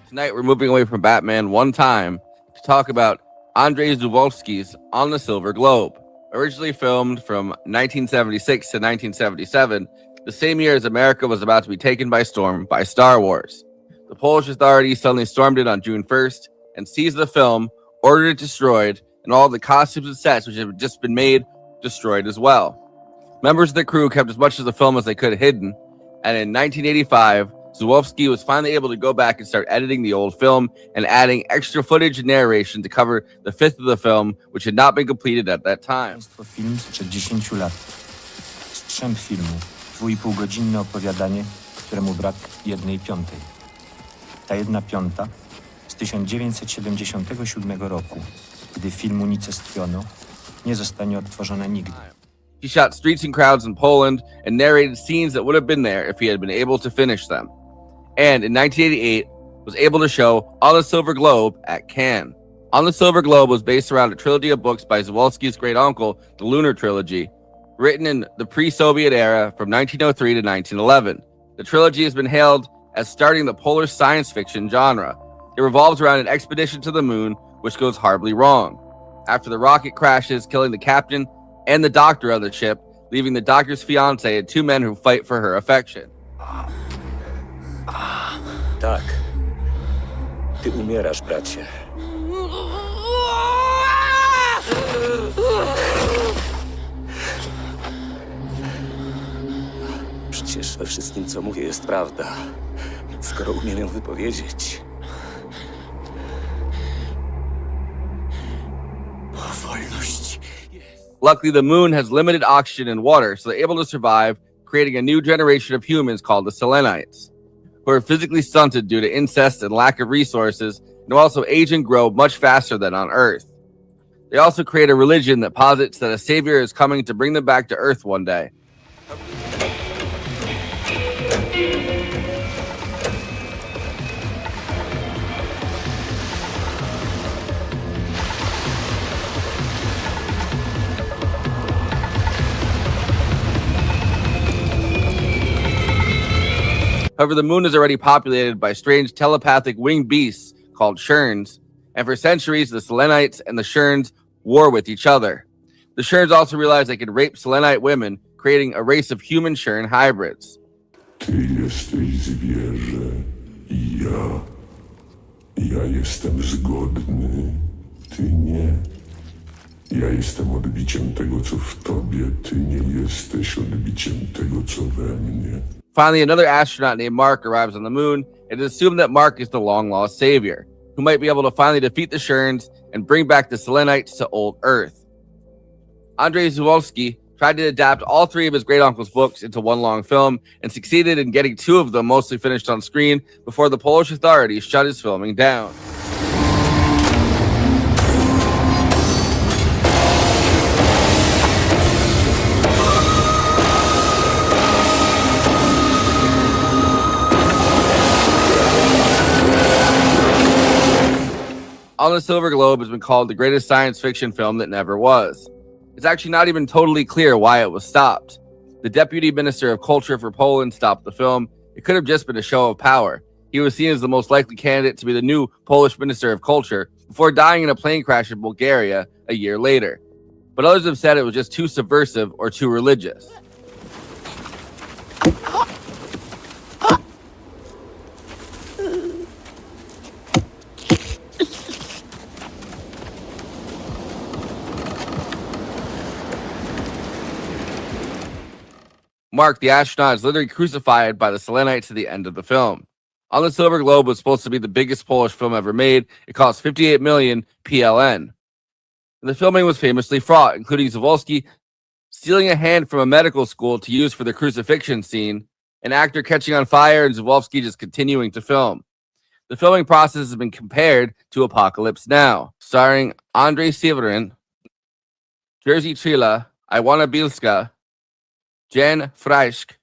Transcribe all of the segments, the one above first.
Tonight, we're moving away from Batman one time to talk about Andrzej Żuławski's On the Silver Globe. Originally filmed from 1976 to 1977, the same year as America was about to be taken by storm by Star Wars. The Polish authorities suddenly stormed in on June 1st and seized the film, ordered it destroyed, and all the costumes and sets which had just been made destroyed as well. Members of the crew kept as much of the film as they could hidden, and in 1985, Żuławski was finally able to go back and start editing the old film and adding extra footage and narration to cover the fifth of the film, which had not been completed at that time. Film sprzed 10 lat. Strzęp filmu, 2,5-godzinne opowiadanie, któremu brak 1/5. Ta 1/5 z 1977 roku, gdy film unicestwiono, nie zostanie odtworzona nigdy. He shot streets and crowds in Poland and narrated scenes that would have been there if he had been able to finish them. And in 1988, was able to show On the Silver Globe at Cannes. On the Silver Globe was based around a trilogy of books by Żuławski's great uncle, the Lunar Trilogy, written in the pre-Soviet era from 1903 to 1911. The trilogy has been hailed as starting the polar science fiction genre. It revolves around an expedition to the moon, which goes horribly wrong. After the rocket crashes, killing the captain and the doctor of the ship, leaving the doctor's fiancé and two men who fight for her affection. Tak. Ty umierasz, bracie. Przecież we wszystkim, co mówię, jest prawda. Skoro umiem ją wypowiedzieć. O wolność. Luckily, the moon has limited oxygen and water, so they're able to survive, creating a new generation of humans called the Selenites, who are physically stunted due to incest and lack of resources, and who also age and grow much faster than on Earth. They also create a religion that posits that a savior is coming to bring them back to Earth one day. However, the moon is already populated by strange telepathic winged beasts called Sherns, and for centuries, the Selenites and the Sherns war with each other. The Sherns also realized they could rape Selenite women, creating a race of human Shern hybrids. Ty jesteś zwierzę i ja. Ja jestem zgodny, ty nie. Ja jestem odbiciem tego, co w tobie, ty nie jesteś odbiciem tego, co we mnie. Finally, another astronaut named Mark arrives on the moon. It is assumed that Mark is the long-lost savior, who might be able to finally defeat the Sherns and bring back the Selenites to old Earth. Andrzej Żuławski tried to adapt all three of his great-uncle's books into one long film and succeeded in getting two of them mostly finished on screen before the Polish authorities shut his filming down. On the Silver Globe has been called the greatest science fiction film that never was. It's actually not even totally clear why it was stopped. The Deputy Minister of Culture for Poland stopped the film. It could have just been a show of power. He was seen as the most likely candidate to be the new Polish Minister of Culture before dying in a plane crash in Bulgaria a year later. But others have said it was just too subversive or too religious. Mark, the astronaut, is literally crucified by the Selenites at the end of the film. On the Silver Globe was supposed to be the biggest Polish film ever made. It cost 58 million PLN. And the filming was famously fraught, including Żuławski stealing a hand from a medical school to use for the crucifixion scene, an actor catching on fire, and Żuławski just continuing to film. The filming process has been compared to Apocalypse Now, starring Andrzej Severin, Jerzy Trilla, Iwana Bielska, Jan Fraisk,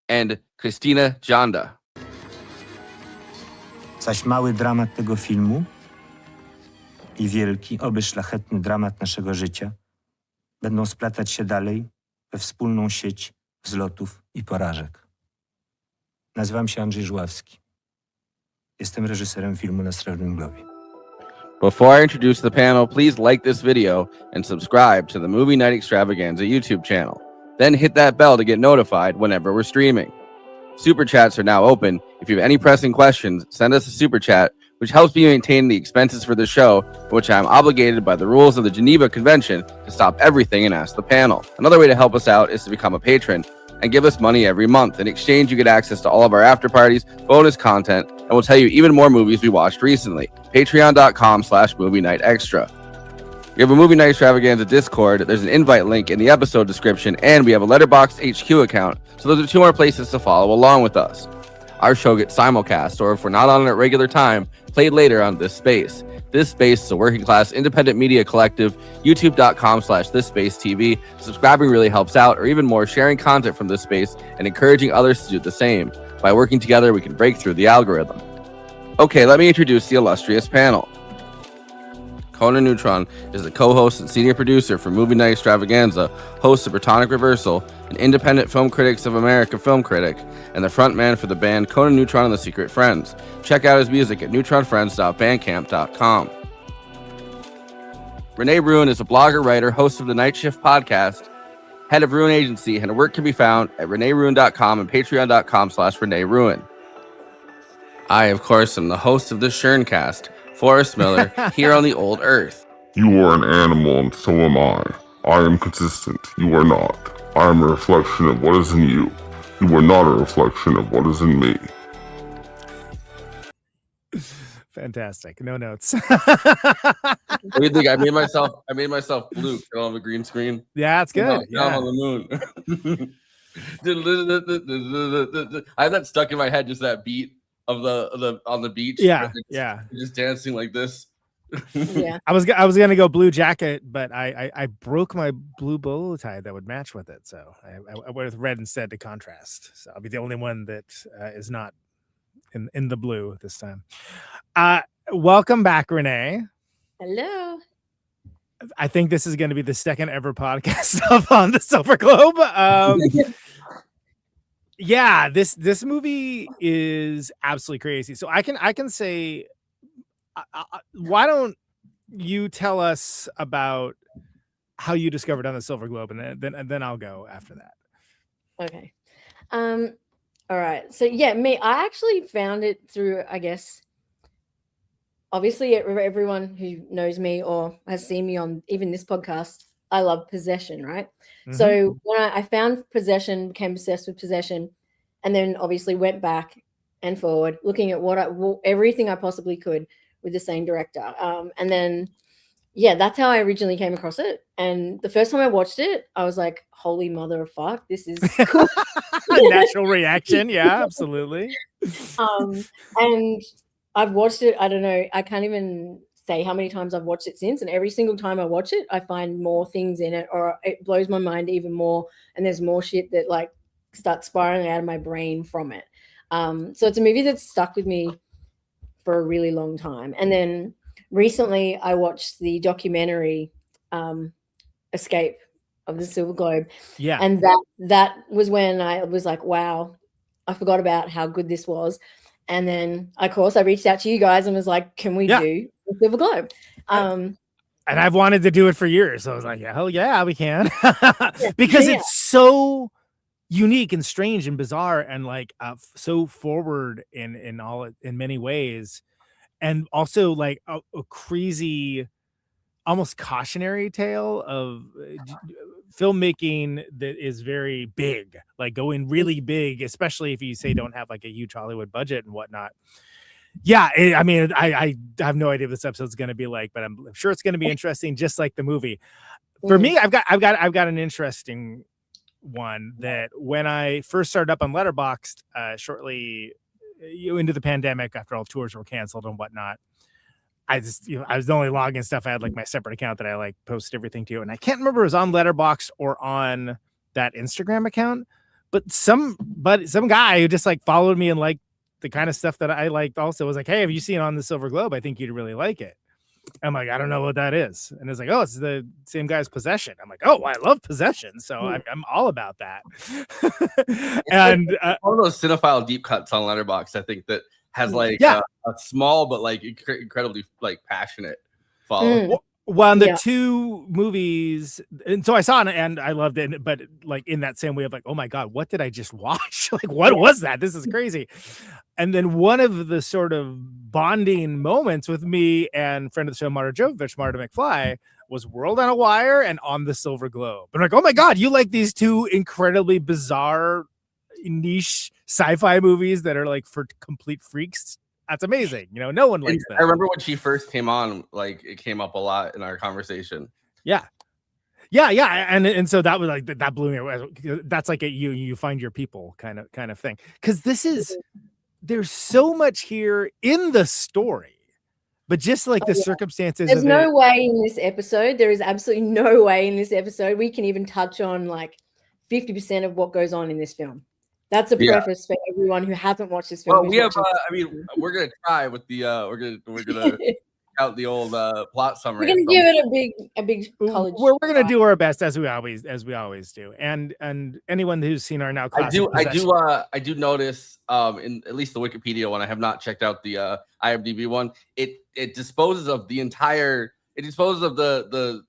and Krystyna Janda. Zaś mały dramat tego filmu i wielki, oby szlachetny dramat naszego życia będą splatać się dalej we wspólną sieć wzlotów i porażek. Nazywam się Andrzej Żuławski. Jestem reżyserem filmu na Srebrnym Globie. Before I introduce the panel, please like this video and subscribe to the Movie Night Extravaganza YouTube channel. Then hit that bell to get notified whenever we're streaming. Super chats are now open. If you have any pressing questions, send us a super chat, which helps me maintain the expenses for the show, for which I am obligated by the rules of the Geneva Convention to stop everything and ask the panel. Another way to help us out is to become a patron and give us money every month. In exchange, you get access to all of our after parties, bonus content, and we'll tell you even more movies we watched recently. Patreon.com/Movie Night Extra. We have a Movie Night Extravaganza Discord. There's an invite link in the episode description, and we have a Letterboxd HQ account. So those are 2 more places to follow along with us. Our show gets simulcast, or if we're not on it at regular time, played later on This Space. This Space is a working class independent media collective. YouTube.com/ThisSpaceTV. Subscribing really helps out, or even more, sharing content from This Space and encouraging others to do the same. By working together, we can break through the algorithm. Okay, let me introduce the illustrious panel. Conan Neutron is the co-host and senior producer for Movie Night Extravaganza, host of Protonic Reversal, an independent Film Critics of America film critic, and the frontman for the band Conan Neutron and the Secret Friends. Check out his music at neutronfriends.bandcamp.com. Renee Ruin is a blogger, writer, host of the Night Shift podcast, head of Ruin Agency, and her work can be found at reneeruin.com and patreon.com/Renee Ruin. I, of course, am the host of this Sherncast, Forrest Miller, here on the old Earth. You are an animal and so am I. I am consistent. You are not. I am a reflection of what is in you. You are not a reflection of what is in me. Fantastic. No notes. What do you think? I made myself blue. I don't have a green screen. Yeah, it's good. Now I'm on the moon. I have that stuck in my head, just that beat of the on the beach. Yeah, just dancing like this. Yeah, I was gonna go blue jacket, but I broke my blue bow tie that would match with it, so I went with red instead to contrast. So I'll be the only one that is not in the blue this time. Welcome back, Renee. hello. I think this is going to be the second ever podcast of On the Silver Globe. Yeah, this movie is absolutely crazy. So I can say, why don't you tell us about how you discovered On the Silver Globe, and then I'll go after that. Okay. All right. So yeah, I actually found it through, I guess, obviously everyone who knows me or has seen me on even this podcast, I love Possession, right? Mm-hmm. So when I found Possession, became obsessed with Possession, and then obviously went back and forward, looking at everything I possibly could with the same director. And then, yeah, that's how I originally came across it. And the first time I watched it, I was like, holy mother of fuck, this is cool. Natural reaction. Yeah, absolutely. And I've watched it, I don't know, I can't even say how many times I've watched it since. And every single time I watch it, I find more things in it, or it blows my mind even more. And there's more shit that like starts spiraling out of my brain from it. So it's a movie that's stuck with me for a really long time. And then recently I watched the documentary Escape of the Silver Globe. Yeah. And that was when I was like, wow, I forgot about how good this was. And then, of course, I reached out to you guys and was like, can we do the Silver Globe? And I've wanted to do it for years. So I was like, hell yeah, we can. Because it's so unique and strange and bizarre and like so forward in many ways. And also like a crazy, almost cautionary tale of filmmaking that is very big, like going really big, especially if you say don't have like a huge Hollywood budget and whatnot. Yeah, I mean, I have no idea what this episode's going to be like, but I'm sure it's going to be interesting, just like the movie. For me, I've got an interesting one that when I first started up on Letterboxd, shortly into the pandemic, after all tours were canceled and whatnot, I was the only login stuff. I had like my separate account that I like post everything to, and I can't remember if it was on Letterboxd or on that Instagram account, but some guy who just like followed me and liked the kind of stuff that I liked also was like, hey, have you seen On the Silver Globe? I think you'd really like it. I'm like, I don't know what that is. And it's like, oh, it's the same guy's Possession. I'm like, oh, I love Possession. So I'm all about that. And like one of those cinephile deep cuts on Letterboxd, I think, that has like a small but like incredibly like passionate follow. Well, the two movies, and so I saw it and I loved it, but like in that same way of like, oh my God, what did I just watch? Like, what was that? This is crazy. And then one of the sort of bonding moments with me and friend of the show, Marta McFly, was World on a Wire and On the Silver Globe. I'm like, oh my God, you like these two incredibly bizarre niche sci-fi movies that are like for complete freaks? That's amazing. You know, no one likes that. I remember when she first came on, like it came up a lot in our conversation. Yeah. And so that was like, that blew me away. That's like you find your people kind of thing. Cause there's so much here in the story, but just like the circumstances. There's no way in this episode. There is absolutely no way in this episode we can even touch on like 50% of what goes on in this film. That's a preface for everyone who hasn't watched this film. Well, we have. I mean, we're gonna try with the. We're gonna out the old plot summary. We're gonna give it a big college. We're gonna do our best as we always do. And anyone who's seen our now classic I do notice in at least the Wikipedia one. I have not checked out the IMDb one. It disposes of the entire. It disposes of the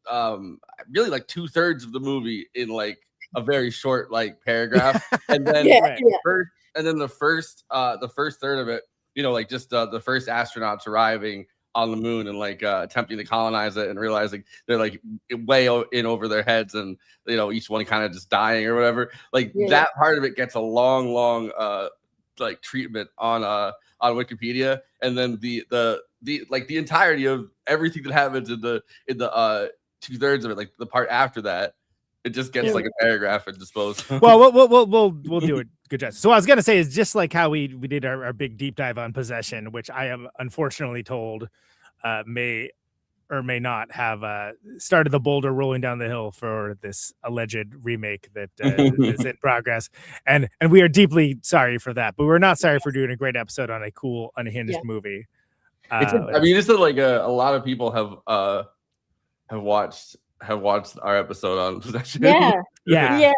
really like 2/3 of the movie in like a very short like paragraph, and then the first third of it, you know, like just the first astronauts arriving on the moon and like attempting to colonize it and realizing they're like way in over their heads, and you know each one kind of just dying or whatever. Like that part of it gets a long like treatment on Wikipedia, and then the like the entirety of everything that happens in the 2/3 of it, like the part after that. It just gets like a paragraph and disposed. Well, we'll do it. Good job. So what I was gonna say is just like how we did our big deep dive on Possession, which I am unfortunately told may or may not have started the boulder rolling down the hill for this alleged remake that is in progress, and we are deeply sorry for that. But we're not sorry for doing a great episode on a cool unhinged movie. I mean, just like a lot of people have watched our episode on Possession. Yeah.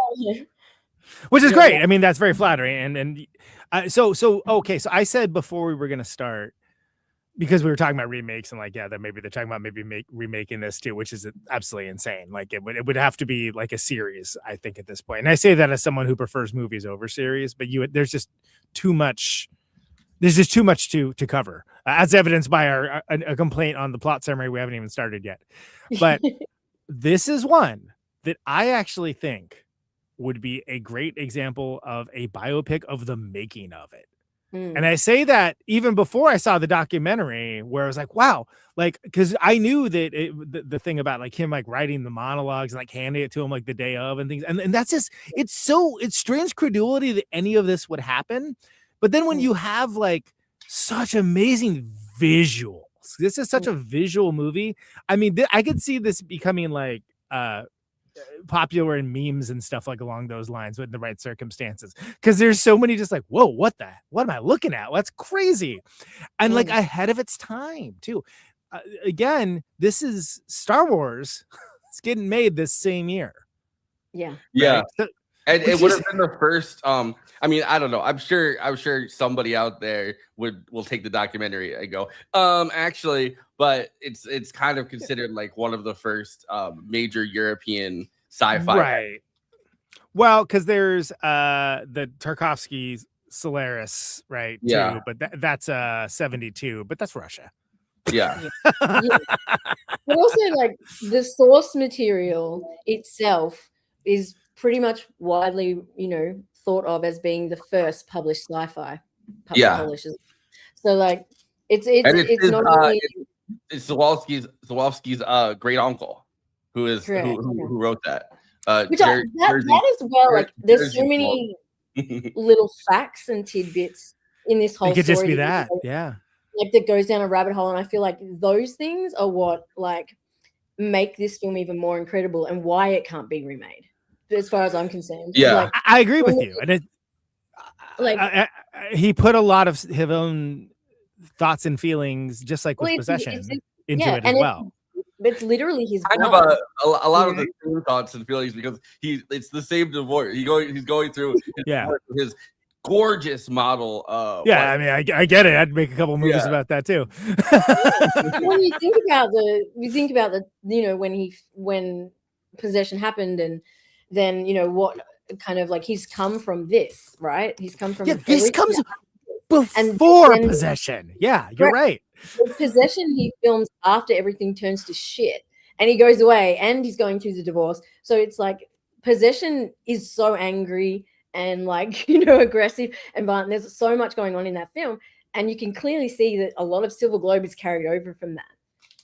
Which is great. I mean, that's very flattering. And so okay. So I said before we were going to start, because we were talking about remakes and like, that maybe they're talking about remaking this too, which is absolutely insane. Like it would have to be like a series, I think, at this point. And I say that as someone who prefers movies over series, but there's just too much. There's just too much to cover, as evidenced by a complaint on the plot summary. We haven't even started yet, but this is one that I actually think would be a great example of a biopic of the making of it. And I say that even before I saw the documentary, where I was like, wow, like, because I knew that the thing about like him like writing the monologues and like handing it to him like the day of and things. And that's just, it's strange credulity that any of this would happen. But then when you have like such amazing visuals, this is such a visual movie. I mean, I could see this becoming like popular in memes and stuff like along those lines with the right circumstances, because there's so many just like, whoa, what am I looking at? Well, that's crazy. And like ahead of its time too. again, this is Star Wars. It's getting made this same year. Yeah. Yeah. Right? So, And it which would is- have been the first. I mean, I don't know. I'm sure somebody out there will take the documentary and go, actually, but it's kind of considered like one of the first major European sci-fi. right. Well, because there's the Tarkovsky Solaris, right? Yeah. Too, but that's 72, but that's Russia. Yeah. Yeah. But also, like, the source material itself is pretty much widely, thought of as being the first published sci-fi publishers. So, like, it's not only it's Żuławski's great uncle who Correct, who wrote that. which that as well. Like, there's so many little facts and tidbits in this whole It could story. just be that, yeah. Like, that goes down a rabbit hole, and I feel like those things are what like make this film even more incredible and why it can't be remade, as far as I'm concerned. Yeah. Like, I agree with you, and Like- he put a lot of his own thoughts and feelings, just like with Well, Possession, it's- into yeah, it as and well. it's literally his kind of blood. a lot of the same thoughts and feelings because it's the same divorce. He's going through his, Yeah. his gorgeous model. Yeah, I mean, I get it. I'd make a couple movies Yeah. about that too. When you think about the when Possession happened, and then what kind of like he's come from this, right? He's come from Yeah, this everything comes that happened. before then- Possession. Yeah, you're right. With Possession he films after everything turns to shit, and he goes away, and he's going through the divorce. So it's like Possession is so angry and like aggressive and violent. There's so much going on in that film, and you can clearly see that a lot of Silver Globe is carried over from that.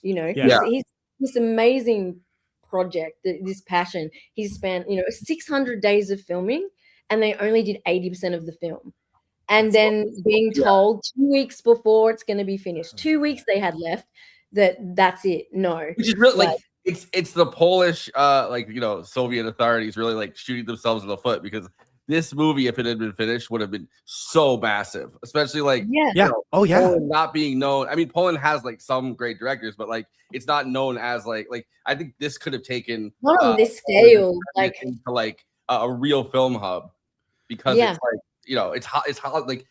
Yeah. He's this amazing project, this passion. He's spent 600 days of filming, and they only did 80% of the film. And then being told 2 weeks before it's going to be finished, 2 weeks they had left, that's it. No, which is really like it's the Polish Soviet authorities really like shooting themselves in the foot, because this movie, if it had been finished, would have been so massive, especially like Oh yeah. Poland not being known. I mean, Poland has like some great directors, but like it's not known as like I think this could have taken not on this scale, like into like a real film hub, because it's like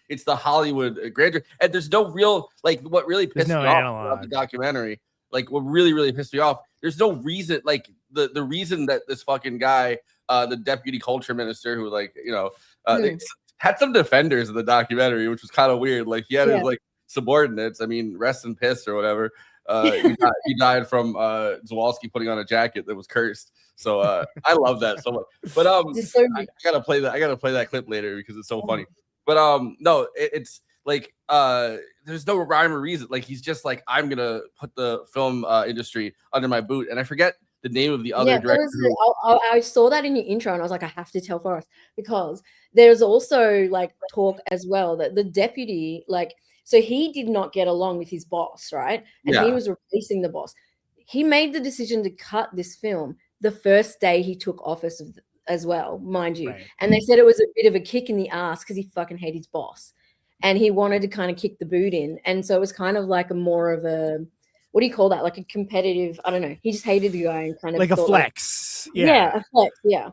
it's the Hollywood grandeur, and there's no real like what really pissed me off about the documentary. Like what really pissed me off. There's no reason, like the reason that this fucking guy, the deputy culture minister, who they had some defenders in the documentary, which was kind of weird. Like he had his like subordinates. I mean, rest in piss or whatever. He died from Żuławski putting on a jacket that was cursed. So I love that so much. But I gotta play that. I gotta play that clip later because it's so funny. But no, it's like there's no rhyme or reason. Like he's just like, I'm gonna put the film industry under my boot, and I forget the name of the other director. I saw that in your intro, and I was like, I have to tell Forrest, because there's also like talk as well that the deputy, like, so he did not get along with his boss, right? And he was replacing the boss. He made the decision to cut this film the first day he took office as well, mind you. Right. And they said it was a bit of a kick in the ass because he fucking hated his boss. And he wanted to kind of kick the boot in. And so it was kind of like more of a, what do you call that? Like a competitive, I don't know. He just hated the guy and kind of like a flex. A flex. Yeah.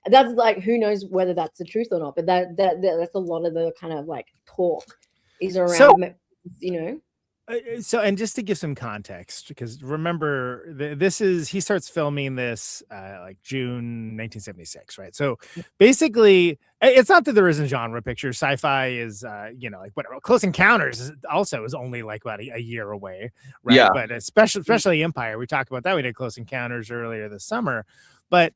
That's like, who knows whether that's the truth or not, but that's a lot of the kind of like talk is around, So, and just to give some context, because remember, he starts filming this like June 1976, right? So basically, it's not that there isn't genre pictures. Sci-fi is, like whatever. Close Encounters is only like about a year away, right? Yeah. But especially Empire, we talked about that. We did Close Encounters earlier this summer, but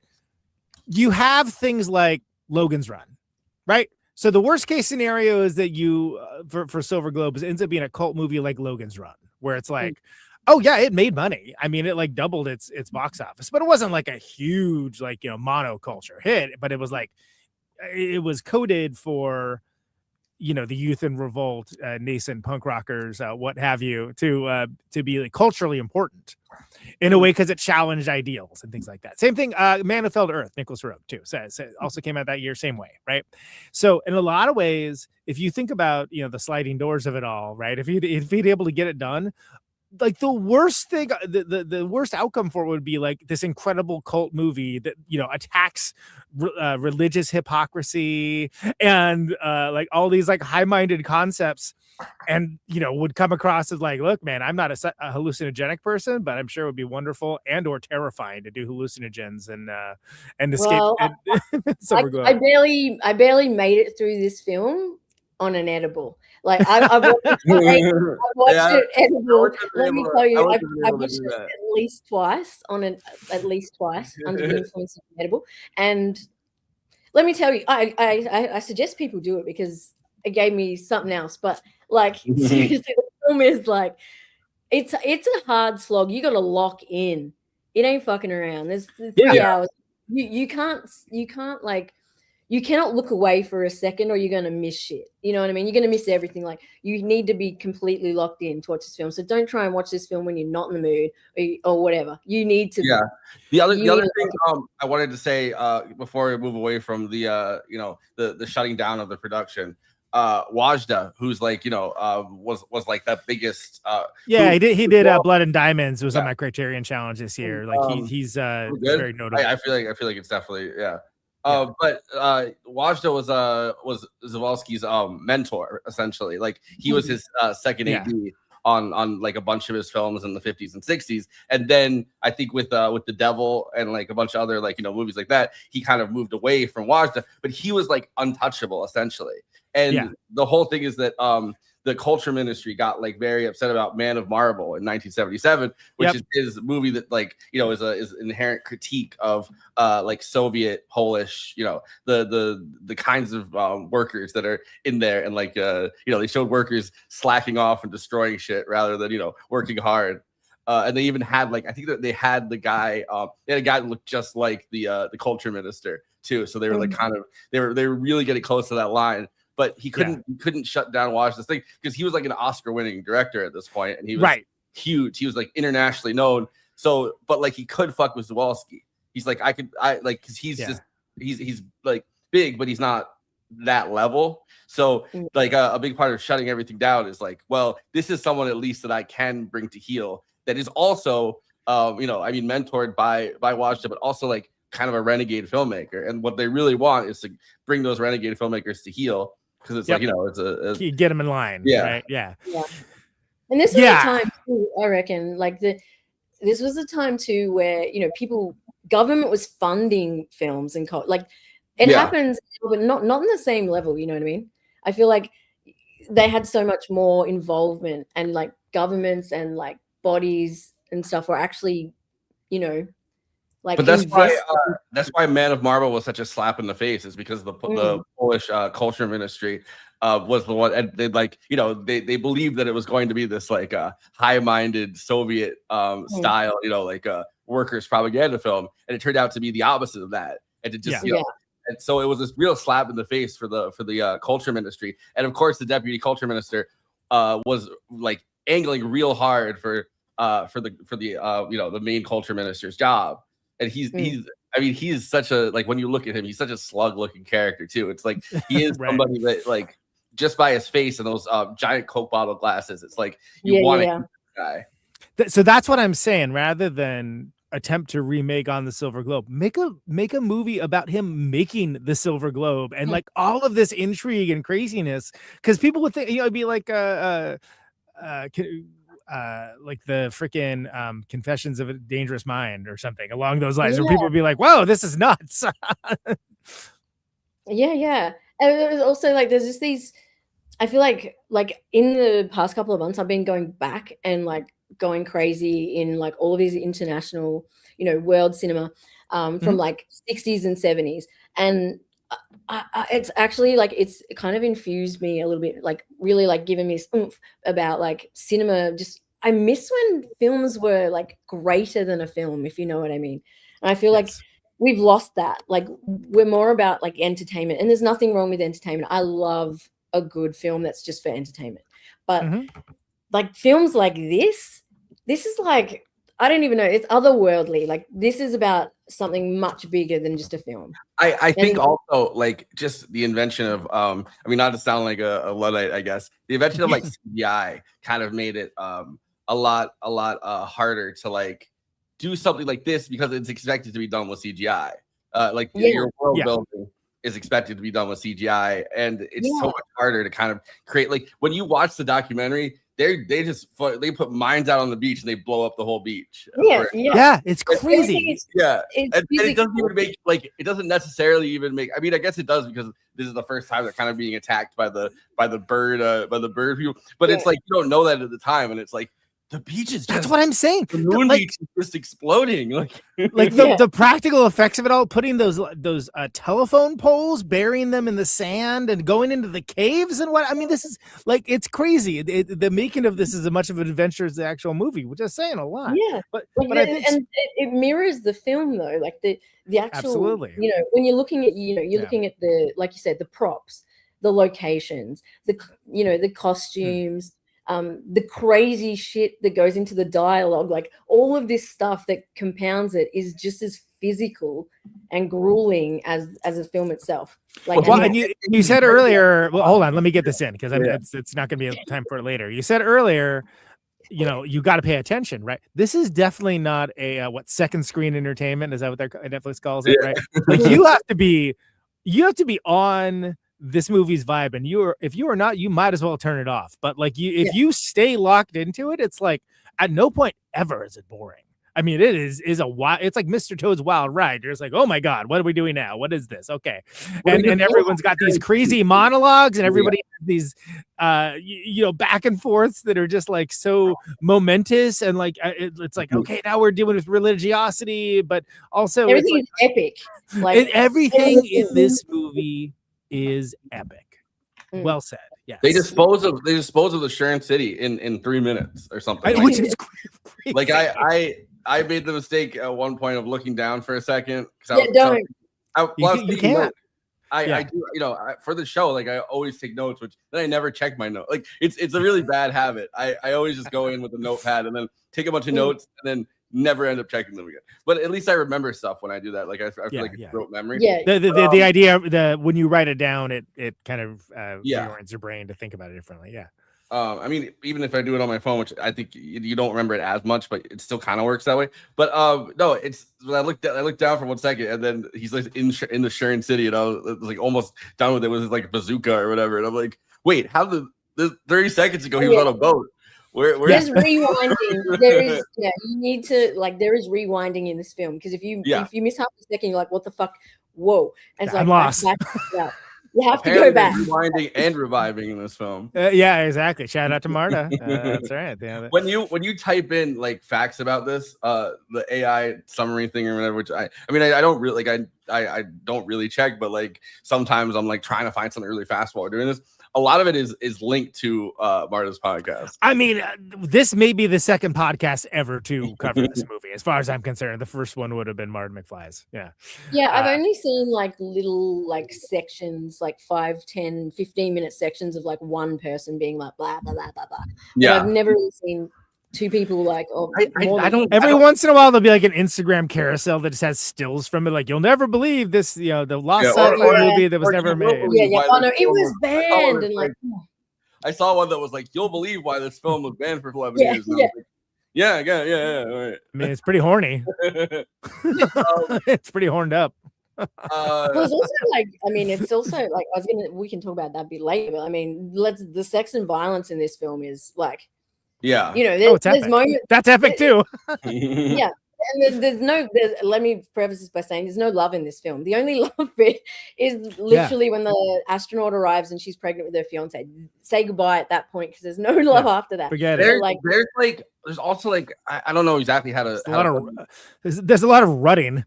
you have things like Logan's Run, right? So the worst case scenario is that you, for Silver Globes, ends up being a cult movie like Logan's Run, where it's like, oh yeah, it made money. I mean, it like doubled its box office, but it wasn't like a huge monoculture hit. But it was like, it was coded for, the youth in revolt, nascent punk rockers, what have you, to be like culturally important in a way because it challenged ideals and things like that. Same thing, Man Who Fell to Earth, Nicholas Roeg too, says also came out that year, same way, right? So in a lot of ways, if you think about the sliding doors of it all, right? If he'd able to get it done, like the worst thing, the worst outcome for it would be like this incredible cult movie that, you know, attacks religious hypocrisy and like all these like high-minded concepts, and, you know, would come across as like, look, man, I'm not a hallucinogenic person, but I'm sure it would be wonderful and or terrifying to do hallucinogens and escape. Well, I barely made it through this film on an edible. Like I watched it edible. Let me tell you, I watched it at least twice under the influence of an edible. And let me tell you, I suggest people do it because it gave me something else. But like seriously, the film is like it's a hard slog. You got to lock in. It ain't fucking around. There's 3 hours. You can't like. You cannot look away for a second or you're going to miss shit. You know what I mean? You're going to miss everything. Like, you need to be completely locked in to watch this film. So don't try and watch this film when you're not in the mood or whatever. You need to. Yeah. The other thing I wanted to say before we move away from the, you know, the shutting down of the production, Wajda, who's like, you know, was like the biggest. He did Blood and Diamonds. It was on my Criterion Challenge this year. Like he's very notable. I feel like it's definitely but Wajda was Żuławski's mentor, essentially. Like he was his second AD on like a bunch of his films in the 50s and 60s. And then I think with The Devil and like a bunch of other, like, you know, movies like that, he kind of moved away from Wajda, but he was like untouchable essentially. And the whole thing is that the culture ministry got like very upset about Man of Marble in 1977, which is his movie that, like, you know, is an inherent critique of like Soviet, Polish, you know, the kinds of workers that are in there, and like you know, they showed workers slacking off and destroying shit rather than, you know, working hard. And they even had like, I think that they had the guy, they had a guy that looked just like the culture minister too. So they were like kind of they were really getting close to that line. But he couldn't shut down Washington's thing because he was like an Oscar-winning director at this point, and he was huge. He was like internationally known. So, but like he could fuck with Żuławski. He's like, because he's just he's like big, but he's not that level. So like a big part of shutting everything down is like, well, this is someone at least that I can bring to heel that is also you know, I mean, mentored by Washington, but also like kind of a renegade filmmaker. And what they really want is to bring those renegade filmmakers to heel. Because it's like, you know, it's you get them in line. Right? Yeah. And this was a time too, I reckon, like this was a time too where, you know, government was funding films and like it happens, but not in the same level. You know what I mean? I feel like they had so much more involvement, and like governments and like bodies and stuff were actually, you know, like, but that's why Man of Marble was such a slap in the face, is because the Polish culture ministry was the one, and they, like, you know, they believed that it was going to be this like high-minded Soviet style, you know, like workers propaganda film, and it turned out to be the opposite of that. And it just you know, and so it was this real slap in the face for the culture ministry. And of course, the deputy culture minister was like angling real hard for the you know, the main culture minister's job. And he's such a, like, when you look at him, he's such a slug looking character too. It's like he is somebody that, like, just by his face and those giant Coke bottle glasses, it's like you want to guy. So that's what I'm saying. Rather than attempt to remake On the Silver Globe, make a movie about him making the Silver Globe and like all of this intrigue and craziness. Because people would think, you know, it'd be like the freaking Confessions of a Dangerous Mind or something along those lines, where people would be like, whoa, this is nuts. And it was also like, there's just these, I feel like in the past couple of months, I've been going back and like going crazy in like all of these international, you know, world cinema from like 60s and 70s. And it's actually like, it's kind of infused me a little bit, like really like giving me this oomph about like cinema. Just, I miss when films were like greater than a film, if you know what I mean. And I feel like we've lost that. Like, we're more about like entertainment, and there's nothing wrong with entertainment. I love a good film that's just for entertainment, but like films like this is like, I don't even know, it's otherworldly. Like, this is about something much bigger than just a film. I think also like just the invention of I mean, not to sound like a Luddite, I guess the invention of like CGI kind of made it a lot harder to like do something like this because it's expected to be done with CGI. Like your world building is expected to be done with CGI, and it's so much harder to kind of create. Like when you watch the documentary, they put mines out on the beach and they blow up the whole beach. Yeah, it's crazy. And it doesn't even make it doesn't necessarily even make. I mean, I guess it does because this is the first time they're kind of being attacked by the bird people. But it's like you don't know that at the time, and it's like the beach is. That's what I'm saying. The moon beach is just exploding. Like the practical effects of it all, putting those telephone poles, burying them in the sand, and going into the caves and what. I mean, this is like it's crazy. The making of this is as much of an adventure as the actual movie, which is saying a lot. Yeah, but I think it mirrors the film though, like the actual. Absolutely. You know, when you're looking at looking at the, like you said, the props, the locations, the costumes. The crazy shit that goes into the dialogue, like all of this stuff that compounds it is just as physical and grueling as the film itself. Like, and you said earlier, well, hold on, let me get this in because it's not going to be time for it later. You said earlier, you got to pay attention, right? This is definitely not a second screen entertainment. Is that what Netflix calls it, right? Like you have to be on this movie's vibe, and if you are not, you might as well turn it off. But like if you stay locked into it, it's like at no point ever is it boring. I mean, it is a wild. It's like Mr. Toad's Wild Ride. You're just like, oh my god, what are we doing now? What is this? Okay, and everyone's got these crazy monologues, and everybody has these back and forths that are just like so momentous, and like it's like, okay, now we're dealing with religiosity, but also everything is epic. Like everything in this movie is epic. Well said. Yes. They dispose of the Sharon City in 3 minutes or something. Which is crazy. Like I made the mistake at one point of looking down for a second because you can't. I do, for the show, like I always take notes, which then I never check my notes. Like it's a really bad habit. I always just go in with a notepad and then take a bunch of notes and then never end up checking them again. But at least I remember stuff when I do that. Like I feel like it's rote memory. Yeah. The idea when you write it down, it kind of reorients your brain to think about it differently. Yeah. I mean, even if I do it on my phone, which I think you don't remember it as much, but it still kind of works that way. But no, it's when I looked down for 1 second, and then he's like in the Sharon City, and I was like almost done with it with like a bazooka or whatever, and I'm like, wait, how did 30 seconds ago he was on a boat? There's rewinding. There is you need to there is rewinding in this film because if you miss half a second, you're like, what the fuck? Whoa! And it's I'm lost. You have to go back. Rewinding and reviving in this film. Yeah, exactly. Shout out to Marta. That's right. Yeah. When you type in like facts about this, the AI summary thing or whatever, which I mean I don't really I don't really check, but like sometimes I'm like trying to find something really fast while we're doing this. A lot of it is linked to Marta's podcast. I mean, this may be the second podcast ever to cover this movie, as far as I'm concerned. The first one would have been Marta McFly's. Yeah. Yeah, I've only seen like little like sections, like 5, 10, 15-minute sections of like one person being like blah blah blah blah blah. Yeah. But I've never really seen two people like every once in a while there'll be like an Instagram carousel that just has stills from it, like you'll never believe this, the Lost Sci-Fi movie that was never made. Oh no, it was banned and like I saw one that was like, you'll believe why this film was banned for 11 years. Yeah, all right. I mean, it's pretty horny. It's pretty horned up. Well, it's also like, I mean, it's also like we can talk about that a bit later, but I mean, the sex and violence in this film is like, yeah, there's moments that's epic too. Yeah, and let me preface this by saying there's no love in this film. The only love bit is literally when the astronaut arrives and she's pregnant with her fiance. Say goodbye at that point because there's no love after that. Forget it. There's also like I don't know exactly how to. There's a lot of rutting.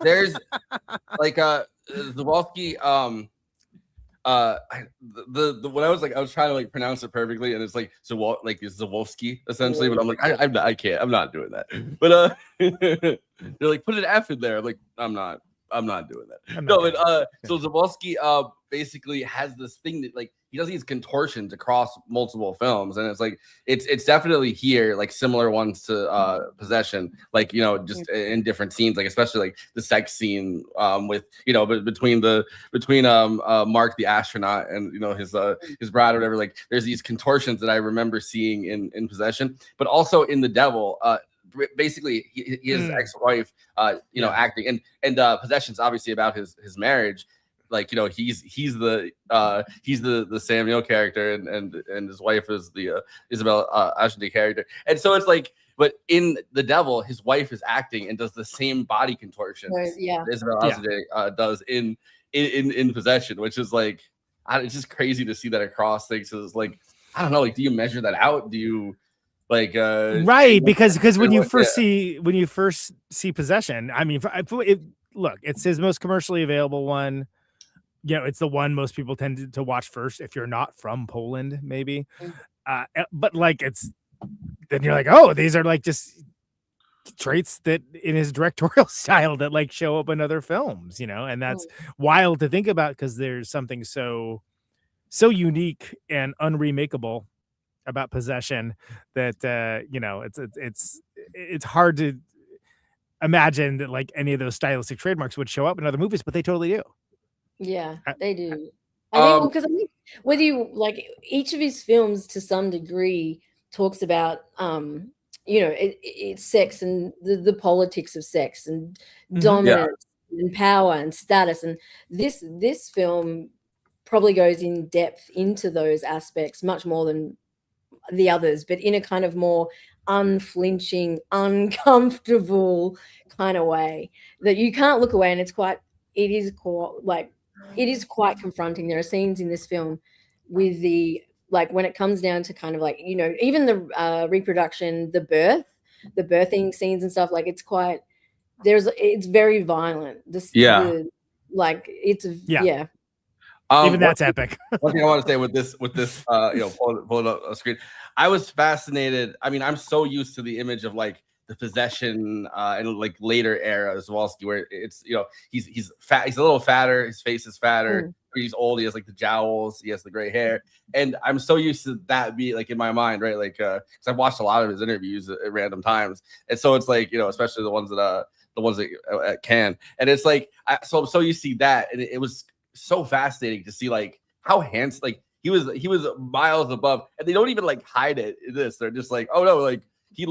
There's like Żuławski when I was trying to like pronounce it perfectly, and it's like it's Żuławski essentially, but I'm like I'm not doing that. But they're like, put an F in there. I'm like, I'm not. I'm not doing that. I'm No, not but so Żuławski basically has this thing that like he does these contortions across multiple films, and it's like it's definitely here, like similar ones to Possession, like just in different scenes, like especially like the sex scene with between Mark the astronaut and his bride or whatever. Like there's these contortions that I remember seeing in Possession, but also in The Devil. Basically his ex-wife acting, and Possession's obviously about his marriage. Like he's the Sam Neill character, and his wife is the Isabel Allende character, and so it's like, but in The Devil, his wife is acting and does the same body contortions Isabel Allende does in Possession, which is like, it's just crazy to see that across things. So it's like, I don't know, like, do you measure that out? Do you like right? Because when you first see Possession, I mean, look, it's his most commercially available one. It's the one most people tend to watch first if you're not from Poland, maybe. But like then you're like, oh, these are like just traits that in his directorial style that like show up in other films, and that's wild to think about because there's something so unique and unremakeable about Possession that it's hard to imagine that like any of those stylistic trademarks would show up in other movies, but they totally do. Yeah, they do. I think because I think whether you like each of his films to some degree talks about it's sex and the politics of sex and dominance and power and status, and this film probably goes in depth into those aspects much more than the others, but in a kind of more unflinching, uncomfortable kind of way that you can't look away, and it is quite confronting. There are scenes in this film with when it comes down to kind of like, even the reproduction, the birthing scenes and stuff, like it's very violent. Even that's epic. One thing I want to say with this, pulling up a screen, I was fascinated. I mean, I'm so used to the image of like the Possession and like later era Żuławski, where it's he's fat, he's a little fatter, his face is fatter, he's old, he has like the jowls, he has the gray hair, and I'm so used to that be like in my mind, right? Like because I've watched a lot of his interviews at random times, and so it's like especially the ones at Cannes, and it's like I'm so used to that, and it was so fascinating to see like how handsome, like he was miles above, and they don't even like hide it in this. They're just like, oh no, like he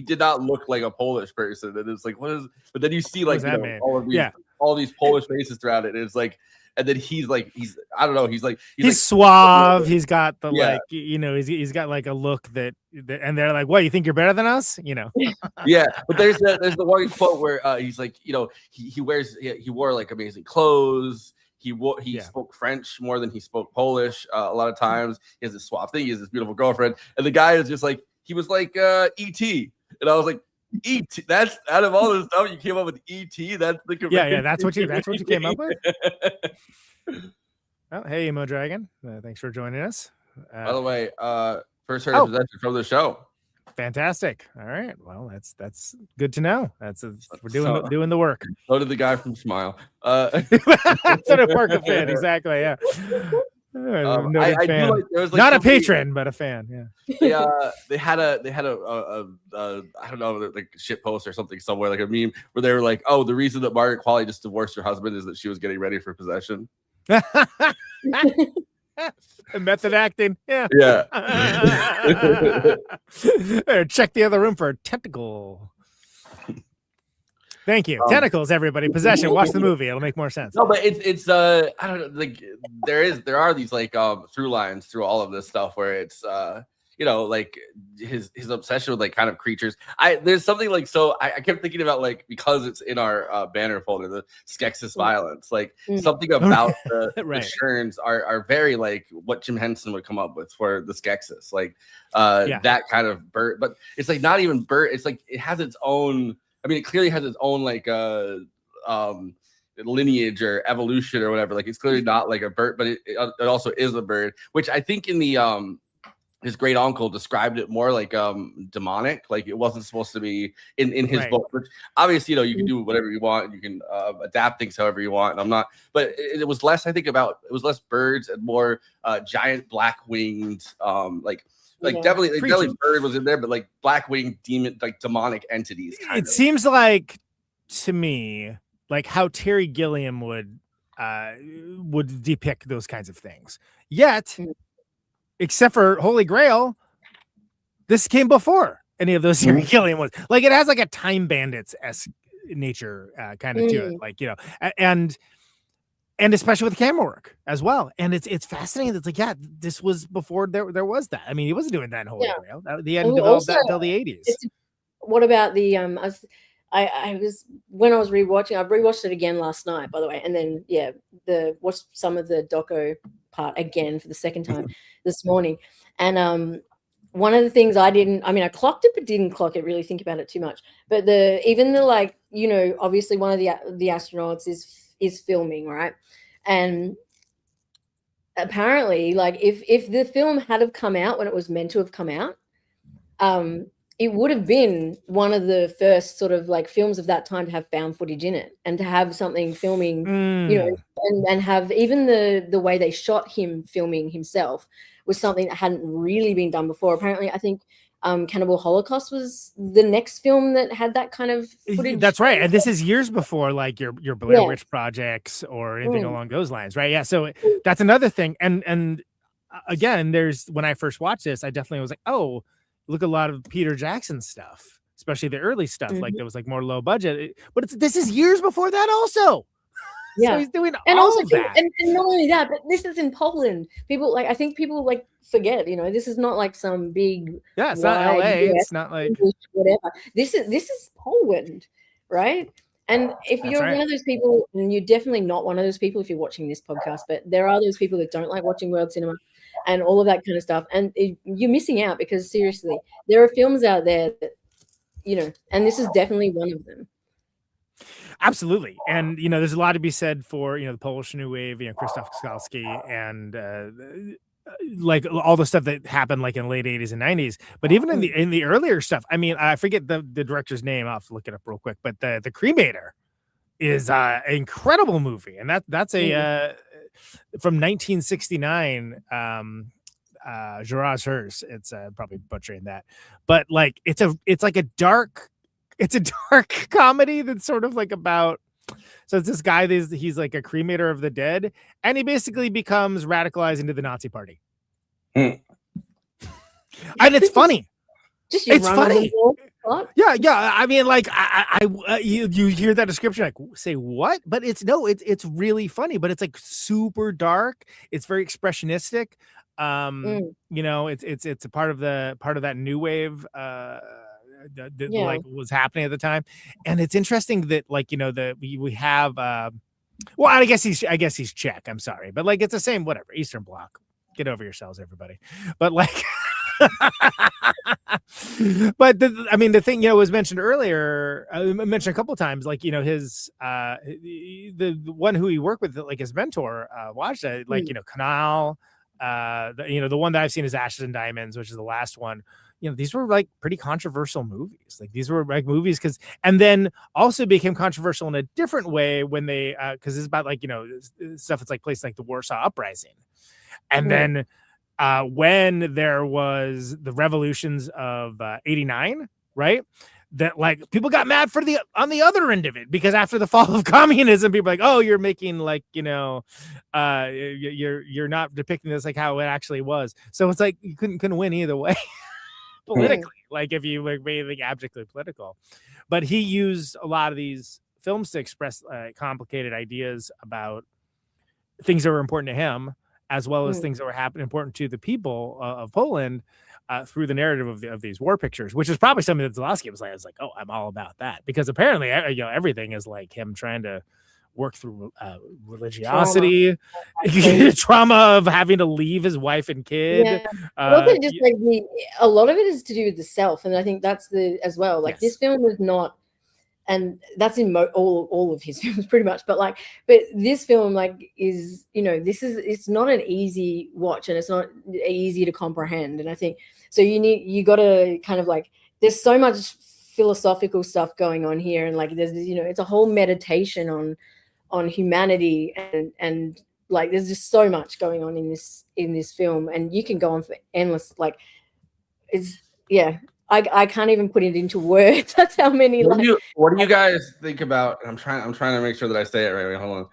did not look like a Polish person, and it's like, what is? But then you see like all these Polish faces throughout it, and it's like, and then he's I don't know, he's like suave. He's got the like he's got like a look that and they're like, what, you think you're better than us? Yeah, but there's the one quote where he's like, he wore like amazing clothes. He spoke French more than he spoke Polish a lot of times. He has this suave thing. He has this beautiful girlfriend, and the guy is just like, he was like E.T. And I was like, E.T. That's out of all this stuff you came up with E.T. That's the that's what you came up with. Well, hey, Emo Dragon, thanks for joining us. By the way, first heard of Possession from the show. Fantastic. All right. Well, that's good to know. We're doing the work. So did the guy from Smile. So did Parker fan. Exactly. Yeah. I fan. do like, there was like not a patron, but a fan. Yeah. They had a I don't know, like shit post or something somewhere, like a meme where they were like, oh, the reason that Margaret Qualley just divorced her husband is that she was getting ready for Possession. Method acting. Yeah. Check the other room for a tentacle. Thank you. Tentacles, everybody. Possession. Watch the movie. It'll make more sense. No, but it's I don't know, like there are these like through lines through all of this stuff where it's like his obsession with like kind of creatures. There's something like, so I kept thinking about like, because it's in our banner folder, the Skeksis violence, like something about the Sherns are very like what Jim Henson would come up with for the Skeksis, like that kind of bird, but it's like not even bird. It's like it has its own. I mean, it clearly has its own like lineage or evolution or whatever. Like it's clearly not like a bird, but it also is a bird, which I think in the his great uncle described it more like demonic, like it wasn't supposed to be in his book. Which obviously, you can do whatever you want, you can adapt things however you want. And I'm not, but it was less. I think it was less birds and more giant black winged, definitely bird was in there, but like black winged demon, like demonic entities. It seems like to me like how Terry Gilliam would depict those kinds of things. Yet. Except for Holy Grail, this came before any of those Terry Gilliam ones. Like it has like a Time Bandits-esque nature kind of to it, like and especially with the camera work as well. And it's fascinating. It's like this was before there was that. I mean, he wasn't doing that in Holy Grail. He hadn't developed that until the 80s. What about the I was when I was rewatching. I've rewatched it again last night, by the way, and then watched some of the doco part again for the second time this morning. And one of the things I clocked it but didn't clock it, really think about it too much. But obviously one of the astronauts is filming, right? And apparently, like if the film had have come out when it was meant to have come out, it would have been one of the first sort of like films of that time to have found footage in it, and to have something filming, and have even the way they shot him filming himself was something that hadn't really been done before. Apparently, I think Cannibal Holocaust was the next film that had that kind of footage. That's right. And this is years before like your Blair Witch projects or anything along those lines, right? Yeah. So that's another thing. And again, when I first watched this, I definitely was like, oh, look at a lot of Peter Jackson stuff, especially the early stuff. Like there was like more low budget, but this is years before that also. Yeah, so he's doing and all also of that. And not only that, but this is in Poland. I think people like forget, this is not like some big it's not LA. It's not like English, whatever. This is Poland, right? And if you're one of those people, and you're definitely not one of those people if you're watching this podcast, but there are those people that don't like watching world cinema and all of that kind of stuff, and you're missing out, because seriously, there are films out there that, and this is definitely one of them. Absolutely. And, there's a lot to be said for, the Polish New Wave, Krzysztof Kieślowski, and like all the stuff that happened like in the late 80s and 90s. But even in the earlier stuff, I mean, I forget the director's name. I'll have to look it up real quick. But the Cremator is an incredible movie. And that's a from 1969, Gerard's Hers. It's probably butchering that. But like it's a dark comedy that's sort of like about, so it's this guy, he's like a cremator of the dead, and he basically becomes radicalized into the Nazi party. And it's funny. It's funny. Yeah. I mean, like you hear that description, like say what? But it's really funny, but it's like super dark. It's very expressionistic. It's a part of that new wave like was happening at the time. And it's interesting that like we have well, I guess he's Czech, I'm sorry, but like it's the same, whatever, Eastern Bloc, get over yourselves, everybody. But like but the thing was mentioned earlier, mentioned a couple of times, like his the one who he worked with, like his mentor, watched it, like Canal, the one that I've seen is Ashes and Diamonds, which is the last one. These were like pretty controversial movies. Like these were like movies and then also became controversial in a different way when they, cause it's about like, stuff that's like places like the Warsaw Uprising. And then when there was the revolutions of 89, right? That like people got mad on the other end of it, because after the fall of communism, people were like, oh, you're making like, you're not depicting this like how it actually was. So it's like, you couldn't win either way. Politically, like if you were anything abjectly political. But he used a lot of these films to express complicated ideas about things that were important to him, as well as things that were important to the people of Poland, through the narrative of these war pictures, which is probably something that Żuławski was like, oh, I'm all about that, because apparently everything is like him trying to work through religiosity, trauma of having to leave his wife and kid. Just like a lot of it is to do with the self, and I think that's as well. Like this film is not and that's in all of his films pretty much. But this film is, it's not an easy watch, and it's not easy to comprehend. And I think so you got to kind of there's so much philosophical stuff going on here, and there's it's a whole meditation on humanity, and there's just so much going on in this film, and you can go on for endless I can't even put it into words. That's how many. What do you guys think about? I'm trying to make sure that I say it right. Wait, hold on.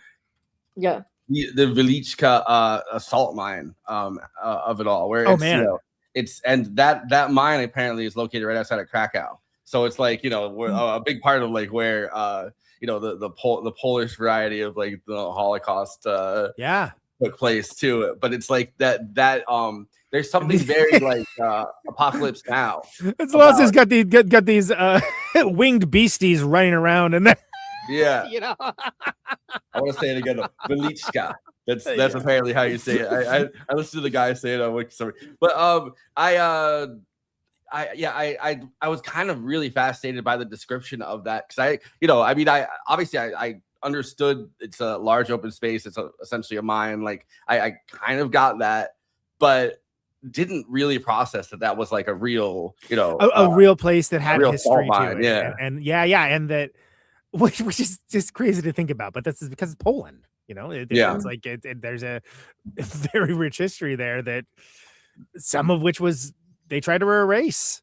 Yeah. The Velichka salt mine of it all, where it's and that mine apparently is located right outside of Krakow. So it's a big part of where the Polish variety of the Holocaust took place too. But it's that there's something very Apocalypse Now. It's also got these winged beasties running around, and yeah, I want to say it again. Velichka. That's apparently how you say it. I listened to the guy say it on Wiki, but I was kind of really fascinated by the description of that, because I understood it's a large open space. It's essentially a mine. I kind of got that, but didn't really process that was a real, a real place that had a history to it. Yeah. And and that, which is just crazy to think about, but that's because it's Poland. It's there's a very rich history there that some of which was they tried to erase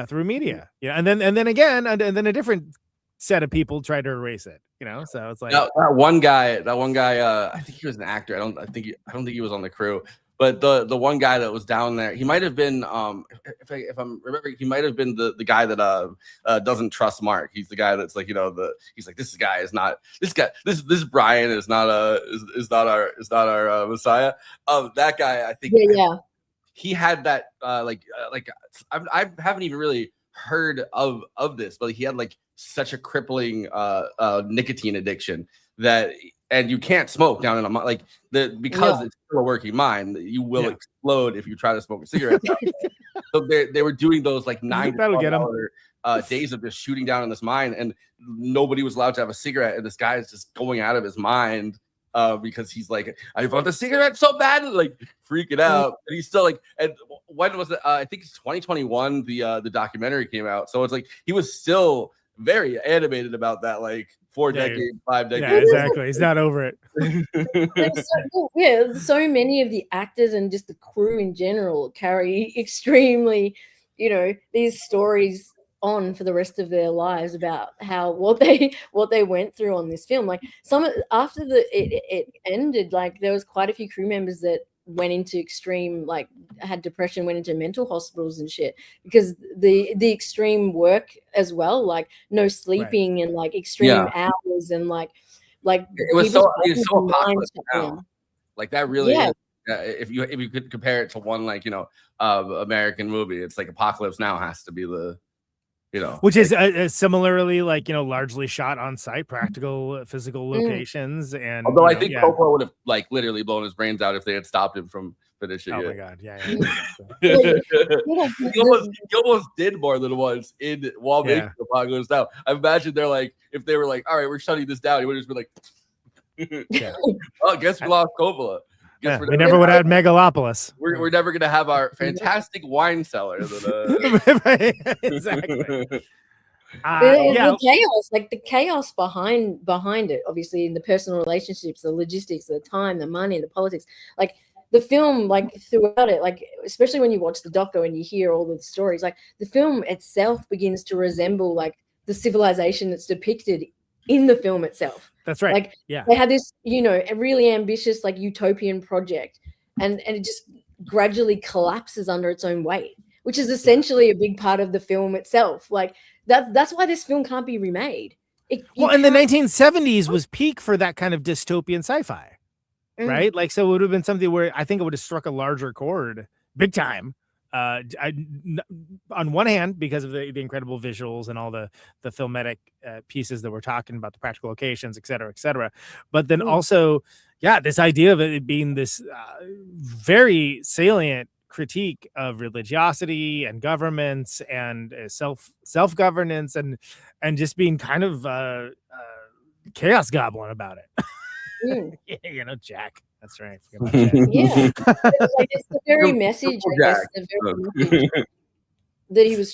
through media, and then again, and then a different set of people tried to erase it, so it's that one guy, I think he was an actor. I don't think he was on the crew, but the one guy that was down there, he might have been if I'm remembering, he might have been the guy that doesn't trust Mark. He's the guy that's he's this guy is not this Brian is not our Messiah. That guy, I think he had that I haven't even really heard of this, but he had such a crippling nicotine addiction and you can't smoke down in a mine because it's still a working mine. You will explode if you try to smoke a cigarette. So they were doing those 9 to 12 hour days of just shooting down in this mine, and nobody was allowed to have a cigarette, and this guy is just going out of his mind because he's I want the cigarette so bad, freaking out. And he's still and when was it? I think it's 2021 the documentary came out, so it's he was still very animated about that 4 decades, 5 decades. Yeah, exactly. He's not over it. So many of the actors and just the crew in general carry extremely, these stories on for the rest of their lives about what they went through on this film. After it ended, there was quite a few crew members that went into extreme, had depression, went into mental hospitals and shit, because the extreme work as well, no sleeping and extreme hours, and it was so Apocalypse Now. That really is, if you could compare it to one American movie, it's Apocalypse Now has to be the which is similarly largely shot on site, practical physical locations. And although I think Coppola would have literally blown his brains out if they had stopped him from finishing it. Oh my god, he almost did more than once while making Apocalypse Now. I imagine they're if they were all right, we're shutting this down, he would have just been well, I guess we lost Coppola. We never would have had Megalopolis. We're never gonna have our fantastic wine cellar. Right, exactly. The chaos, the chaos behind it, obviously, in the personal relationships, the logistics, the time, the money, the politics. The film, throughout it, especially when you watch the doco and you hear all of the stories, the film itself begins to resemble the civilization that's depicted in the film itself. That's right. They had this, a really ambitious utopian project, and it just gradually collapses under its own weight, which is essentially a big part of the film itself. That's why this film can't be remade. In the 1970s was peak for that kind of dystopian sci-fi, right? So it would have been something where I think it would have struck a larger chord, big time. On one hand, because of the incredible visuals and all the filmatic pieces that we're talking about, the practical locations, et cetera, but then also, this idea of it being this very salient critique of religiosity and governments and self-governance and just being kind of chaos goblin about it. You know, Jack. That's right. Forget about Jack. Yeah, it's the very message, I guess, the very message that he was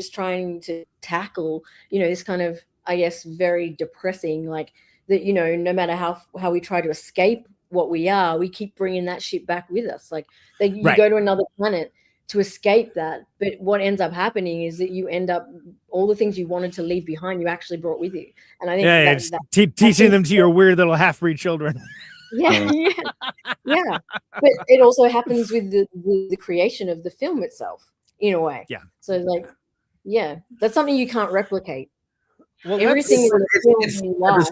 trying to tackle. You know, this kind of, I guess, very depressing, like that. You know, no matter how we try to escape what we are, we keep bringing that shit back with us. Like you go to another planet to escape that, but what ends up happening is that you end up all the things you wanted to leave behind, you actually brought with you. And I think teaching them to your weird little half-breed children. Yeah. But it also happens with the creation of the film itself, in a way. Yeah. So like, yeah, that's something you can't replicate. Well, everything in the film you watch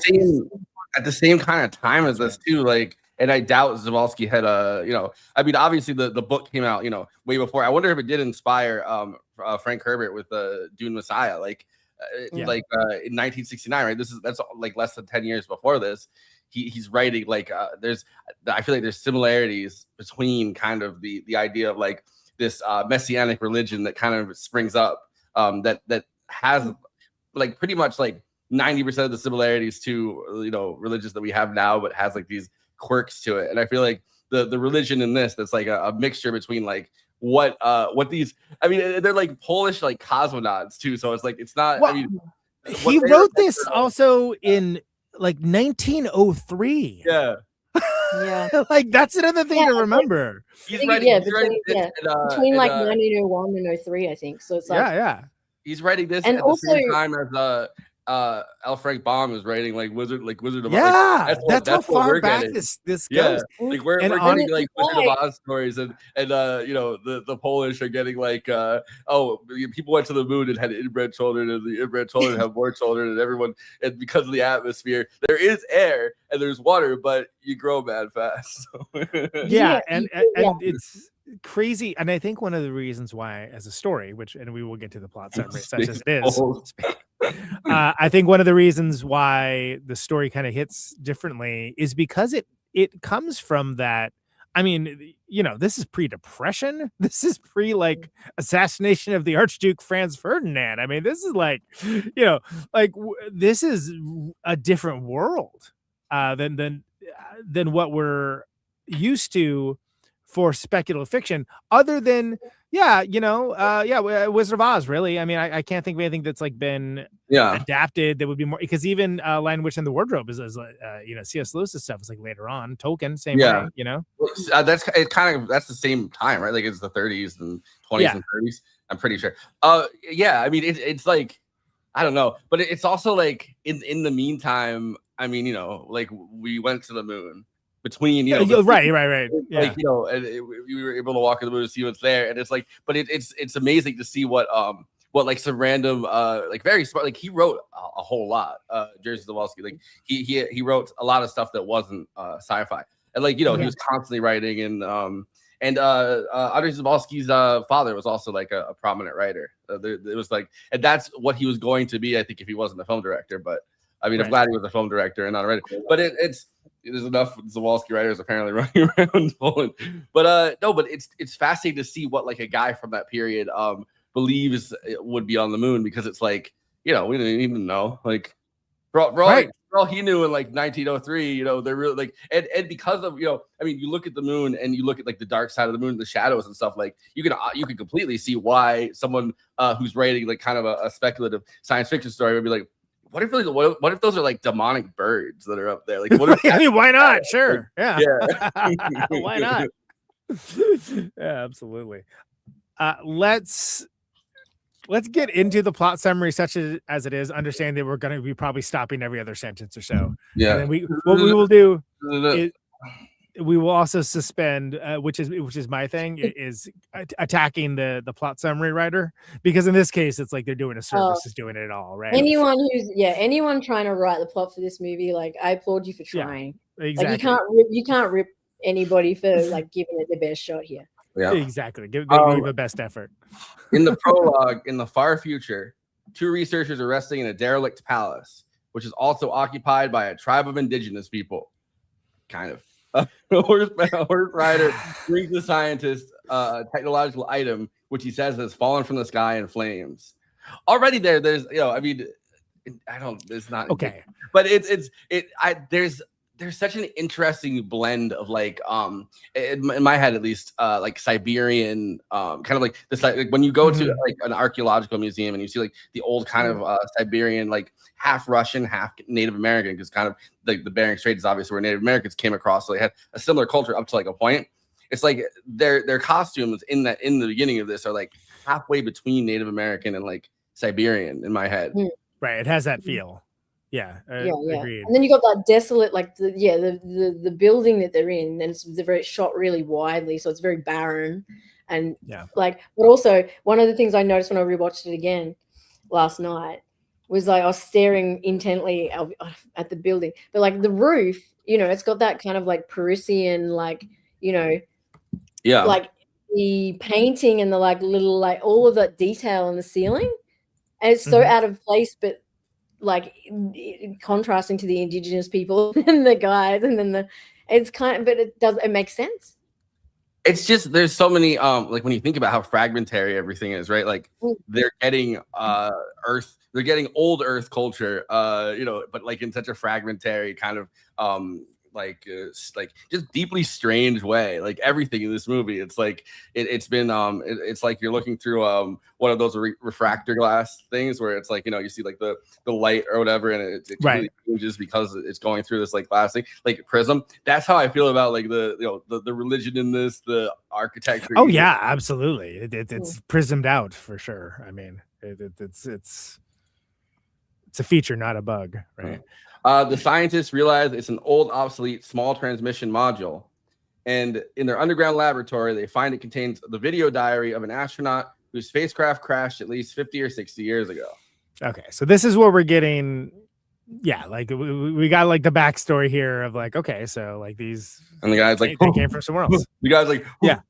at the same kind of time as this too, like, and I doubt Żuławski had you know, I mean, obviously the book came out, you know, way before. I wonder if it did inspire Frank Herbert with Dune Messiah, like in 1969, right? That's like less than 10 years before this. He's writing like I feel like there's similarities between kind of the idea of like this messianic religion that kind of springs up that has like pretty much like 90% of the similarities to, you know, religions that we have now, but has like these quirks to it. And I feel like the religion in this, that's like a mixture between like what these, I mean, they're like Polish like cosmonauts too, so it's like it's not, well, I mean, he wrote this also in like 1903. Yeah. Like that's another thing to remember. Between like 1901 and 03, I think. So it's like he's writing this and at also, the same time as L. Frank Baum is writing like Wizard of Oz. Like, that's how far back this goes. Yeah. Like we're getting like Wizard of Oz stories and you know, the Polish are getting like people went to the moon and had inbred children, and the inbred children have more children, and everyone, and because of the atmosphere there is air and there's water, but you grow mad fast. And it's crazy. And I think one of the reasons why, as a story, and we will get to the plot summary such as it is, I think one of the reasons why the story kind of hits differently is because it comes from that. I mean, you know, this is pre-Depression. This is like assassination of the Archduke Franz Ferdinand. I mean, this is like, you know, like this is a different world than what we're used to for speculative fiction, other than Wizard of Oz. Really, I mean, I can't think of anything that's like been adapted that would be more, because even Lion, Witch, and the Wardrobe is you know, C.S. Lewis's stuff is like later on. Tolkien, same way, you know. That's the same time, right? Like it's the 30s and 20s and 30s. I'm pretty sure. I mean, it's like, I don't know, but it's also like in the meantime, I mean, you know, like we went to the moon. Between, you know, right. Like, you know, and we were able to walk in the moon to see what's there, and it's like, but it's amazing to see what like some random like very smart, like he wrote a whole lot. Jerzy Żuławski, like he wrote a lot of stuff that wasn't sci-fi, and like, you know, he was constantly writing, and Andrzej Żuławski's father was also like a prominent writer. It was like, and that's what he was going to be, I think, if he wasn't a film director. But I mean, I'm glad he was a film director and not a writer. But there's enough Żuławski writers apparently running around Poland. But no, but it's fascinating to see what like a guy from that period believes it would be on the moon, because it's like, you know, we didn't even know, like for all he knew in like 1903, you know, they're really like, and because of, you know, I mean, you look at the moon and you look at like the dark side of the moon, the shadows and stuff, like you can completely see why someone who's writing like kind of a speculative science fiction story would be like, what if those are like demonic birds that are up there? Like, what if I mean, why not? Sure. Yeah. Why not? Yeah, absolutely. Let's get into the plot summary such as it is. Understand that we're going to be probably stopping every other sentence or so. Yeah. And what we will do is we will also suspend, which is my thing, is attacking the plot summary writer, because in this case it's like they're doing a service, is doing it all, right? Anyone trying to write the plot for this movie, like I applaud you for trying. Yeah, exactly. Like you can't rip anybody for like giving it the best shot here. Yeah, exactly. Give the best effort. In the prologue, in the far future, 2 researchers are resting in a derelict palace, which is also occupied by a tribe of indigenous people. Kind of. A horse rider brings the scientist technological item which he says has fallen from the sky in flames. Already there's I mean, I don't. It's not okay, but there's such an interesting blend of like in my head at least like Siberian kind of like this like when you go to like an archaeological museum and you see like the old kind of Siberian like half Russian half Native American, because kind of like the Bering Strait is obviously where Native Americans came across, so they had a similar culture up to like a point. It's like their costumes in the beginning of this are like halfway between Native American and like Siberian in my head. Right, it has that feel. Yeah, agreed. And then you got that desolate, like the building that they're in, and it's very shot really widely, so it's very barren, and like. But also, one of the things I noticed when I rewatched it again last night was like I was staring intently at the building, but like the roof, it's got that kind of like Parisian, like like the painting and the like little like all of that detail on the ceiling, and it's so out of place, but like contrasting to the indigenous people and the guys, and then it's kind of, but it makes sense. It's just there's so many like when you think about how fragmentary everything is, right? Like they're getting Earth, they're getting old Earth culture, but like in such a fragmentary kind of like just deeply strange way. Like everything in this movie, it's like it's been it's like you're looking through one of those refractor glass things where it's like you see like the light or whatever, and it really changes because it's going through this like glass thing, like prism. That's how I feel about like the religion in this, the architecture. Oh yeah, absolutely. It's prismed out for sure. I mean, it's a feature, not a bug, right? The scientists realize it's an old, obsolete, small transmission module. And in their underground laboratory, they find it contains the video diary of an astronaut whose spacecraft crashed at least 50 or 60 years ago. Okay, so this is where we're getting, like we got like the backstory here of like, okay, so like these, and the guy's like, they came from somewhere else. The guy's like, yeah.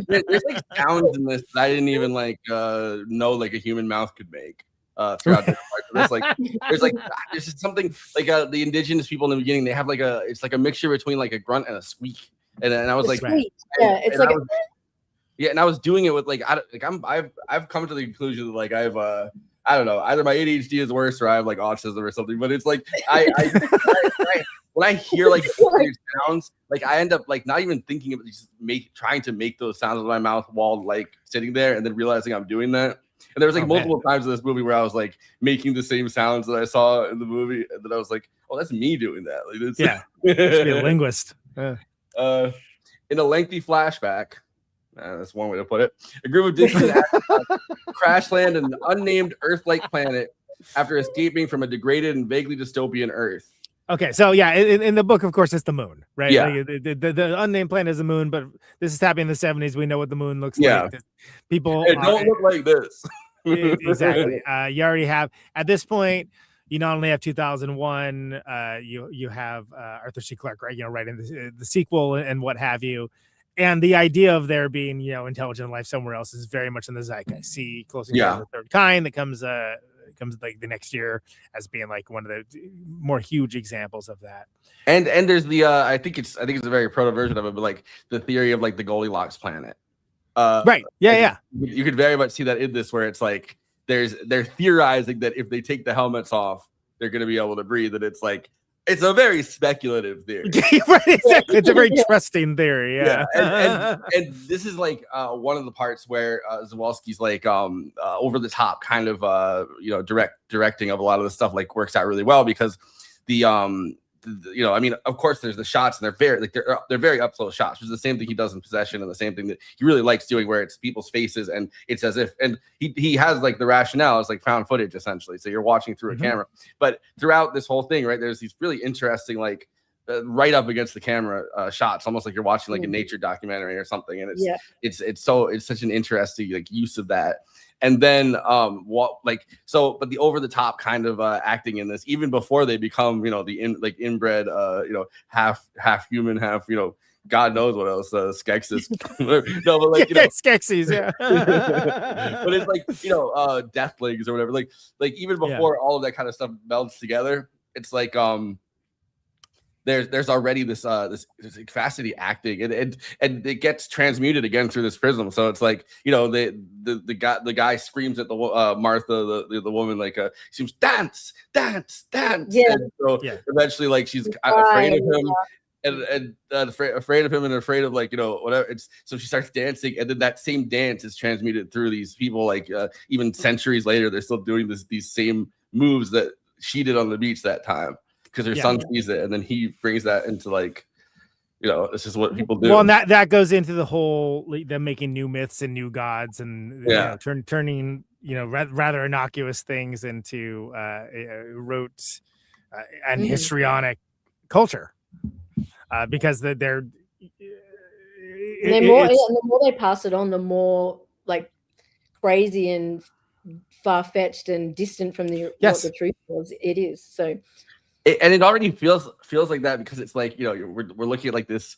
There's like sounds in this that I didn't even like know like a human mouth could make. Throughout this part. There's just something like the indigenous people in the beginning, they have like it's like a mixture between like a grunt and a squeak, and I was like, it's like and I was doing it with like I've come to the conclusion that like I've I don't know, either my ADHD is worse or I have like autism or something, but it's like I when I hear like weird sounds, like I end up like not even thinking of just trying to make those sounds with my mouth while like sitting there, and then realizing I'm doing that. And there was like multiple times in this movie where I was like making the same sounds that I saw in the movie, and then I was like, "Oh, that's me doing that." Like, it's, be a linguist. In a lengthy flashback, that's one way to put it. A group of distant astronauts crash land on an unnamed Earth-like planet after escaping from a degraded and vaguely dystopian Earth. Okay, so in the book, of course, it's the moon, right? Yeah. Like, the unnamed planet is the moon, but this is happening in the 70s. We know what the moon looks like. People it don't look like this. Exactly. You already have at this point. You not only have 2001, you have Arthur C. Clarke, right? Writing the sequel and what have you, and the idea of there being intelligent life somewhere else is very much in the zeitgeist. See, Close Encounters of the Third Kind that comes like the next year as being like one of the more huge examples of that. And there's the I think it's a very proto version of it, but like the theory of like the Goldilocks planet. Right. Yeah. You could very much see that in this, where it's like they're theorizing that if they take the helmets off, they're going to be able to breathe. And it's like it's a very speculative theory. Right, exactly. It's a very trusting theory. Yeah. And this is like one of the parts where Żuławski's like over the top kind of directing of a lot of the stuff like works out really well, because I mean, of course there's the shots, and they're very up close shots, which is the same thing he does in Possession, and the same thing that he really likes doing, where it's people's faces, and it's as if, and he has like the rationale is like found footage essentially, so you're watching through a camera. But throughout this whole thing, right, there's these really interesting right up against the camera shots, almost like you're watching like a nature documentary or something, and it's such an interesting like use of that. And then but the over the top kind of acting in this, even before they become the inbred half human, half God knows what else Skeksis. No, but like Skeksis, yeah. But it's like Deathlings or whatever. Like even before all of that kind of stuff melds together, it's like there's already this capacity acting, and it gets transmuted again through this prism. So it's like, you know, the guy screams at the Martha, the woman, like seems dance. Yeah. And so eventually, like, she's afraid of him. And afraid of him, and afraid of, like, you know, whatever. So she starts dancing, and then that same dance is transmuted through these people. Like even centuries later, they're still doing these same moves that she did on the beach that time, because her son sees it, and then he brings that into, like, you know, this is what people do. Well, and that goes into the whole them making new myths and new gods, and you know, turning, you know, rather innocuous things into rote and histrionic culture. Because the more they pass it on, the more, like, crazy and far-fetched and distant from what the truth was it is. So it already feels like that, because it's like, you know, we're looking at, like, this.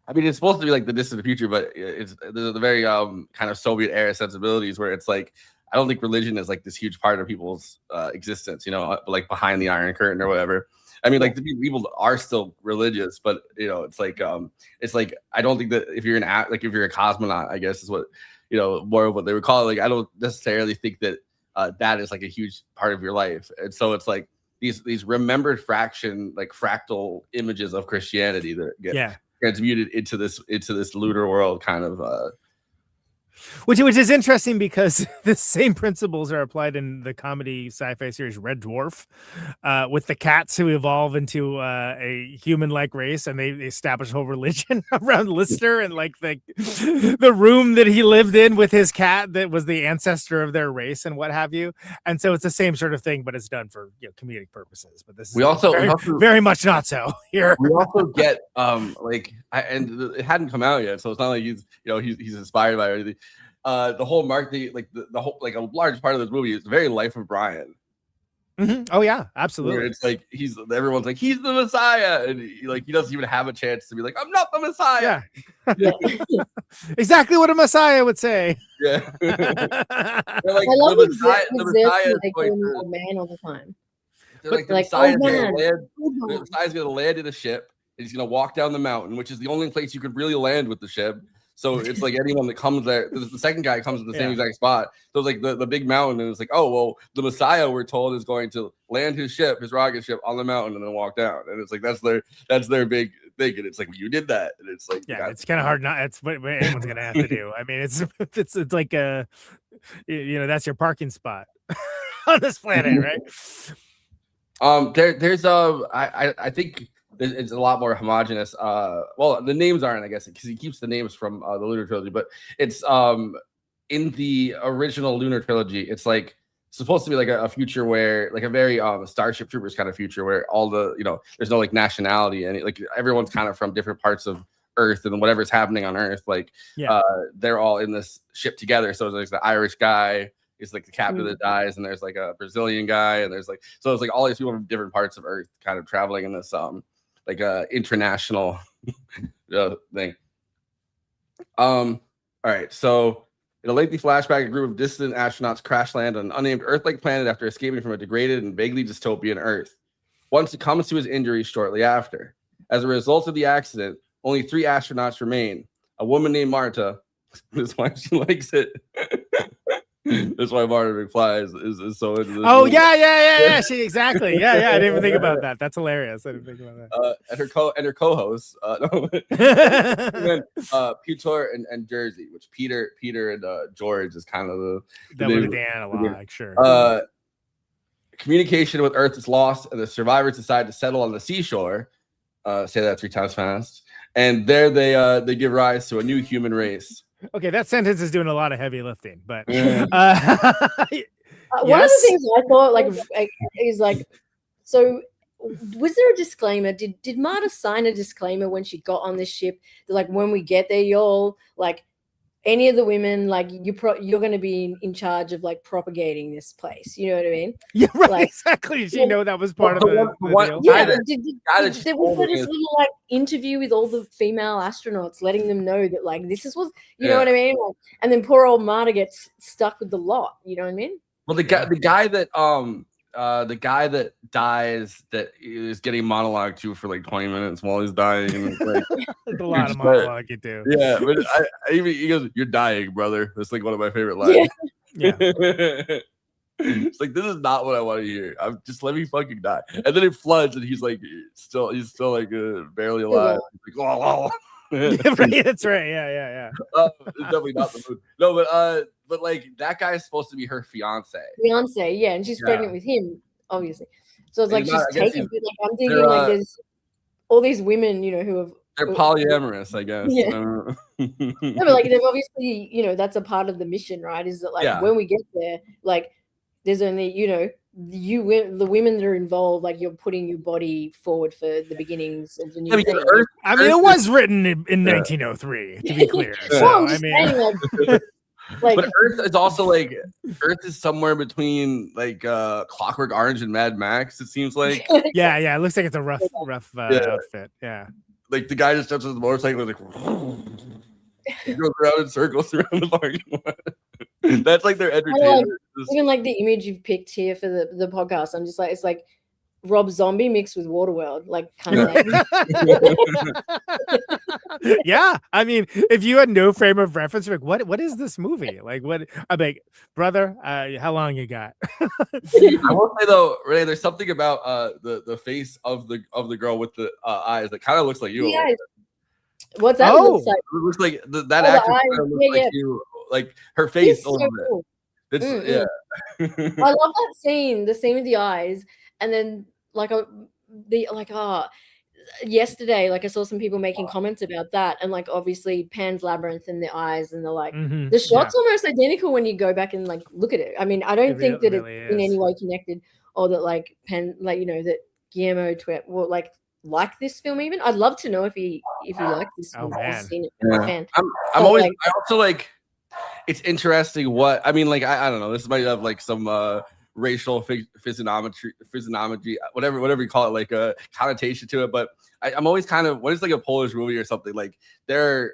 I mean, it's supposed to be like the distant future, but there's the very kind of Soviet era sensibilities, where it's like, I don't think religion is like this huge part of people's existence, you know, like behind the Iron Curtain or whatever. I mean, like, the people are still religious, but, you know, it's like I don't think that if you're if you're a cosmonaut, I guess is what, you know, more of what they would call it. Like, I don't necessarily think that that is like a huge part of your life. And so it's like these remembered fractal images of Christianity that get transmuted into this lunar world kind of. Which is interesting, because the same principles are applied in the comedy sci-fi series Red Dwarf, with the cats who evolve into a human-like race, and they establish a whole religion around Lister, and like the room that he lived in with his cat that was the ancestor of their race and what have you. And so it's the same sort of thing, but it's done for, you know, comedic purposes. But this is we also very much not so here. We also get and it hadn't come out yet, so it's not like he's inspired by anything. The whole the whole, like, a large part of this movie is very Life of Brian. Mm-hmm. Oh yeah, absolutely. Where it's like everyone's like, he's the Messiah, and he doesn't even have a chance to be like, I'm not the Messiah. yeah. Exactly what a Messiah would say. Yeah. Like, I love the Messiah is like going old man all the time. Like, the Messiah's gonna land in a ship, and he's gonna walk down the mountain, which is the only place you could really land with the ship. So it's like anyone that comes there, the second guy comes to the same exact spot. So it's like the big mountain, and it's like, oh, well, the Messiah, we're told, is going to land his rocket ship on the mountain and then walk down. And it's like that's their big thing. And it's like, you did that. And it's like, it's kind of hard not. It's what anyone's gonna have to do. I mean, it's like that's your parking spot on this planet, right? There's I think it's a lot more homogenous. Well, the names aren't, I guess, because he keeps the names from the Lunar Trilogy, but it's in the original Lunar Trilogy, it's like supposed to be like a future where, like, a very Starship Troopers kind of future, where all the, you know, there's no, like, nationality, and like everyone's kind of from different parts of Earth, and whatever's happening on Earth, like they're all in this ship together. So there's the Irish guy, is like the captain that dies, and there's like a Brazilian guy, and there's like, so it's like all these people from different parts of Earth kind of traveling in this like a international thing. All right, so in a lengthy flashback, a group of distant astronauts crash land on an unnamed Earth-like planet after escaping from a degraded and vaguely dystopian Earth. One succumbs to his injuries shortly after. As a result of the accident, only 3 astronauts remain. A woman named Marta. That's why she likes it. That's why Marta McFly is so into this. Oh, movie. Yeah. She exactly. Yeah. I didn't even think about that. That's hilarious. I didn't think about that. And her co-hosts, Peter and Jersey, which Peter and George is kind of that would be the analog, sure. Communication with Earth is lost, and the survivors decide to settle on the seashore. Say that 3 times fast. And there they give rise to a new human race. Okay, that sentence is doing a lot of heavy lifting, but one of the things I thought is like, so was there a disclaimer? Did Marta sign a disclaimer when she got on this ship that, like, when we get there, y'all, like, any of the women, like, you're going to be in charge of, like, propagating this place? You know what I mean? Yeah, right. Like, exactly. She know that was part of the deal. Yeah, there was this little, like, interview with all the female astronauts, letting them know that, like, this is what, you know what I mean? Like, and then poor old Marta gets stuck with the lot. You know what I mean? Well, the guy that the guy that dies that is getting monologue to for like 20 minutes while he's dying. And like, There's a lot of monologue you do. Yeah, but he goes, "You're dying, brother." That's like one of my favorite lines. Yeah. It's like, this is not what I want to hear. Just let me fucking die. And then it floods, and he's still like barely alive. He's like, oh. Right, that's right. Yeah. It's definitely not the mood. No, but like that guy is supposed to be her fiance. Fiance, yeah, and she's pregnant with him, obviously. So it's like she's taken. Like I'm thinking, like there's all these women, who have. They're polyamorous, I guess. Yeah. No, but like they've obviously, that's a part of the mission, right? Is that like when we get there, like there's only, the women that are involved, like you're putting your body forward for the beginnings of the new thing. It was written in 1903, to be clear. So, but Earth is also like Earth is somewhere between like Clockwork Orange and Mad Max. It seems like. Yeah. It looks like it's a rough outfit. Yeah. Like the guy just jumps on the motorcycle, like he goes around in circles around the parking lot. That's like their entertainment. Even like the image you've picked here for the podcast, I'm just like, it's like Rob Zombie mixed with Waterworld, like kind of. Yeah, I mean, if you had no frame of reference, like what is this movie? Like, what? I'm like, brother, how long you got? I will say though, Renee, there's something about the face of the girl with the eyes that kind of looks like you. Yeah. What's that looks like? It looks like that actress kind of looks like you, like her face it's a little so cool. bit. It's I love that scene, the scene with the eyes, and then yesterday, like I saw some people making comments about that, and like obviously Pan's Labyrinth and the eyes, and the the shot's almost identical when you go back and like look at it. I mean, I don't think that really it's in any way connected, or that like Pan, like that Guillermo will like this film even. I'd love to know if he liked this film. Man. Seen it. Fan. I'm always I also like it's interesting what I mean, like I don't know, this might have like some racial physiognomy, whatever you call it, like a connotation to it, but I'm always kind of, when it's like a Polish movie or something, like there's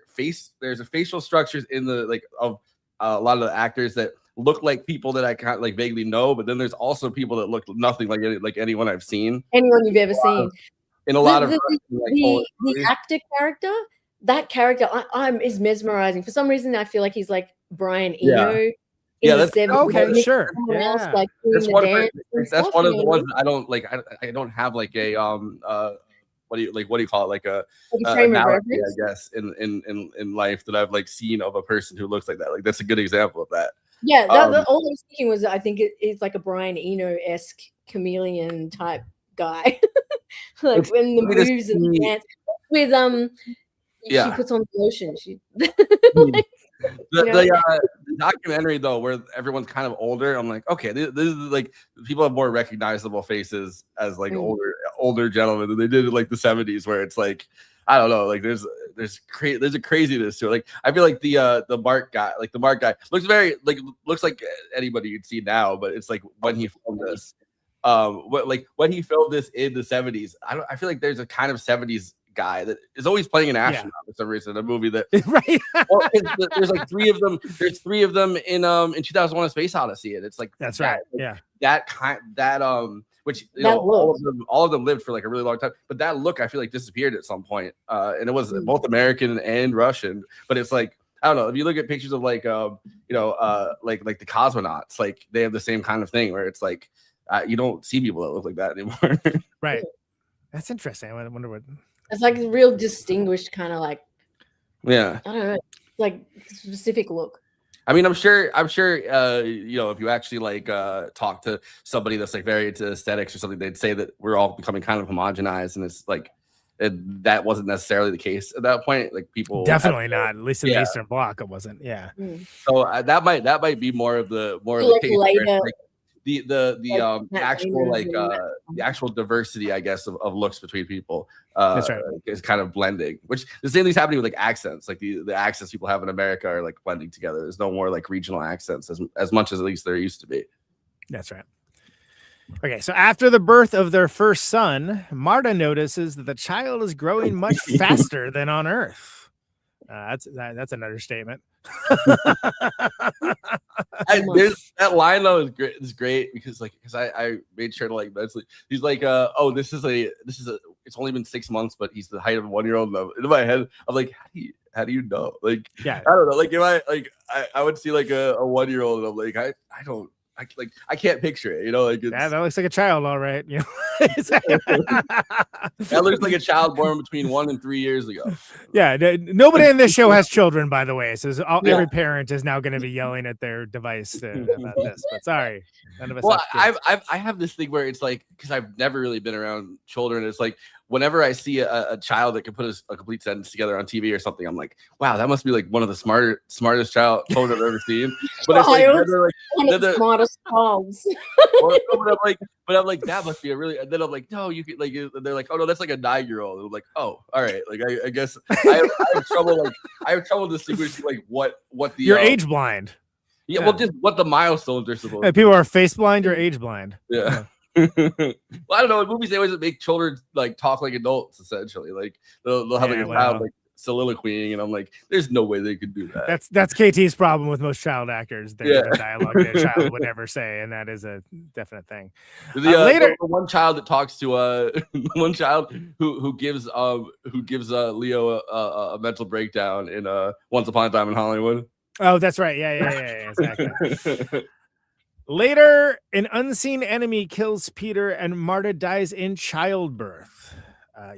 a facial structures in the like of a lot of the actors that look like people that I kind of like vaguely know, but then there's also people that look nothing like anyone I've seen, anyone you've ever seen. In a lot of the actor character, that character is mesmerizing. For some reason, I feel like he's like Brian Eno. That's okay. Sure. Else, like, that's one of the ones that I don't like. I don't have like a what do you call it, like a analogy, I guess, in life that I've like seen of a person who looks like that. Like that's a good example of that. Yeah, all I was thinking was I think it's like a Brian Eno-esque chameleon type guy. Like it's when the moves and the dance with she puts on the lotion. The documentary though, where everyone's kind of older, I'm like, okay, this is like people have more recognizable faces as like older gentlemen than they did in like the 70s, where it's like, I don't know, like there's a craziness to it. Like I feel like the Mark guy looks like anybody you'd see now, but it's like when he filmed this. When he filmed this in the 70s, I feel like there's a kind of 70s guy that is always playing an astronaut for some reason. A movie that right. There's like three of them. There's three of them in 2001: A Space Odyssey, and it's like that's right. Which all of them lived for like a really long time, but that look I feel like disappeared at some point, and it was both American and Russian. But it's like, I don't know, if you look at pictures of like like the cosmonauts, like they have the same kind of thing where it's like you don't see people that look like that anymore. Right. That's interesting. I wonder what. It's like a real distinguished kind of like. Yeah. I don't know, like specific look. I mean, I'm sure, if you actually like talk to somebody that's like very into aesthetics or something, they'd say that we're all becoming kind of homogenized, and it's like that wasn't necessarily the case at that point. Like people definitely not, at least in the Eastern Bloc, it wasn't. Yeah. So that might be more of the case. Later. Like, the actual diversity, I guess, of looks between people that's right. is kind of blending, which the same thing's happening with like accents. Like the accents people have in America are like blending together. There's no more like regional accents as much as at least there used to be. That's right. Okay, so after the birth of their first son, Marta notices that the child is growing much faster than on Earth. That's an understatement. That line though is great. It's great because I made sure to like mentally. He's like, oh, this is a. It's only been 6 months, but he's the height of a 1-year-old. In my head, I'm like, how do you know? Like, yeah, I don't know. Like, if I would see like a 1-year-old, and I'm like, I can't picture it. You know, like that looks like a child, all right. You know, that looks like a child born between 1 and 3 years ago. Yeah, nobody in this show has children, by the way. So every parent is now going to be yelling at their device about this. But sorry, none of us. Well, I have this thing where it's like, because I've never really been around children. It's like whenever I see a child that can put a complete sentence together on TV or something, I'm like, wow, that must be like one of the smartest child children I've ever seen. But it's like, one of the smartest childs. But I'm like, that must be a really. And then I'm like, no, you could like. They're like, oh no, that's like a 9-year-old. I'm like, oh, all right. Like I guess I have trouble. Like I have trouble distinguishing like what the you're age blind. Yeah, well, just what the milestones are supposed. And people are face blind or age blind. Yeah. Well, I don't know. In movies, they always make children like talk like adults. Essentially, like they'll have like a child like soliloquying, and I'm like, there's no way they could do that. That's KT's problem with most child actors. The dialogue that a child would never say, and that is a definite thing. Later, the one child that talks to one child who gives Leo a mental breakdown in Once Upon a Time in Hollywood. Oh, that's right. Yeah, exactly. Later, an unseen enemy kills Peter, and Marta dies in childbirth.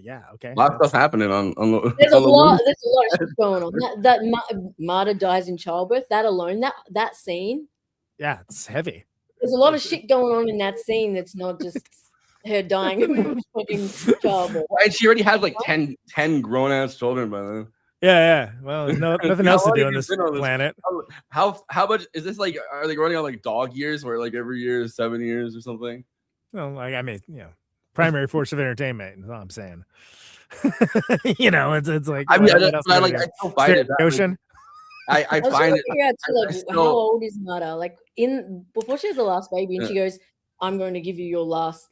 Yeah, okay. A lot of stuff happening on there's a lot of shit going on. That Marta dies in childbirth. That alone, that scene. Yeah, it's heavy. There's a lot of shit going on in that scene. That's not just her dying of fucking childbirth. And she already has like 10 grown ass children by then. Yeah. Well, there's nothing else to do on this planet. How much is this like? Are they running on like dog years, where like every year is 7 years or something? Well, like I mean, primary force of entertainment is all I'm saying. It's like I still find it. Ocean. I find it. How old is Marta? Like before she has the last baby, and she goes, I'm going to give you your last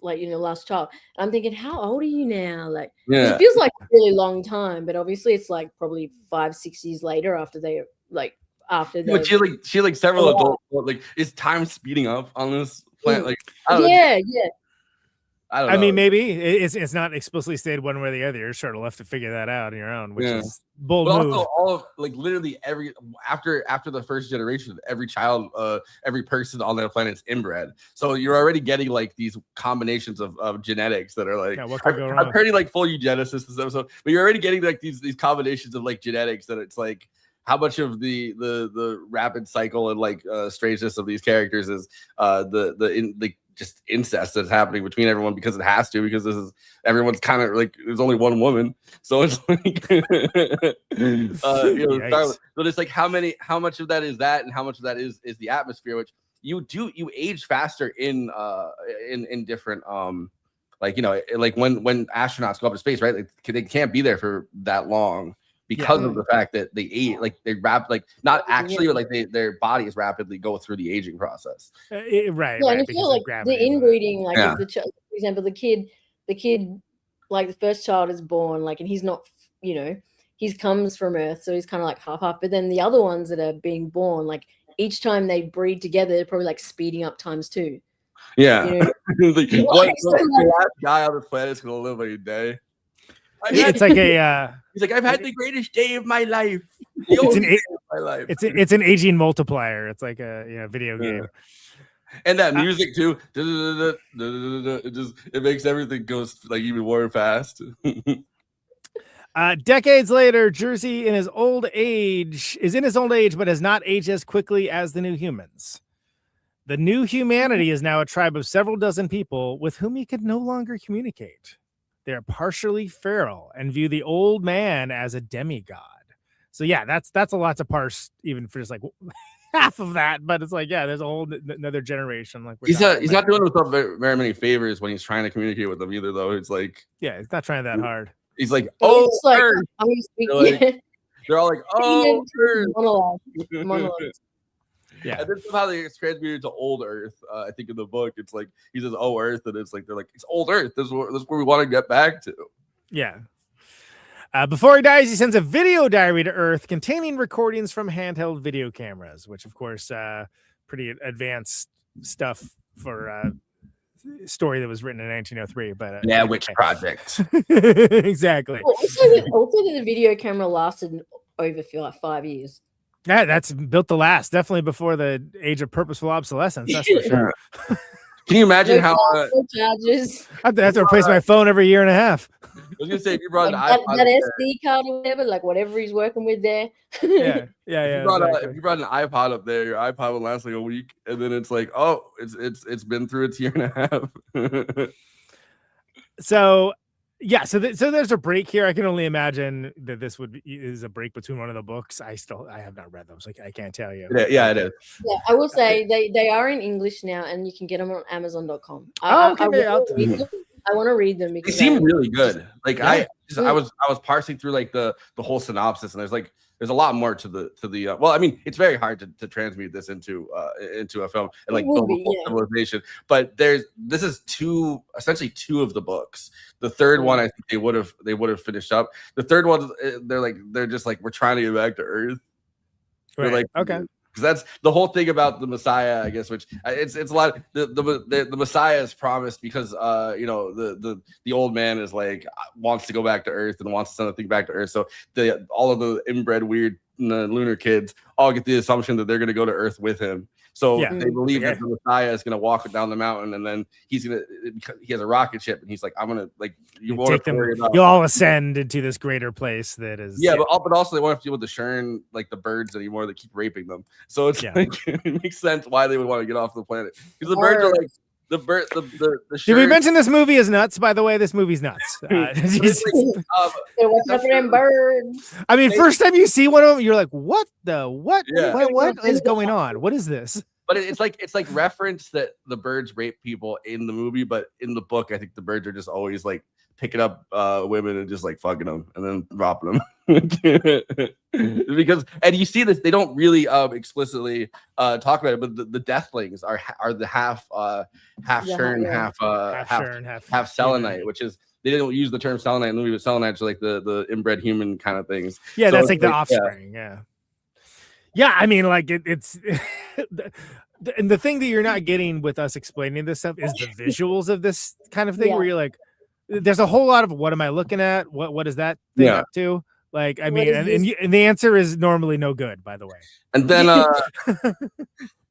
child. I'm thinking, how old are you now? Like, it feels like a really long time, but obviously it's like probably 5-6 years later after they. But she like several adults. Like, is time speeding up on this planet? Like, yeah. I don't know. I mean, maybe it's not explicitly stated one way or the other. You're sort of left to figure that out on your own, which is bold move. Also, all of like literally after the first generation, every child, every person on their planet is inbred. So you're already getting like these combinations of genetics that are like. Yeah, what could go wrong? I'm pretty like full eugenicist this episode, but you're already getting like these combinations of like genetics that it's like. How much of the rapid cycle and like strangeness of these characters is the just incest that's happening between everyone because it has to, because everyone's kind of like there's only one woman, so it's like so it's like how much of that is that, and how much of that is the atmosphere, which you age faster in different like like when astronauts go up to space, right? Like they can't be there for that long. Because of the fact that they age, like they not actually, but like their bodies rapidly go through the aging process. Right. Yeah, and I feel like the inbreeding, like if for example, the kid, like the first child is born, like, and he's not, he comes from Earth, so he's kind of like half. But then the other ones that are being born, like each time they breed together, they're probably like speeding up times 2. Yeah. Like, the last guy on the planet is gonna live a day. It's like he's like, I've had the greatest day of my life. It's an aging multiplier. It's like a video game. And that music too. It makes everything go like even more fast. Decades later, Jersey is in his old age, but has not aged as quickly as the new humans. The new humanity is now a tribe of several dozen people with whom he could no longer communicate. They're partially feral and view the old man as a demigod. So yeah, that's a lot to parse, even for just like half of that. But it's like, there's a whole another generation. Like he's not doing himself very many favors when he's trying to communicate with them either, though. It's like he's not trying that hard. He's like, they're all like, oh, yeah. And then somehow they transmuted to old Earth. I think in the book, it's like he says, "Oh, Earth," and it's like they're like, "It's old Earth. This is where we want to get back to." Yeah. Before he dies, he sends a video diary to Earth containing recordings from handheld video cameras, which, of course, pretty advanced stuff for a story that was written in 1903. But Yeah, Witch Project. exactly. Also, the video camera lasted over for like 5 years. Yeah, that's built to last. Definitely before the age of purposeful obsolescence. That's for sure. Can you imagine how? No charges. I have to replace my phone every year and a half. I was gonna say if you brought Like an iPod, that SD card or whatever, like whatever he's working with there. Yeah. if you brought an iPod up there, your iPod would last like a week, and then it's like, oh, it's been through its year and a half. So there's a break here. I can only imagine that this is a break between one of the books. I have not read them, so I can't tell you. Yeah, it is. Yeah, I will say they are in English now, and you can get them on Amazon.com. Okay, I want to read them They because seem really good. Like Yeah. I was parsing through like the whole synopsis, and there's a lot more to the well, I mean, it's very hard to transmute this into a film and like It would the be, whole yeah. civilization. But this is essentially two of the books. The third one, I think they would have finished up. The third one, they're just like, we're trying to get back to Earth. They're Right. like, Okay. because that's the whole thing about the Messiah, I guess. Which it's a lot. The Messiah is promised because the old man is like wants to go back to Earth and wants to send a thing back to Earth. So all of the inbred weird lunar kids all get the assumption that they're going to go to Earth with him. So Yeah. they believe that the Messiah is going to walk down the mountain, and then he has a rocket ship, and he's like, I'm going to like you won't have to worry about. You'll all ascend into this greater place that is. Yeah, but also they won't have to deal with the Shern, like the birds anymore that keep raping them. So it's like it makes sense why they would want to get off the planet because the birds are like the Did Shern. we mention this movie is nuts? By the way, this movie's nuts. what's up for them birds? I mean, first time you see one of them, you're like, "What the what? Yeah. What is going on? What is this?" But it's like reference that the birds rape people in the movie, but in the book, I think the birds are just always like picking up women and just like fucking them and then dropping them. Because and you see this, they don't really explicitly talk about it, but the deathlings are the half Shern, half selenite, which is they didn't use the term selenite in the movie, but selenites are like the inbred human kind of things. Yeah, So that's it's like the offspring. Yeah. I mean, like it's and the thing that you're not getting with us explaining this stuff is the visuals of this kind of thing, where you're like, there's a whole lot of what am I looking at? What is that thing up to? Like, I mean, and the answer is normally no good, by the way. And then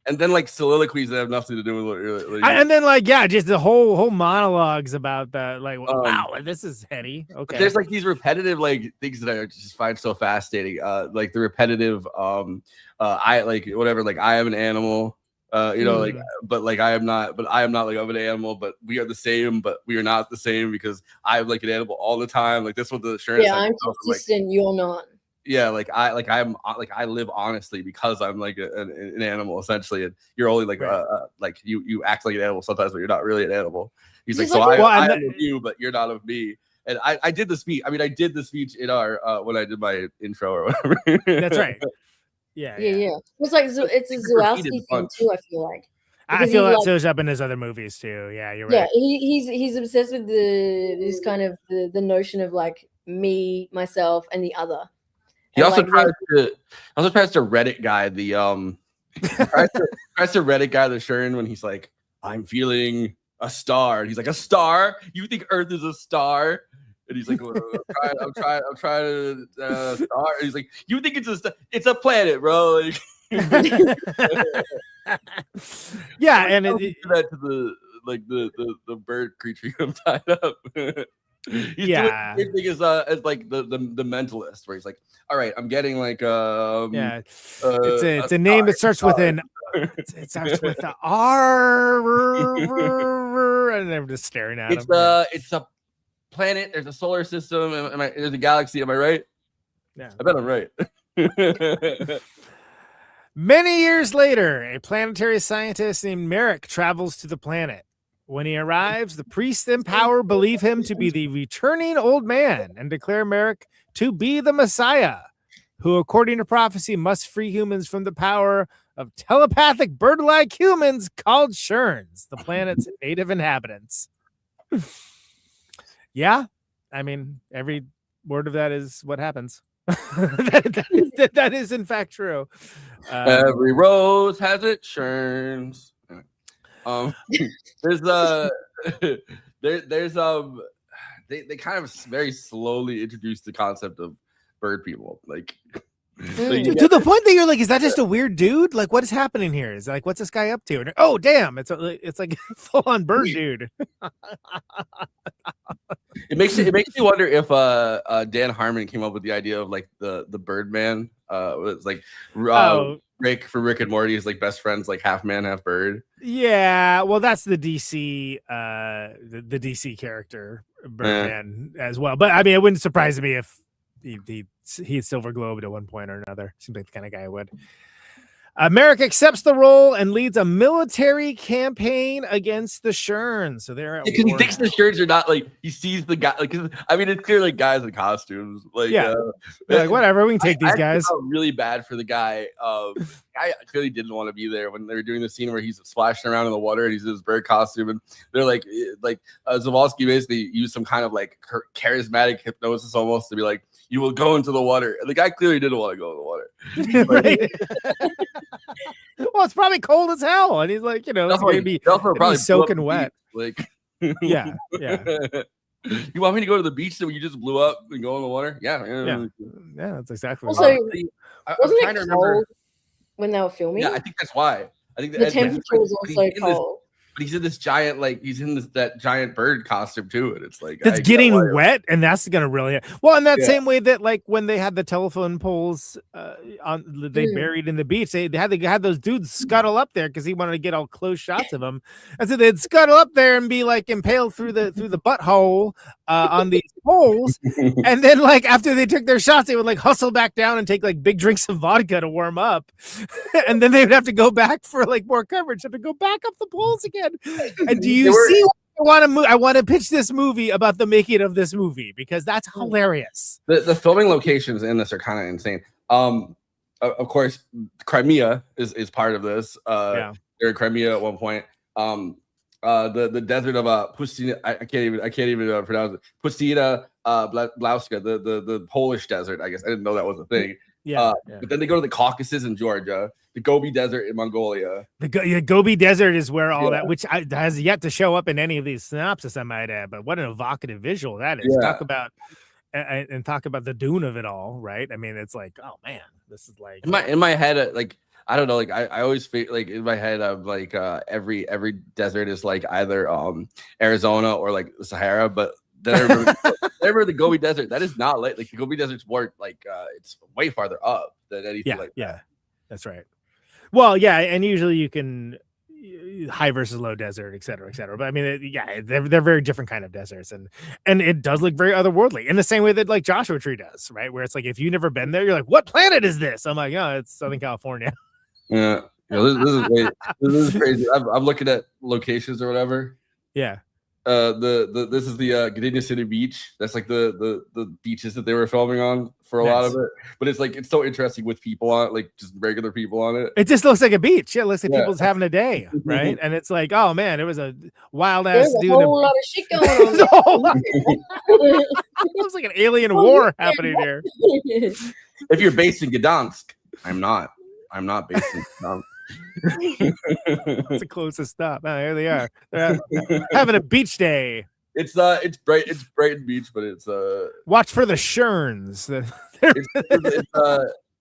and then like soliloquies that have nothing to do with what you're and then like just the whole monologues about that, like wow, this is heady. Okay, there's like these repetitive like things that I just find so fascinating. Like the repetitive I like whatever, like I am an animal. Like but I am not like of an animal, but we are the same, but we are not the same because I am like an animal all the time. Like this was the assurance. Yeah, I'm consistent, you're not. Yeah, I live honestly because I'm like an animal essentially, and you're only like like you act like an animal sometimes, but you're not really an animal. He's like, so I am of you, but you're not of me. And I did the speech. I mean, I did the speech in our when I did my intro or whatever. That's right. Yeah. It's like it's a Żuławski thing too. I feel like. I feel that shows up in his other movies too. Yeah, you're right. Yeah, he's obsessed with this kind of the notion of like me, myself, and the other. He also tries to Reddit guy the tries to Reddit guy the Shern when he's like, I'm feeling a star. And he's like, a star? You think Earth is a star? And he's like, well, I'm trying to star. And he's like, you think it's a planet, bro? Like, yeah, and do that to the bird creature I'm tied up. He's doing the same thing as like the mentalist, where he's like, all right, I'm getting like it's a name that starts with an it starts with the R, and I'm just staring at him. It's a planet. There's a solar system. There's a galaxy. Am I right? Yeah, I bet I'm right. Many years later, a planetary scientist named Merrick travels to the planet. When he arrives, the priests in power believe him to be the returning old man and declare Merrick to be the Messiah, who, according to prophecy, must free humans from the power of telepathic bird-like humans called Sherns, the planet's native inhabitants. Yeah, I mean, every word of that is what happens. that is in fact true. Every rose has its churns. There's they kind of very slowly introduced the concept of bird people, like to the point that you're like, is that just a weird dude? Like, what is happening here? Is like, what's this guy up to? And, oh, damn, it's like full on bird dude. It makes me wonder if Dan Harmon came up with the idea of like the Birdman. It's like Rick and Morty is like best friends, like half man, half bird. Yeah, well, that's the DC the DC character Birdman as well. But I mean, it wouldn't surprise me if he Silver Globed at one point or another. Seems like the kind of guy who would. Merrick accepts the role and leads a military campaign against the Sherns. So they're because he thinks the Sherns are not like, he sees the guy. Like, I mean, it's clear like guys in costumes. Like, like whatever, we can take these guys. I felt really bad for the guy. I clearly didn't want to be there when they were doing the scene where he's splashing around in the water and he's in his bird costume, and they're like Żuławski basically used some kind of like charismatic hypnosis almost to be like, you will go into the water. And the guy clearly didn't want to go in the water. Right. Well, it's probably cold as hell, and he's like, it's gonna be soaking wet. Like, yeah. You want me to go to the beach so you just blew up and go in the water? Yeah. That's exactly. Also, I was wasn't trying it to cold remember when they were filming? Yeah, I think that's why. I think the temperature was also cold. But he's in this giant, like that giant bird costume too, and it's like it's getting wet, and that's gonna really in that same way that like when they had the telephone poles buried in the beach, they had those dudes scuttle up there because he wanted to get all close shots of them, and so they'd scuttle up there and be like impaled through the butthole on these poles, and then like after they took their shots, they would like hustle back down and take like big drinks of vodka to warm up, and then they would have to go back for like more coverage, have to go back up the poles again. And do you see what I want to pitch this movie about the making of this movie, because that's hilarious. The filming locations in this are kind of insane. Of course, Crimea is part of this. They're in Crimea at one point. The desert of Pustina, I can't even pronounce it. Pustina Blauska, the Polish desert. I guess I didn't know that was a thing. But then they go to the Caucasus in Georgia, the Gobi Desert in Mongolia. The Gobi Desert is where all that, which has yet to show up in any of these synopses, I might add. But what an evocative visual that is! Talk about the dune of it all, right? I mean, it's like, oh man, this is like in my head, like I don't know, like I always feel like in my head, I'm like every desert is like either Arizona or like the Sahara, but then I remember the Gobi Desert. That is not like the Gobi Desert's more like it's way farther up than anything like that. Yeah, that's right. Well, and usually you can high versus low desert, et cetera, et cetera. But I mean, they're very different kind of deserts, and it does look very otherworldly in the same way that like Joshua Tree does, right? Where it's like if you've never been there, you're like, what planet is this? I'm like, oh, it's Southern California. Yeah, this is crazy. I'm looking at locations or whatever. Yeah. This is the Gdynia City Beach. That's like the beaches that they were filming on for a lot of it. But it's like it's so interesting with people on it, like just regular people on it. It just looks like a beach. Yeah, it looks like people's having a day, right? And it's like, oh man, it was a wild ass dude. There's a whole lot of shit going on. It looks like an alien war happening here. If you're based in Gdansk, I'm not based in Gdansk. That's the closest stop. Oh, here they are. They're having a beach day. It's Brighton Beach, but it's watch for the Sherns.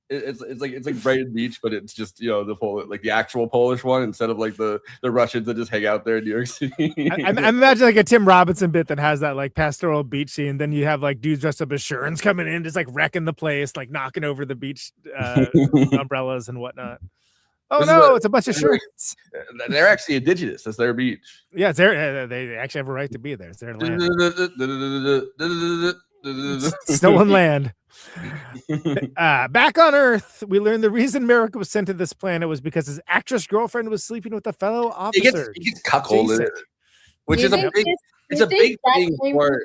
It's like Brighton Beach, but it's just the actual Polish one instead of like the Russians that just hang out there in New York City. I imagine like a Tim Robinson bit that has that like pastoral beach scene, and then you have like dudes dressed up as Sherns coming in, just like wrecking the place, like knocking over the beach umbrellas and whatnot. Oh no, it's a bunch of Sherns. They're actually indigenous. That's their beach. Yeah, it's their. They actually have a right to be there. It's their land. Stolen land. Back on Earth, we learned the reason America was sent to this planet was because his actress girlfriend was sleeping with a fellow officer. He gets cuckolded, which is a big thing for.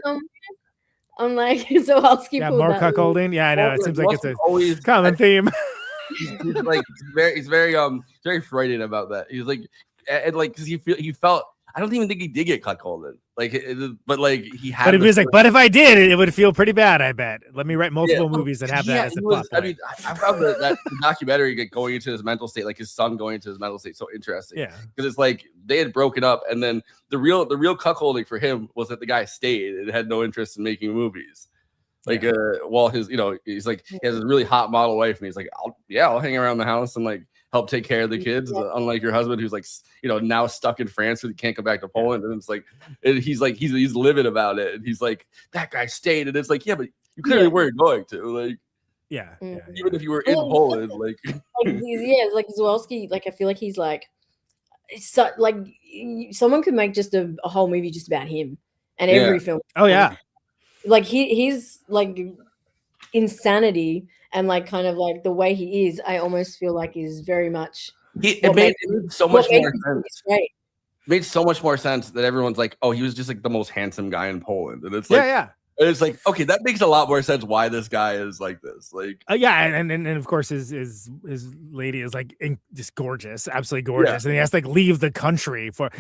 I'm like, Żuławski. Yeah, more cuckolding. Yeah, I know. It seems like it's a common theme. He's very frightened about that. He's like, and like, because he felt. I don't even think he did get cuckolded. Like, but like he had. But it was like, but if I did, it would feel pretty bad. I bet. Let me write multiple movies that have that as a plot point. I mean, I found that documentary going into his mental state, like his son going into his mental state, so interesting. Yeah, because it's like they had broken up, and then the real cuckolding for him was that the guy stayed and had no interest in making movies. Like, while his, he's like, he has a really hot model wife, and he's like, I'll hang around the house and like help take care of the kids. Unlike your husband, who's like, now stuck in France because he can't come back to Poland. And it's like, he's livid about it. And he's like, that guy stayed. And it's like, yeah, but you clearly weren't going to. Like, even if you were in Poland, like, like Żuławski, like I feel like he's like, so like someone could make just a whole movie just about him and every film. Oh yeah. Like he's like insanity and like kind of like the way he is, I almost feel like is very much it made so much more sense. Made so much more sense that everyone's like, oh, he was just like the most handsome guy in Poland. And it's like, and it's like, okay, that makes a lot more sense why this guy is like this. Like, and of course his lady is like just gorgeous, absolutely gorgeous, and he has to like leave the country for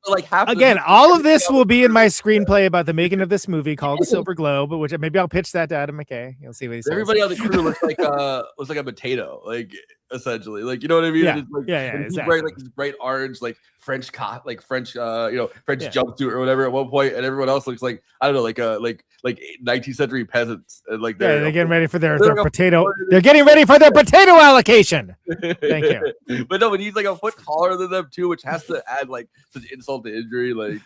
like again. All of this will be in my screenplay about the making of this movie called The Silver Globe, which maybe I'll pitch that to Adam McKay. You'll see what he says. Everybody on the crew looks like a potato, like essentially, like you know what I mean? Yeah, it's like, exactly. He's wearing like this bright orange, like French French jumpsuit or whatever at one point, and everyone else looks like I don't know, like 19th century peasants, and like they're getting ready for their potato. They're getting ready for their potato allocation. Thank you. But no, but he's like a foot taller than them too, which has to add like such insult to injury. Like,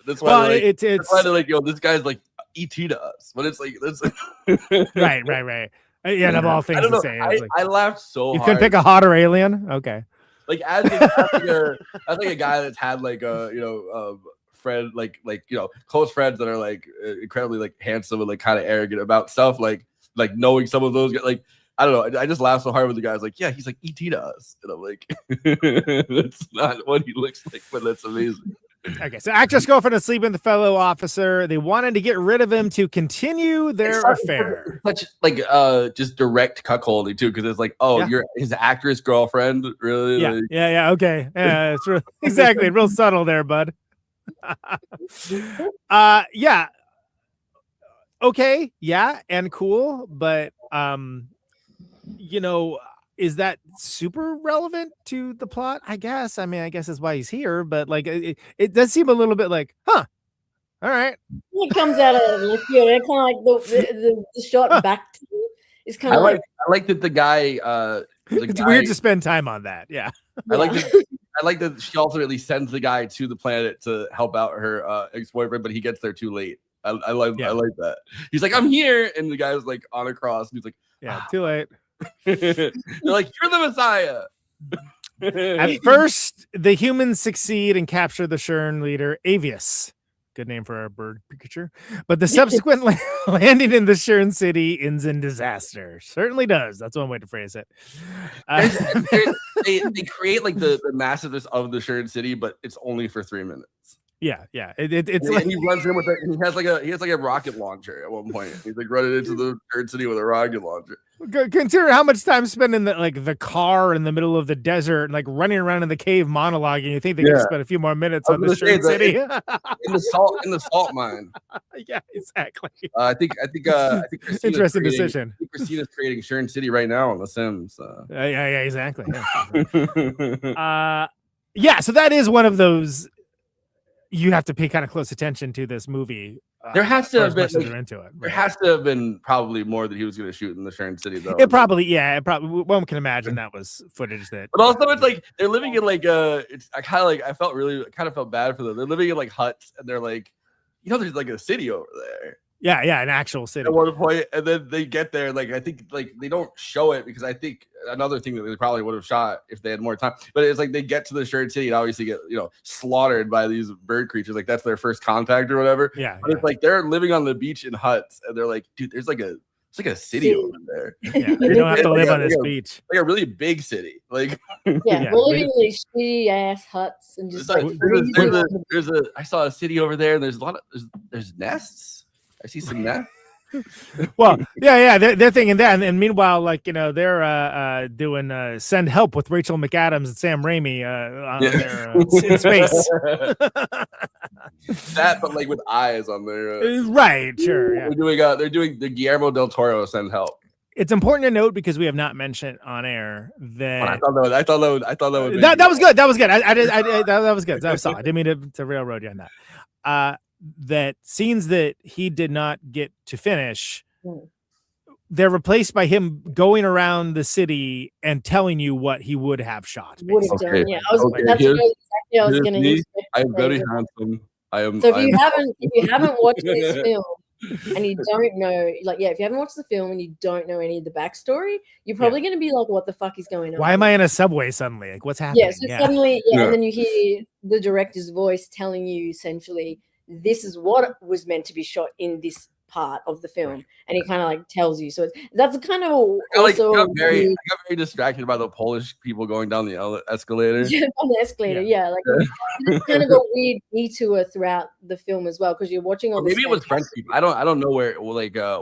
that's why it's why they're like, this guy's like ET to us, but it's like that's right. Yeah, and of all things to say, I laughed so hard. You could pick a hotter alien, okay? Like as a guy that's had like a friend like close friends that are like incredibly like handsome and like kind of arrogant about stuff, like knowing some of those like I don't know, I just laughed so hard with the guys like, yeah, he's like ET to us, and I'm like, that's not what he looks like, but that's amazing. Okay, so actress girlfriend is sleeping with the fellow officer. They wanted to get rid of him to continue their affair. Such like just direct cuckolding too, because it's like, you're his actress girlfriend, really? Yeah, okay, yeah, it's real, exactly, real subtle there, bud. Okay, yeah, and cool, but is that super relevant to the plot? I guess. I mean, I guess that's why he's here, but like it does seem a little bit like, all right. It comes out of left field. Kind of like the shot back to you is kind of I like that the guy. It's weird to spend time on that. Yeah. I like that she ultimately sends the guy to the planet to help out her ex-boyfriend, but he gets there too late. I like that. He's like, I'm here, and the guy's like on a cross, and he's like, too late. They're like, you're the Messiah. At first, the humans succeed and capture the Shern leader, Avius. Good name for a bird creature. But the subsequent landing in the Shern city ends in disaster. Certainly does. That's one way to phrase it. They create like the massiveness of the Shern city, but it's only for 3 minutes. Yeah. It's like, and he runs in with it, and he has like a rocket launcher at one point. He's like running into the Shern city with a rocket launcher. Consider how much time spent in the car in the middle of the desert and like running around in the cave monologuing. You think they could spend a few more minutes on the Shern city in the salt mine? Yeah, exactly. I think interesting decision. I think Christina's creating Shern City right now on The Sims. Yeah, exactly. Yeah. So that is one of those. You have to pay kind of close attention to this movie. There has to have been into it. There has to have been probably more that he was going to shoot in the Shern City, though. It probably one can imagine that was footage that. But also, it's like they're living in like I felt bad for them. They're living in like huts, and they're like, there's like a city over there. Yeah, an actual city. At one point, and then they get there. Like I think, like they don't show it because I think another thing that they probably would have shot if they had more time. But it's like they get to the Shern City and obviously get slaughtered by these bird creatures. Like that's their first contact or whatever. Yeah. But it's like they're living on the beach in huts, and they're like, dude, it's like a city over there. Yeah, you don't have to live on this beach. Like a really big city. Like we're living in these shitty ass huts and just like I saw a city over there, and there's a lot of there's nests. I see some nests. Well, yeah, they're thinking that, and meanwhile, like, you know, they're doing Send Help with Rachel McAdams and Sam Raimi there, in space. That, but like with eyes on their. Right, sure, yeah. They're doing the Guillermo del Toro Send Help. It's important to note because we have not mentioned on air that I thought that would. That was good. That was good. That was good. That was solid. I didn't mean to railroad you on that. That scenes that he did not get to finish, they're replaced by him going around the city and telling you what he would have shot. Would have Okay. done, yeah. Okay, That's here's- exactly what I was going me. to. I am very handsome. I am. So if I you am- haven't watched this film and you don't know, like, if you haven't watched the film and you don't know any of the backstory, you're probably going to be like, "What the fuck is going on? Why am I in a subway suddenly? Like, what's happening?" Yeah, so suddenly, Yeah. and then you hear the director's voice telling you essentially, this is what was meant to be shot in this part of the film, and he kind of like tells you. So that's kind of I got weird. very distracted by the Polish people going down the escalator. Yeah, on the escalator, yeah, like it's kind of a weird detour throughout the film as well, because you're watching all. Or maybe it was French people. I don't know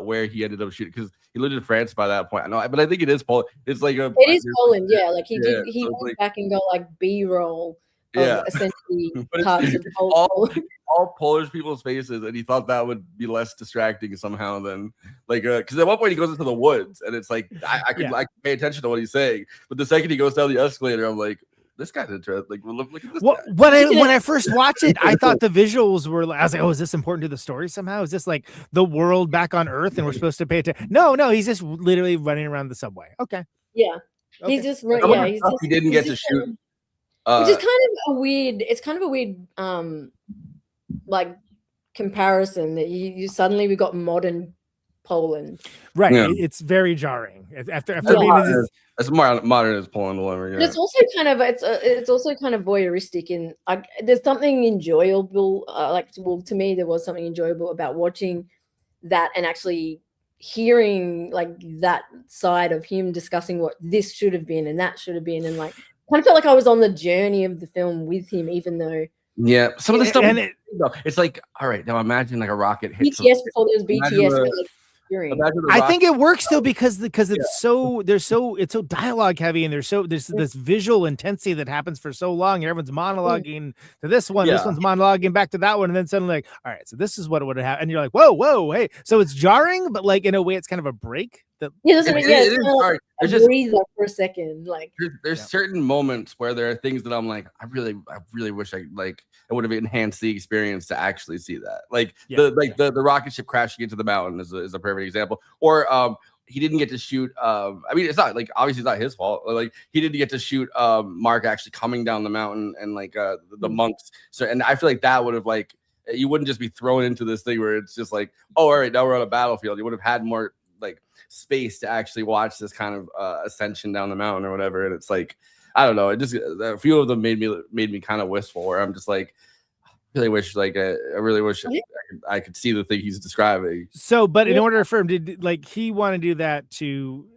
where he ended up shooting, because he lived in France by that point. I know, but I think it is Poland. It's like It is Poland, yeah. Like he Yeah, he so went like- back and got like B-roll of Yeah. essentially But it's parts of all, Poland. all Polish people's faces, and he thought that would be less distracting somehow than like because at one point he goes into the woods, and it's like I can pay attention to what he's saying, but the second he goes down the escalator, I'm like, this guy's interesting. Like, look at this. Well, guy. when I first watched it, I thought the visuals were. I was like, "Oh, is this important to the story somehow? Is this like the world back on Earth, and we're supposed to pay attention?" No, he's just literally running around the subway. Okay, Yeah, okay. he's just Some of the he's stuff just, he didn't he's get to just shoot. which is kind of a weird. It's kind of a weird like comparison that you suddenly we got modern Poland. Right, Yeah. it's very jarring. After As being modern, as modern as Poland will ever But get. it's also kind of it's also kind of voyeuristic in there's something enjoyable to me there was something enjoyable about watching that and actually hearing like that side of him discussing what this should have been and that should have been, and like kind of felt like I was on the journey of the film with him, even though Yeah, some of the stuff. And It's like, all right, now imagine like a rocket hits. BTS before there was Imagine BTS. the- but, like, hearing. I think it works though because it's so dialogue heavy, and there's this visual intensity that happens for so long, and everyone's monologuing to this one, this one's monologuing back to that one, and then suddenly like, all right, so this is what would have happened, and you're like, whoa, hey, so it's jarring, but like in a way, it's kind of a break. Yeah, that's what I mean. Yeah, it it's is kind of like hard. a There's just breather for a second. Like there's certain moments where there are things that I'm like, I really wish I would have enhanced the experience to actually see that. Like the rocket ship crashing into the mountain is a perfect example. Or he didn't get to shoot. I mean, it's not like obviously it's not his fault. Like he didn't get to shoot Mark actually coming down the mountain and like the monks. So and I feel like that would have like you wouldn't just be thrown into this thing where it's just like, oh, all right, now we're on a battlefield. You would have had more like space to actually watch this kind of ascension down the mountain or whatever. And it's like, I don't know. It just a few of them made me kind of wistful. Where I'm just like, I really wish I could see the thing he's describing. So, but in order for him to like, he wanted to do that to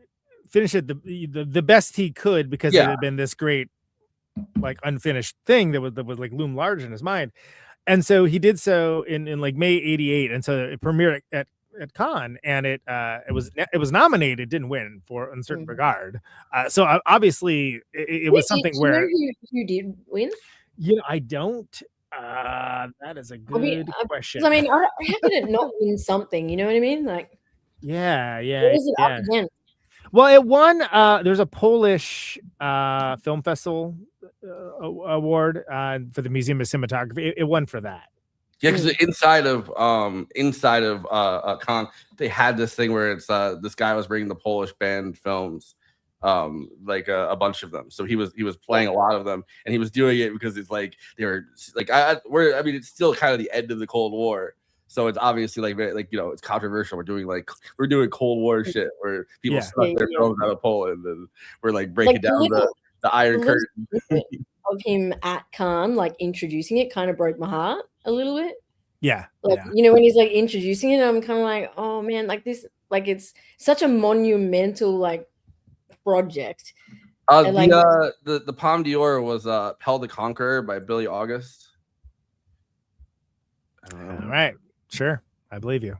finish it the best he could because it had been this great like unfinished thing that was like loom large in his mind, and so he did so in like May '88, and so it premiered at Cannes, and it was nominated, didn't win for Uncertain Regard. So obviously it was something where who did win. I don't. That is a good question. I mean, how did it not win something? You know what I mean? Like, yeah. What was it up against? Well, it won. There's a Polish film festival award for the Museum of Cinematography. It won for that. Yeah, because inside of Cannes, they had this thing where it's this guy was bringing the Polish band films, like a bunch of them. So he was playing a lot of them, and he was doing it because it's like they were like I mean it's still kind of the end of the Cold War, so it's obviously like very, like it's controversial. We're doing Cold War shit where people suck their films out of Poland, and we're like breaking down the Iron Curtain. Of him at Cannes, like introducing it, kind of broke my heart a little bit. Yeah, like when he's like introducing it, I'm kind of like, oh man, like this, like it's such a monumental like project. The Palme d'Or was Pelle the Conqueror by Billy August. All right, sure, I believe you.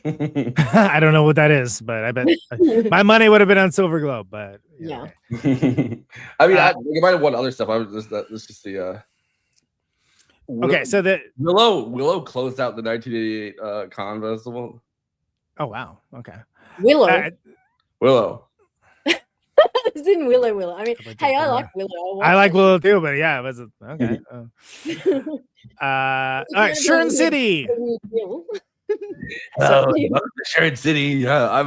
I don't know what that is, but I bet my money would have been on Silver Globe. But Yeah. okay. I mean, I might have won other stuff. I was just this is the Okay, so the Willow closed out the 1988 Con Festival. oh wow, okay. Willow. Willow. It's in Willow. I mean, But hey, I Willow. like Willow. I like Willow too, but yeah, it was okay. All right, Shern City. Oh, Sharon City. Yeah,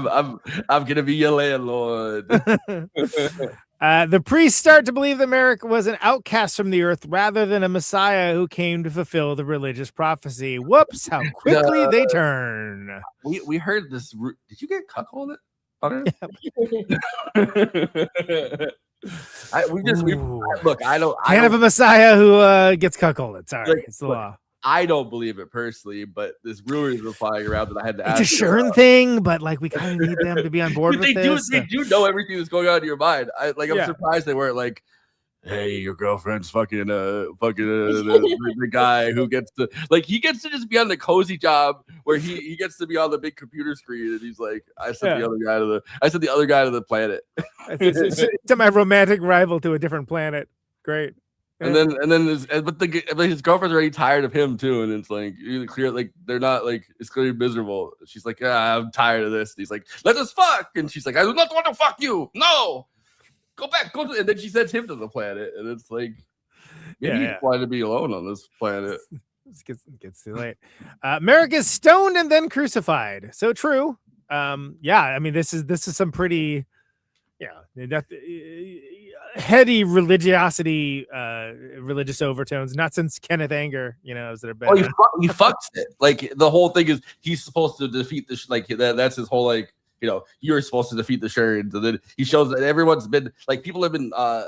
I'm gonna be your landlord. The priests start to believe that Merrick was an outcast from the earth rather than a messiah who came to fulfill the religious prophecy. Whoops! How quickly they turn. We heard this. Did you get cuckolded? Look. I don't. Can't have a messiah who gets cuckolded. Sorry, Like, it's the law. I don't believe it personally, but this rumors were flying around that I had to ask. It's a Shern thing, but like we kind of need them to be on board with this. They do know everything that's going on in your mind. I'm surprised they weren't like, hey, your girlfriend's fucking the guy who gets to he gets to just be on the cozy job where he gets to be on the big computer screen and he's like, I sent the other guy to the planet. To my romantic rival to a different planet. Great. And then his girlfriend's already tired of him too, and it's like clear they're not it's clearly miserable. She's like, yeah, I'm tired of this. And he's like, let us fuck, and she's like, I do not want to fuck you. No, go back, and then she sends him to the planet, and it's like, maybe he wanted to be alone on this planet. It gets too late. Merrick is stoned and then crucified. So true. Yeah, I mean this is some pretty heady religiosity, religious overtones. Not since Kenneth Anger, has there been. Oh, he fucks it. Like the whole thing is he's supposed to defeat the that's his whole you're supposed to defeat the Sherrans, and then he shows that everyone's been people have been I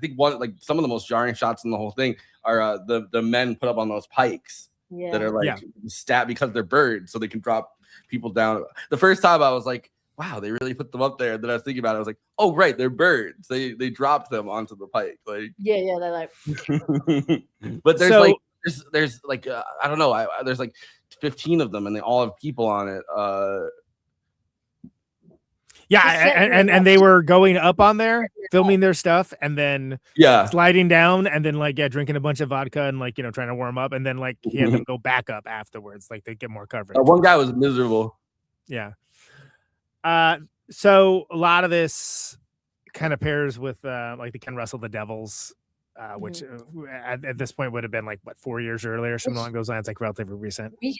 think some of the most jarring shots in the whole thing are the men put up on those pikes that are stabbed because they're birds, so they can drop people down. The first time I was like, wow, they really put them up there. And then I was thinking about it. I was like, oh, right, they're birds. They dropped them onto the pike. They're like. But there's there's I don't know. There's 15 of them, and they all have people on it. And they were going up on there, filming their stuff, and then sliding down, and then drinking a bunch of vodka and trying to warm up, and then he had them go back up afterwards, they get more coverage. One guy was miserable. Yeah. So a lot of this kind of pairs with the Ken Russell The Devils, which at this point would have been 4 years earlier, something along those lines, relatively recent. We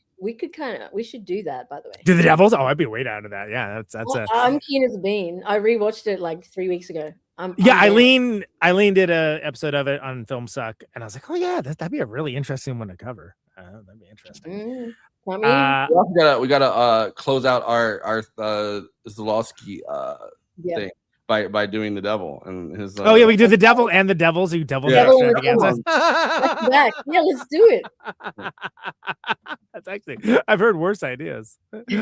should do that, by the way. Do The Devils? Oh, I'd be way down to that. Yeah, I'm keen as a bean. I rewatched it 3 weeks ago. Eileen did a episode of it on Film Suck, and I was like, oh yeah, that'd be a really interesting one to cover. That'd be interesting. We gotta close out our Żuławski thing by doing the devil and his. We can do the devil and the devils who devil extravaganza. Yeah, let's do it. That's actually, I've heard worse ideas.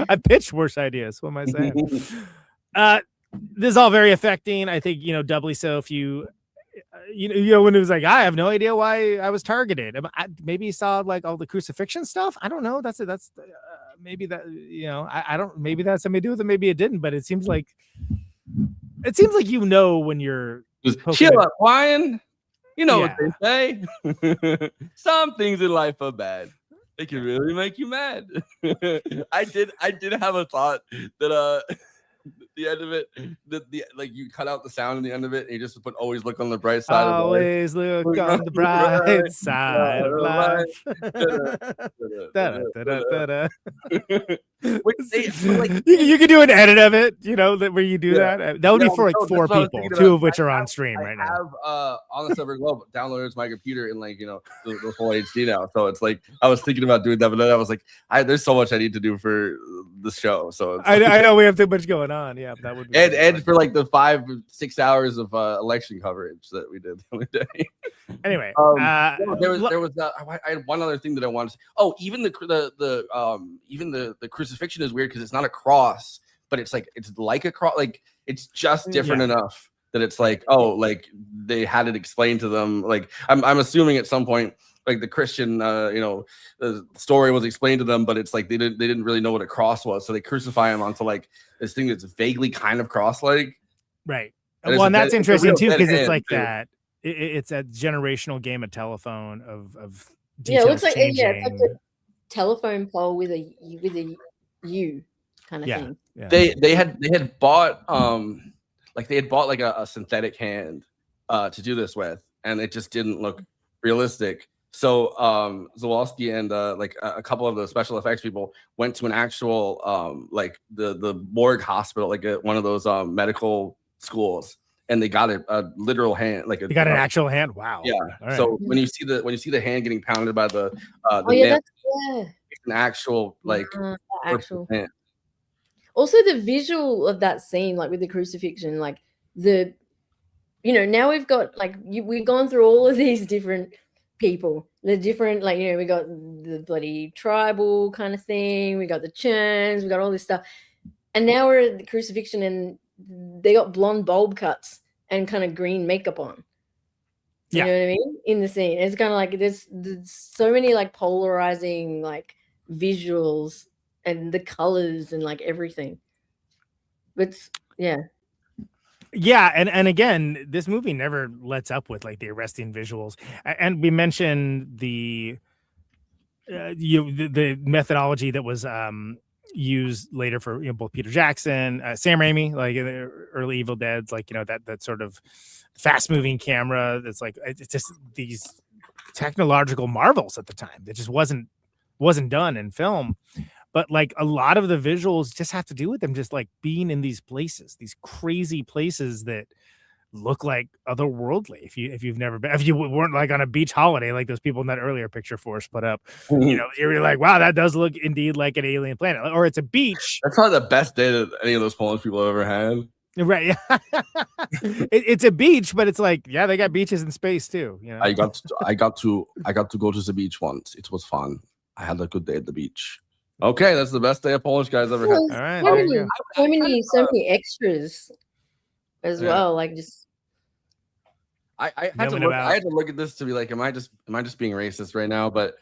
I've pitched worse ideas. What am I saying? This is all very affecting. I think doubly so if you. When it was I have no idea why I was targeted. Maybe he saw all the crucifixion stuff. I don't know. That's maybe that I don't. Maybe that had something to do with it. Maybe it didn't. But it seems like when you're chill up, Ryan. What they say. Some things in life are bad. They can really make you mad. I did have a thought that the end of it, you cut out the sound in the end of it, and you just put always look on the bright side. Always look on the bright side of life. You could do an edit of it, where you do that. That would be for 4 people, 2 of which are on stream right now. I have on the Silver Globe downloaded to my computer in the full HD now. So it's I was thinking about doing that, but then I was like, there's so much I need to do for the show. So I know we have too much going on. Yeah, that would be and for the 5-6 hours of election coverage that we did the other day. Anyway, there was I had one other thing that I wanted to say. Oh, even the crucifixion is weird because it's not a cross, but it's like a cross. It's just different enough that it's they had it explained to them. I'm assuming at some point like the Christian story was explained to them, but it's like they didn't really know what a cross was, so they crucify him onto like this thing that's vaguely kind of cross-like. Right. And Well, and that's interesting too, because it's hand, like too. that. It's a generational game of telephone of Yeah, it looks details like changing. it's like a telephone pole with a U kind of thing. Yeah. They had bought like a synthetic hand to do this with, and it just didn't look realistic. So Żuławski and like a couple of the special effects people went to an actual like the morgue hospital, like one of those medical schools, and they got a literal hand, like You got an actual hand. Wow. yeah. All So right. when you see the hand getting pounded by the Oh yeah, nail, that's it's an actual like actual. hand. Also, the visual of that scene, like with the crucifixion, like now we've got like we've gone through all of these different people, the different like we got the bloody tribal kind of thing, we got the churns, we got all this stuff, and now we're at the crucifixion, and they got blonde bulb cuts and kind of green makeup on. You know what I mean? In the scene, it's kind of like there's so many like polarizing like visuals and the colors and like everything. But yeah, and again, this movie never lets up with like the arresting visuals. And we mentioned the the methodology that was used later for both Peter Jackson, Sam Raimi, like in the early Evil Deads, like that sort of fast moving camera. That's like it's just these technological marvels at the time that just wasn't done in film. But like a lot of the visuals just have to do with them just like being in these places, these crazy places that look like otherworldly. If you've never been, if you weren't like on a beach holiday, like those people in that earlier picture Forrest put up, you're like, wow, that does look indeed like an alien planet, or it's a beach. That's probably the best day that any of those Polish people have ever had. Right. It's a beach, but it's like, yeah, they got beaches in space too. I got to go to the beach once. It was fun. I had a good day at the beach. Okay, that's the best day a Polish guy's ever had. All right. So many extras as well. Like just I had to look at this to be like, am I just being racist right now? But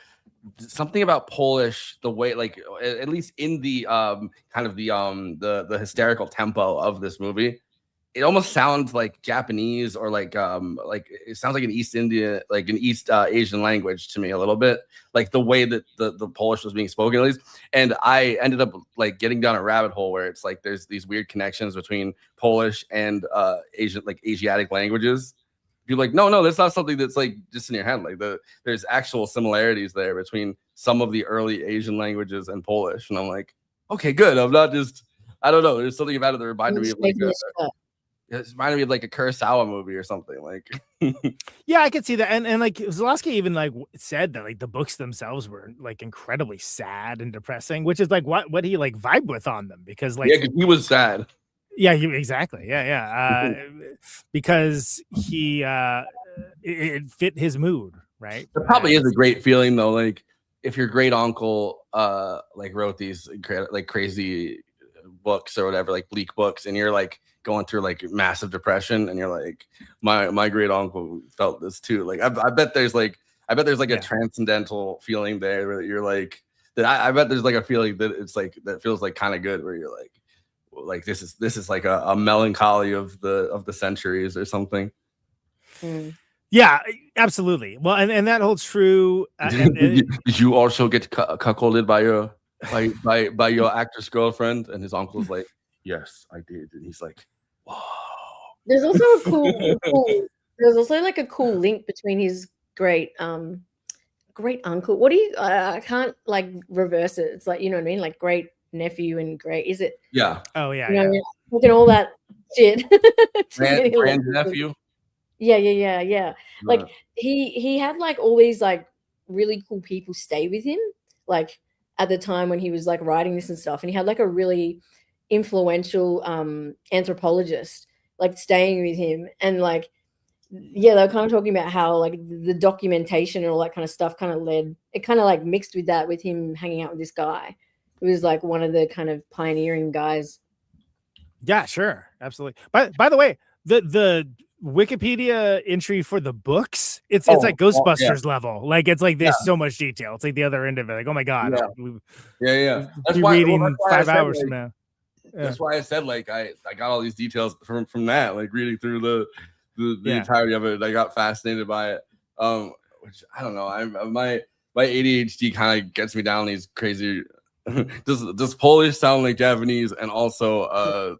something about Polish, the way, like at least in the kind of the hysterical tempo of this movie, it almost sounds like Japanese, or like it sounds like an East Asian language to me a little bit, like the way that the Polish was being spoken at least. And I ended up like getting down a rabbit hole where it's like there's these weird connections between Polish and Asiatic languages. You're like, no, that's not something that's like just in your head. Like there's actual similarities there between some of the early Asian languages and Polish. And I'm like, okay, good. I'm not just, I don't know. There's something about it that reminded me of like it reminded me of like a Kurosawa movie or something. Like, yeah, I could see that. And like Żuławski even like said that like the books themselves were like incredibly sad and depressing, which is like what he like vibed with on them, because like he was sad. Yeah, exactly. Yeah. Because he it fit his mood, right? It probably is a great feeling though. Like if your great uncle like wrote these like crazy books or whatever, like bleak books, and you're like going through like massive depression, and you're like, my great uncle felt this too. Like I bet there's like a transcendental feeling there where you're like that. I bet there's like a feeling that it's like that feels like kind of good, where you're like this is like a melancholy of the centuries or something. Yeah, absolutely. Well, and that holds true. Did you also get cuckolded by your actress girlfriend? And his uncle's like, yes, I did. And he's like, wow. There's also there's also like a cool link between his great uncle. What do you? I can't like reverse it. It's like, you know what I mean, like great nephew and great. Is it? Yeah. Oh yeah. You know what I mean? Look at all that shit. Grand nephew. Yeah. Like he had like all these like really cool people stay with him, like at the time when he was like writing this and stuff, and he had like a really influential anthropologist like staying with him, and like they were kind of talking about how like the documentation and all that kind of stuff kind of like mixed with that, with him hanging out with this guy who was like one of the kind of pioneering guys. Yeah, sure, absolutely. By the way, the Wikipedia entry for the books, it's like Ghostbusters level. Like it's like there's so much detail. It's like the other end of it. Like, oh my god, yeah. That's why reading 5 hours from now. That's why I said like I got all these details from that, like reading through the entirety of it. I got fascinated by it. Which I don't know. My ADHD kind of gets me down these crazy. Does Polish sound like Japanese? And also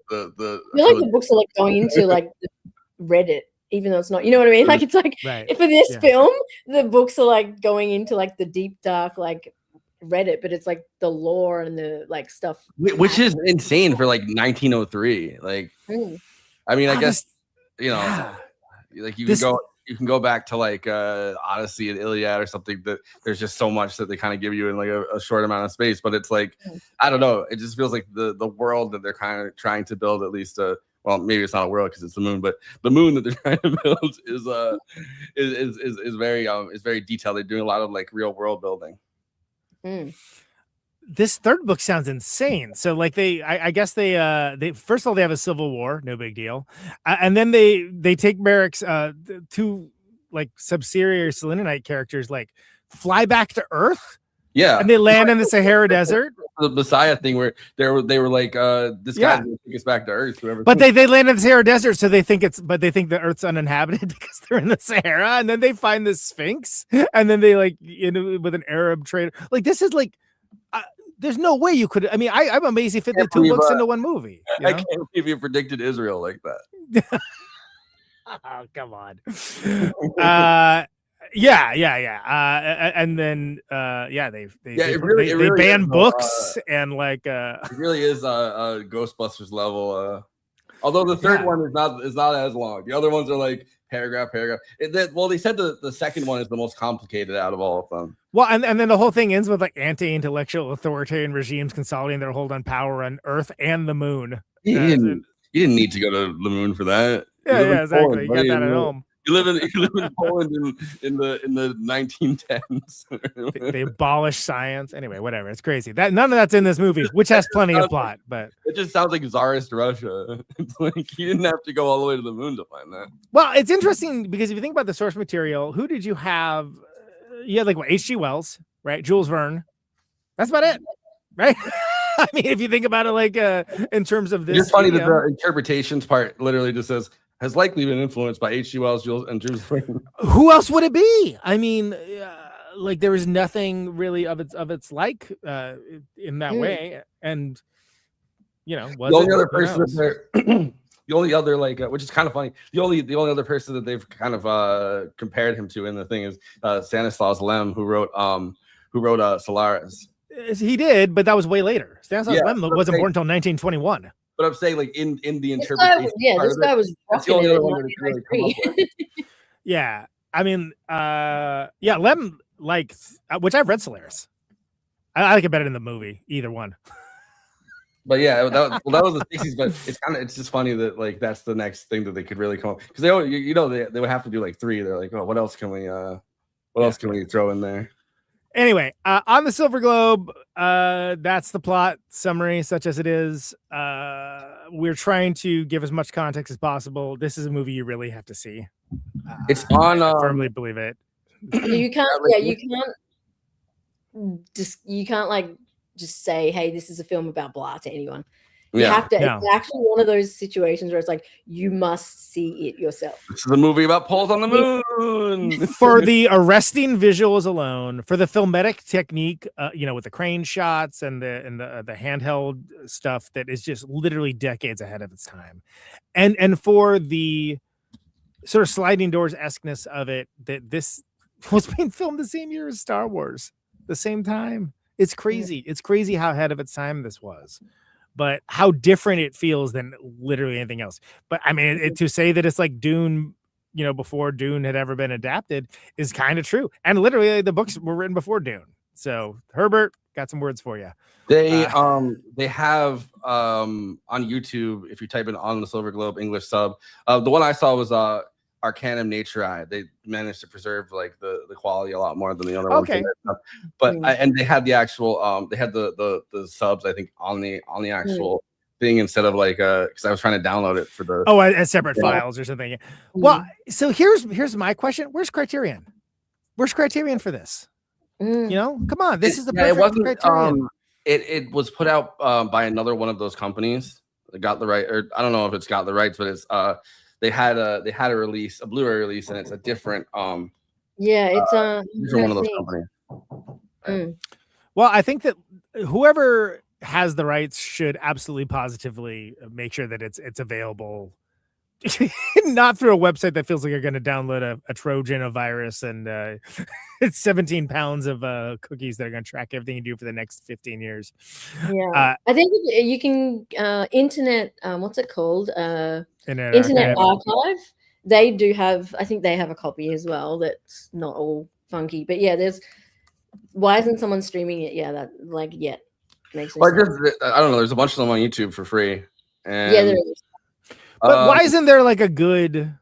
the I feel like the books are like going into like Reddit, even though it's not. You know what I mean? Like it's like for this film, the books are like going into like the deep dark like Reddit, but it's like the lore and the like stuff, which is insane for like 1903. Like, I mean, I guess you know, like you can go back to like Odyssey and Iliad or something. That there's just so much that they kind of give you in like a short amount of space. But it's like I don't know. It just feels like the world that they're kind of trying to build, at least well, maybe it's not a world because it's the moon, but the moon that they're trying to build is very detailed. They're doing a lot of like real world building. This third book sounds insane. So like I guess they first of all they have a civil war, no big deal, and then they take Merrick's two like subsidiary Selenite characters like fly back to Earth. Yeah, and they land in the Sahara Desert. The Messiah thing where they were like this guy's gonna take us back to Earth. But they land in the Sahara Desert, so they think the Earth's uninhabited because they're in the Sahara, and then they find the Sphinx, and then they like with an Arab trader. Like this is like. There's no way you could. I mean, I'm amazed you fit the two books into one movie. I can't believe you predicted Israel like that. Oh, come on. And then they ban books and like it really is a Ghostbusters level. Although the third one is not as long. The other ones are like paragraph. They said the second one is the most complicated out of all of them. Well, and then the whole thing ends with like anti-intellectual authoritarian regimes consolidating their hold on power on Earth and the moon. You didn't need to go to the moon for that. Yeah, exactly. You got that at home. You live in Poland in the 1910s. They abolished science. Anyway, whatever. It's crazy. None of that's in this movie, which has plenty of plot. But it just sounds like Tsarist Russia. It's like you didn't have to go all the way to the moon to find that. Well, it's interesting because if you think about the source material, who did you have? You had like H.G. Wells, right? Jules Verne. That's about it, right? I mean, if you think about it, like in terms of this, it's funny that the interpretations part literally just says has likely been influenced by H.G. Wells, Jules Verne. Who else would it be? I mean, like there was nothing really of its like in that way, and you know, the only other person the only other like, which is kind of funny, the only other person that they've kind of compared him to in the thing is Stanislaus Lem, who wrote Solaris. He did, but that was way later. Stanislaus Lem wasn't born until 1921. But I'm saying, like in the interpretation, this guy was rocking it in 1993. Yeah, I mean, Lem, like, which I've read Solaris. I like it better than the movie. Either one. But yeah, that was the 60s. But it's just funny that like that's the next thing that they could really come up, because they would have to do like 3. They're like, oh, what else can we throw in there? Anyway, on the Silver Globe, that's the plot summary, such as it is. We're trying to give as much context as possible. This is a movie you really have to see. It's on. I firmly believe it. You can't like just say, "Hey, this is a film about blah" to anyone. You have to. It's actually one of those situations where it's like you must see it yourself. This is a movie about poles on the moon. For the arresting visuals alone, for the filmatic technique, with the crane shots and the handheld stuff that is just literally decades ahead of its time, and for the sort of sliding doors esqueness of it, that this was being filmed the same year as Star Wars, the same time. It's crazy. It's crazy how ahead of its time this was. But how different it feels than literally anything else. But I mean, to say that it's like Dune, before Dune had ever been adapted is kind of true. And literally the books were written before Dune. So Herbert, got some words for you. They have on YouTube, if you type in On the Silver Globe English sub, the one I saw was Arcanum Naturae. They managed to preserve like the quality a lot more than the other ones. But and they had the actual they had the subs, I think, on the actual thing instead of like because I was trying to download it for the as separate files or something. Well, so here's my question: where's Criterion? Where's Criterion for this? You know, come on, this is the perfect it wasn't Criterion. It was put out by another one of those companies that got the right, or I don't know if it's got the rights, but it's they had a release, a Blu-ray release, and it's a different it's one of those companies. Well, I think that whoever has the rights should absolutely positively make sure that it's available. Not through a website that feels like you're going to download a Trojan, a virus, and it's 17 pounds of cookies that are going to track everything you do for the next 15 years. Yeah, I think you can internet. What's it called? Internet Archive. They do have. I think they have a copy as well. That's not all funky, but yeah, there's. Why isn't someone streaming it? Yeah, that like yet makes sense. I don't know. There's a bunch of them on YouTube for free. And, yeah, there is. But why isn't there like a good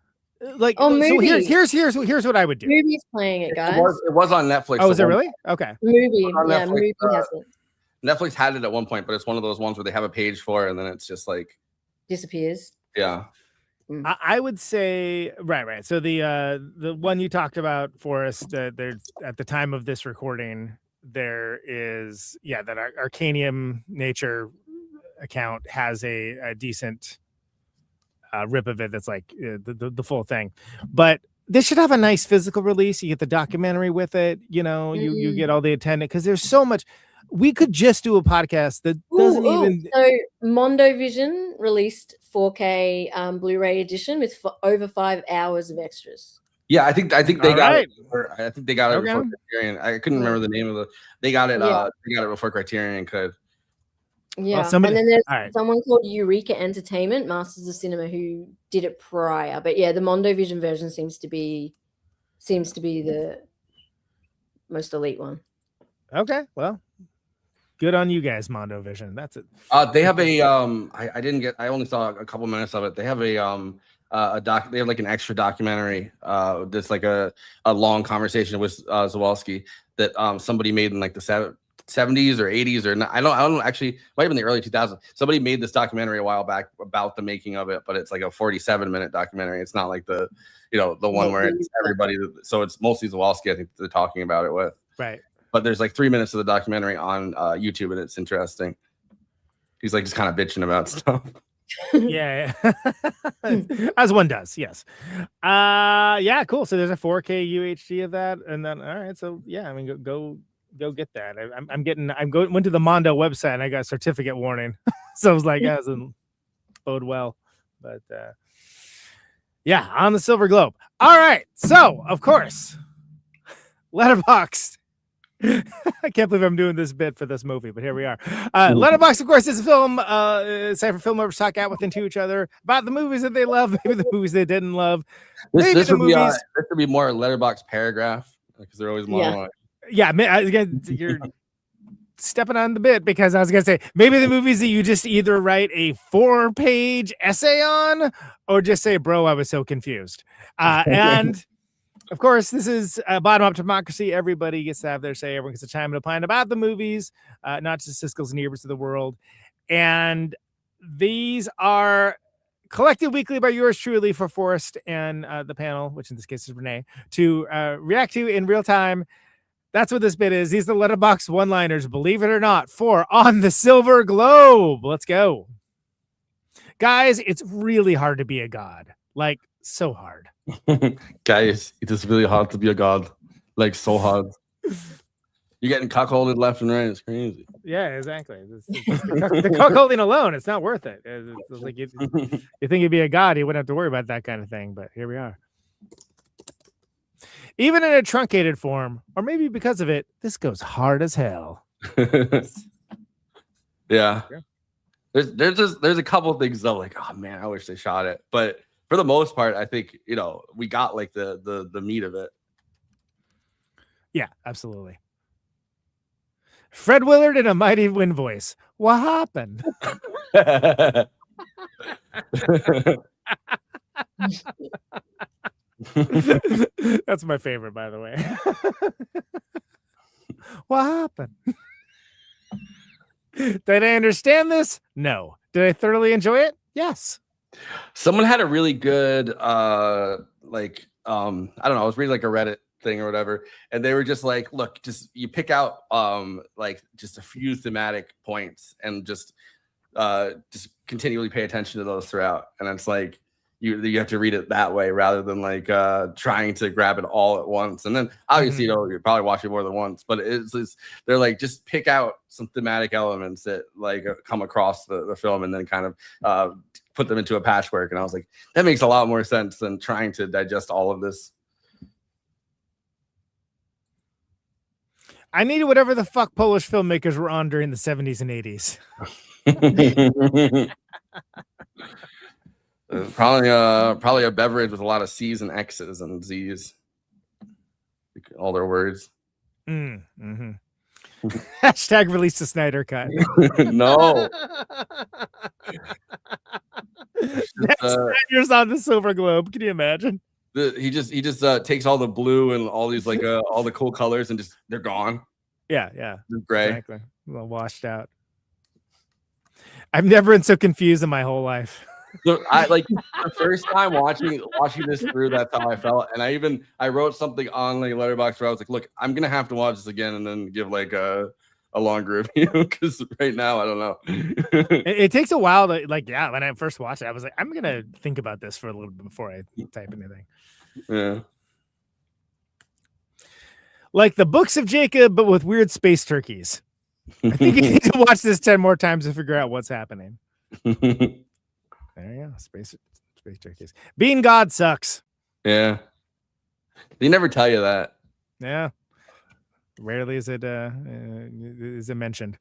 like? Oh, so here's what I would do. Movie's playing it, guys. It was on Netflix. Oh, is it really? Okay. Movie, Netflix, movie has it. Netflix had it at one point, but it's one of those ones where they have a page for it, and then it's just like disappears. Yeah. I would say right. So the one you talked about, Forrest, there's at the time of this recording, there is that Arcanium Nature account has a decent rip of it that's like the full thing, but this should have a nice physical release. You get the documentary with it, you know, you get all the attendant, because there's so much. We could just do a podcast that doesn't even. So Mondo Vision released 4K Blu-ray edition with over 5 hours of extras. Yeah, I think they got it. I think they got it Okay. before Criterion. I couldn't remember the name of the. They got it. They got it before Criterion could. Yeah, and then there's someone called Eureka Entertainment, Masters of Cinema, who did it prior. But yeah, the Mondo Vision version seems to be the most elite one. Okay, well, good on you guys, Mondo Vision. That's it. They have a I only saw a couple minutes of it. They have they have like an extra documentary. That's like a long conversation with Żuławski that somebody made in like the 70s or 80s or not. I don't actually, might have been the early 2000s. Somebody made this documentary a while back about the making of it, but it's like a 47-minute documentary. It's not like the one where it's everybody. So it's mostly Żuławski, I think, they're talking about it with. Right. But there's like 3 minutes of the documentary on YouTube, and it's interesting. He's like just kind of bitching about stuff. Yeah. As one does. Yes. Yeah, cool. So there's a 4K UHD of that, and then all right. So yeah, I mean, go get that. Went to the Mondo website and I got a certificate warning. So I was like, that doesn't bode well. But yeah, on the Silver Globe. All right. So of course, Letterboxd. I can't believe I'm doing this bit for this movie, but here we are. Letterboxd, of course, is a film site for film lovers talk out within to each other about the movies that they love, maybe the movies they didn't love. This would be more a Letterboxd paragraph, because they're always more. Yeah, you're stepping on the bit, because I was gonna say maybe the movies that you just either write a 4-page essay on or just say, "Bro, I was so confused." And of course, this is a bottom-up democracy. Everybody gets to have their say. Everyone gets a time to opine about the movies, not just Siskel's and Eberts of the world. And these are collected weekly by yours truly for Forrest and the panel, which in this case is Renee, to react to in real time. That's what this bit is. These are the Letterboxd one-liners, believe it or not, for On the Silver Globe. Let's go. Guys, it's really hard to be a god. Like, so hard. Guys, it is really hard to be a god. Like, so hard. You're getting cuckolded left and right. It's crazy. Yeah, exactly. The cuckolding alone, it's not worth it. It's like you think you'd be a god, you wouldn't have to worry about that kind of thing. But here we are. Even in a truncated form, or maybe because of it, this goes hard as hell. Yeah. There's a couple of things though, like, oh man, I wish they shot it. But for the most part, I think, we got like the meat of it. Yeah, absolutely. Fred Willard in a mighty wind voice. What happened? That's my favorite, by the way. What happened? Did I understand this? No. Did I thoroughly enjoy it? Yes. Someone had a really good I don't know, I was reading like a Reddit thing or whatever, and they were just like, look, just you pick out like just a few thematic points and just continually pay attention to those throughout. And it's like you have to read it that way rather than like trying to grab it all at once. And then obviously you're probably watching more than once, but it's they're like, just pick out some thematic elements that like come across the film and then kind of put them into a patchwork. And I was like, that makes a lot more sense than trying to digest all of this. I needed whatever the fuck Polish filmmakers were on during the 70s and 80s. Probably a beverage with a lot of C's and X's and Z's. All their words. Hashtag release the Snyder cut. No. Snyder's on the Silver Globe. Can you imagine? He just takes all the blue and all these like all the cool colors and just they're gone. Yeah. They're gray. Exactly. Well, washed out. I've never been so confused in my whole life. So I like the first time watching this through, that's how I felt. And I wrote something on like Letterboxd where I was like, look, I'm gonna have to watch this again and then give like a longer review because right now I don't know. It takes a while to like, yeah, when I first watched it, I was like, I'm gonna think about this for a little bit before I type anything. Yeah. Like the Books of Jacob, but with weird space turkeys. I think you need to watch this 10 more times to figure out what's happening. There you go. Space turkeys. Being God sucks. Yeah. They never tell you that. Yeah. Rarely is it mentioned.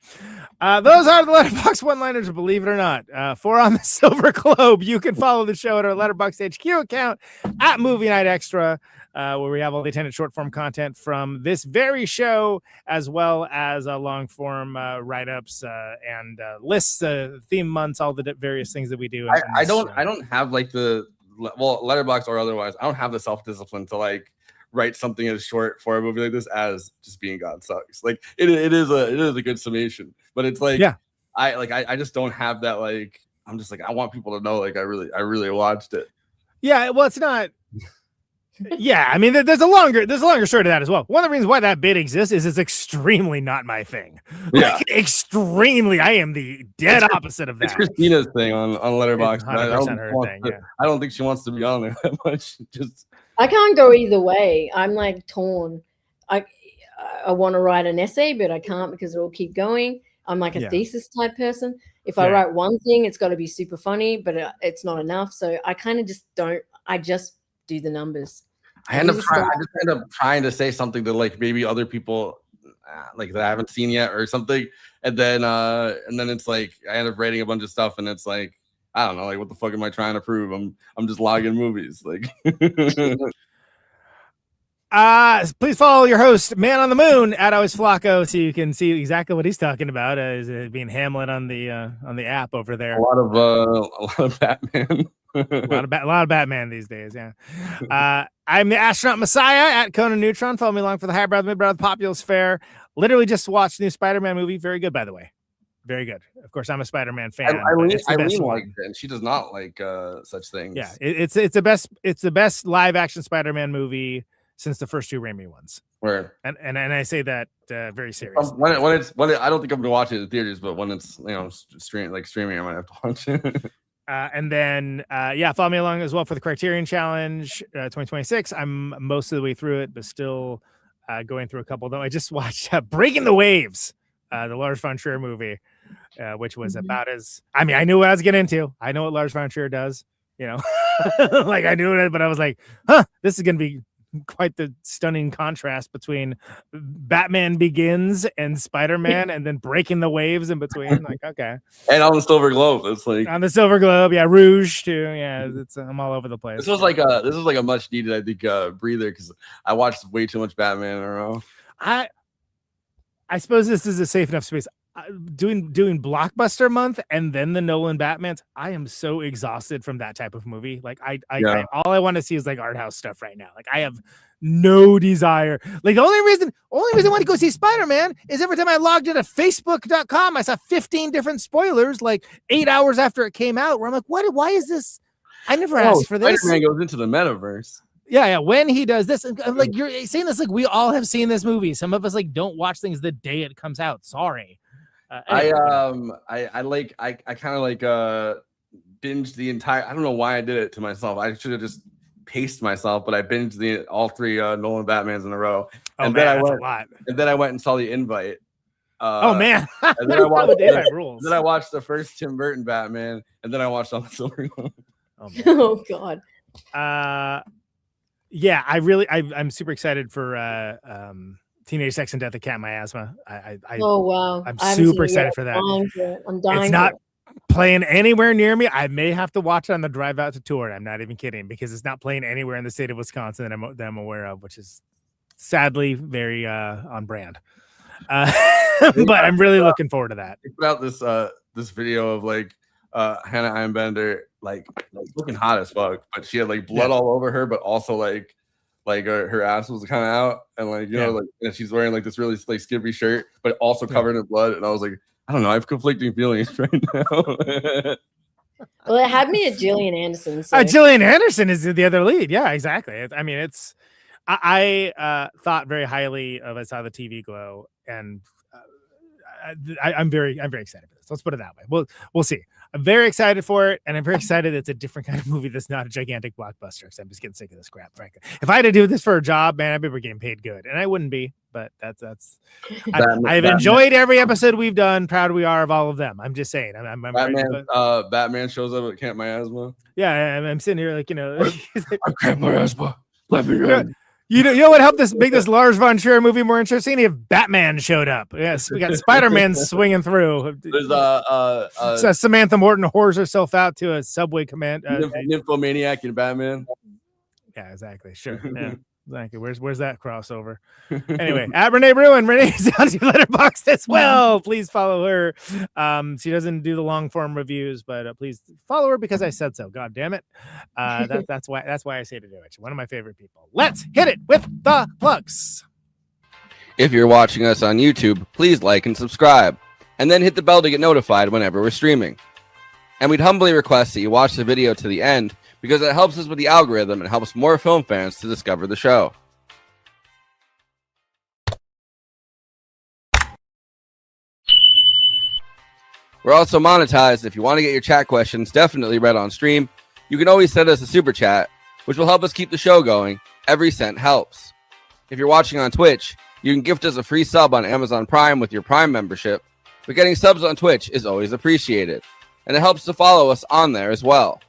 Those are the Letterboxd one-liners, believe it or not. For On the Silver Globe, you can follow the show at our Letterboxd HQ account at Movie Night Extra, where we have all the attendant short-form content from this very show, as well as long-form write-ups and lists, theme months, all the various things that we do. I don't have like Letterboxd or otherwise, I don't have the self-discipline to like write something as short for a movie like this as just Being God sucks. Like it is a good summation, but it's like, yeah, I just don't have that. Like, I'm just like, I want people to know, like, I really watched it. Yeah. Well, it's not. Yeah. I mean, there's a longer story to that as well. One of the reasons why that bit exists is it's extremely not my thing. Yeah. Like, extremely. I am the dead opposite of that. It's Christina's thing on Letterboxd. I don't think she wants to be on there that much. I can't go either way. I'm like torn. I want to write an essay, but I can't because it'll keep going. I'm like a thesis type person. If I write one thing, it's got to be super funny, but it's not enough. So I kind of just don't. I just do the numbers. I just end up trying to say something that like maybe other people like that I haven't seen yet or something, and then it's like I end up writing a bunch of stuff, and it's like, I don't know, like, what the fuck am I trying to prove? I'm just logging movies. Like, please follow your host, Man on the Moon, at Always Flacco, so you can see exactly what he's talking about. Is being Hamlet on the app over there. A lot of Batman. a lot of Batman these days. Yeah. I'm the Astronaut Messiah at Conan Neutron. Follow me along for the highbrow, the midbrow, the populist fare. Literally just watched the new Spider-Man movie. Very good, by the way. Very good. Of course, I'm a Spider-Man fan. Eileen likes it, and she does not like such things. Yeah, it's the best live action Spider-Man movie since the first two Raimi ones. Where and I say that very seriously. When I don't think I'm gonna watch it in theaters, but when it's streaming, I might have to watch it. And then follow me along as well for the Criterion Challenge 2026. I'm most of the way through it, but still going through a couple. Though I just watched Breaking the Waves, the Lars von Trier movie. Which was about I knew what I was getting into. I know what Lars von Trier does, like I knew it, but I was like, this is going to be quite the stunning contrast between Batman Begins and Spider-Man and then Breaking the Waves in between. Like, okay. And on the Silver Globe. It's like on the Silver Globe. Yeah. Rouge too. Yeah. I'm all over the place. This was like a much needed, I think, breather because I watched way too much Batman in a row. I suppose this is a safe enough space. doing blockbuster month and then the Nolan Batmans. I am so exhausted from that type of movie. Like I all I want to see is like art house stuff right now. Like I have no desire. Like the only reason I want to go see Spider-Man is every time I logged into Facebook.com, I saw 15 different spoilers like 8 hours after it came out. Where I'm like, why is this? I never asked for this. Spider-Man goes into the metaverse. Yeah. When he does this, I'm like, you're saying this like we all have seen this movie. Some of us like don't watch things the day it comes out. Sorry. Anyway. I kind of like binged the entire. I don't know why I did it to myself. I should have just paced myself, but I binged all three Nolan Batmans in a row. And then I went and saw The Invite. Oh man! And then I watched the first Tim Burton Batman, and then I watched On the Silver Globe. Oh god. Yeah, I'm super excited for Teenage Sex and Death of Cat Miasma. Oh wow! I'm super excited for that. I'm dying. It's not playing anywhere near me. I may have to watch it on the drive out to tour. I'm not even kidding, because it's not playing anywhere in the state of Wisconsin that I'm aware of, which is sadly very on brand. But I'm really looking forward to that. They put out this video of like Hannah Einbender like looking hot as fuck, but she had like blood all over her, but also like her ass was kind of out, and like you know like, and she's wearing like this really like skimpy shirt, but also covered in blood. And I was like, I don't know, I have conflicting feelings right now. Well, it had me at Gillian Anderson. So. Gillian Anderson is the other lead. Yeah, exactly. I mean, I thought very highly of I saw the TV Glow, and I'm very excited for this. Let's put it that way. We'll see. I'm very excited for it, and I'm very excited it's a different kind of movie that's not a gigantic blockbuster, because I'm just getting sick of this crap, frankly. If I had to do this for a job, man, I'd be getting paid good, and I wouldn't be, but I've enjoyed every episode we've done. Proud we are of all of them. I'm just saying. I'm Batman shows up at Camp Miasma. Yeah, I'm sitting here like, I'm Camp Miasma. Let me in. You know what helped make this Lars von Trier movie more interesting? If Batman showed up. Yes, we got Spider-Man swinging through. There's Samantha Morton whores herself out to a subway command. Nymphomaniac in Batman. Yeah, exactly. Sure. Yeah, exactly. Where's that crossover? Anyway, at Renee Bruin. Renee's on your Letterboxd as well. Please follow her. She doesn't do the long form reviews, but please follow her because I said so. God damn it. That's why I say to do it. She's one of my favorite people. Let's hit it with the plugs. If you're watching us on YouTube, please like and subscribe, and then hit the bell to get notified whenever we're streaming. And we'd humbly request that you watch the video to the end, because it helps us with the algorithm and helps more film fans to discover the show. We're also monetized. If you want to get your chat questions definitely read on stream, you can always send us a super chat, which will help us keep the show going. Every cent helps. If you're watching on Twitch, you can gift us a free sub on Amazon Prime with your Prime membership, but getting subs on Twitch is always appreciated, and it helps to follow us on there as well.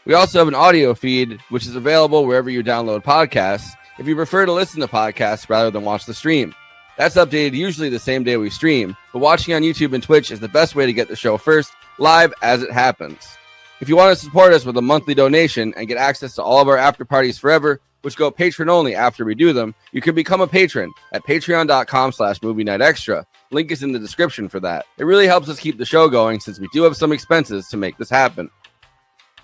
We also have an audio feed, which is available wherever you download podcasts, if you prefer to listen to podcasts rather than watch the stream. That's updated usually the same day we stream, but watching on YouTube and Twitch is the best way to get the show first, live as it happens. If you want to support us with a monthly donation and get access to all of our after parties forever, which go patron only after we do them, you can become a patron at patreon.com/movie night extra. Link is in the description for that. It really helps us keep the show going, since we do have some expenses to make this happen.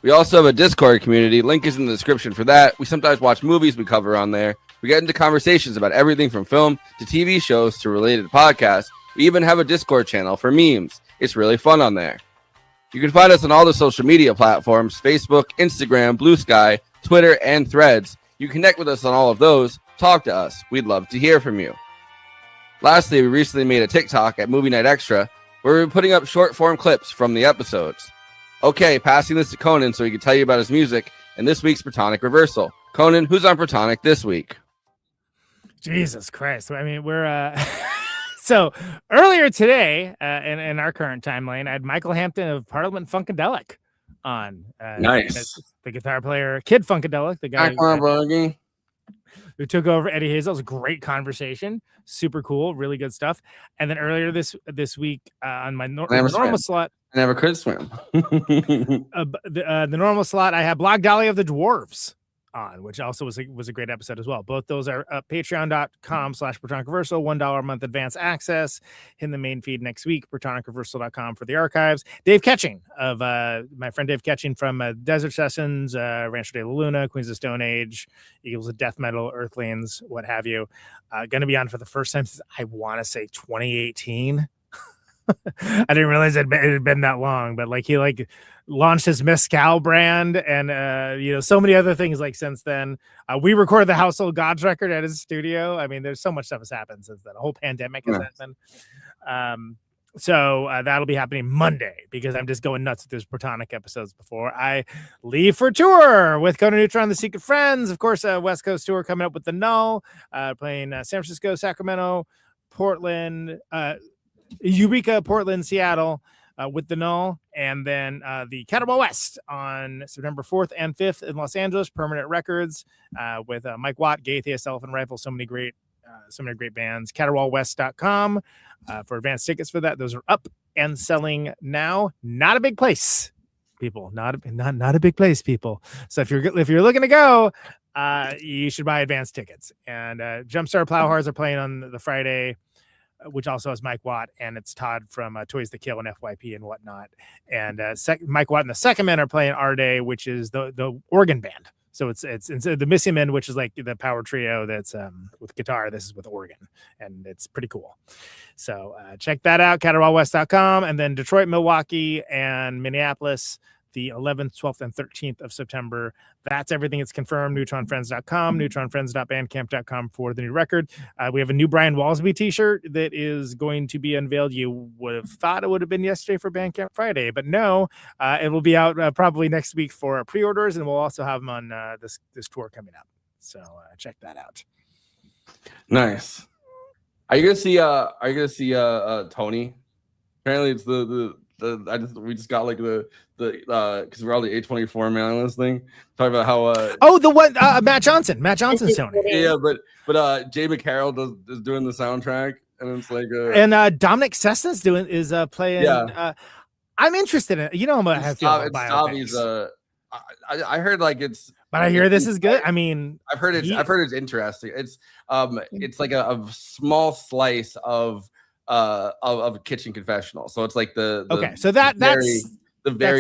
We also have a Discord community. Link is in the description for that. We sometimes watch movies we cover on there. We get into conversations about everything from film to TV shows to related podcasts. We even have a Discord channel for memes. It's really fun on there. You can find us on all the social media platforms: Facebook, Instagram, Blue Sky, Twitter, and Threads. You connect with us on all of those. Talk to us. We'd love to hear from you. Lastly, we recently made a TikTok at Movie Night Extra, where we're putting up short form clips from the episodes. Okay, passing this to Conan so he can tell you about his music and this week's Protonic Reversal. Conan, who's on Protonic this week? Jesus Christ. I mean, we're so earlier today in our current timeline, I had Michael Hampton of Parliament Funkadelic on. Nice. The guitar player, Kid Funkadelic, the guy who took over Eddie Hazel's. Great conversation, super cool, really good stuff. And then earlier this week on my normal slot, I never could swim. the normal slot, I have Blog Dolly of the Dwarves on, which also was a great episode as well. Both those are patreon.com/PlatoniControversial, $1 a month advance access in the main feed next week, PlatoniControversial.com for the archives. Dave Ketching of my friend Dave Ketching from Desert Sessions, Rancho de la Luna, Queens of Stone Age, Eagles of Death Metal, Earthlings, what have you. Going to be on for the first time since I want to say 2018. I didn't realize it had been that long, but like he launched his mezcal brand and so many other things like since then. We recorded the Household Gods record at his studio. I mean, there's so much stuff has happened since then. A whole pandemic has happened. So that'll be happening Monday because I'm just going nuts with those Platonic episodes before I leave for tour with Conan, Neutron, The Secret Friends. Of course, West Coast tour coming up with the Null, playing San Francisco, Sacramento, Portland, Eureka, Portland, Seattle with the Null, and then the Caterpillar West on September 4th and 5th in Los Angeles, Permanent Records with Mike Watt, Gay Atheist, Elephant Rifle, so many great bands. Caterwallwest.com for advanced tickets for that. Those are up and selling now. Not a big place, people. Not a big place, people. So if you're looking to go, you should buy advanced tickets. And Jumpstart Plowhards are playing on the Friday, which also has Mike Watt, and it's Todd from Toys to Kill and FYP and whatnot. And Mike Watt and the Second Men are playing Our Day, which is the organ band. So it's the Missing Men, which is like the power trio that's with guitar. This is with organ, and it's pretty cool. So check that out, CaterwallWest.com. And then Detroit, Milwaukee, and Minneapolis, the 11th, 12th, and 13th of September. That's everything. It's confirmed. NeutronFriends.com, NeutronFriends.bandcamp.com for the new record. We have a new Brian Walsby t-shirt that is going to be unveiled. You would have thought it would have been yesterday for Bandcamp Friday, but no, it will be out probably next week for pre-orders, and we'll also have them on this tour coming up. So check that out. Nice. Are you gonna see Tony? Apparently it's we just got like the because we're all the A24 mailing list thing. Talking about how the one Matt Johnson's Tony. Yeah, but Jay McCarroll is doing the soundtrack, and it's like and Dominic Sessa's playing. Yeah. I'm interested in it. You know, I'm gonna have to. I heard like it's. But I hear this is good. I mean, I've heard it's interesting. It's like a small slice of a kitchen confessional. So it's like the so that's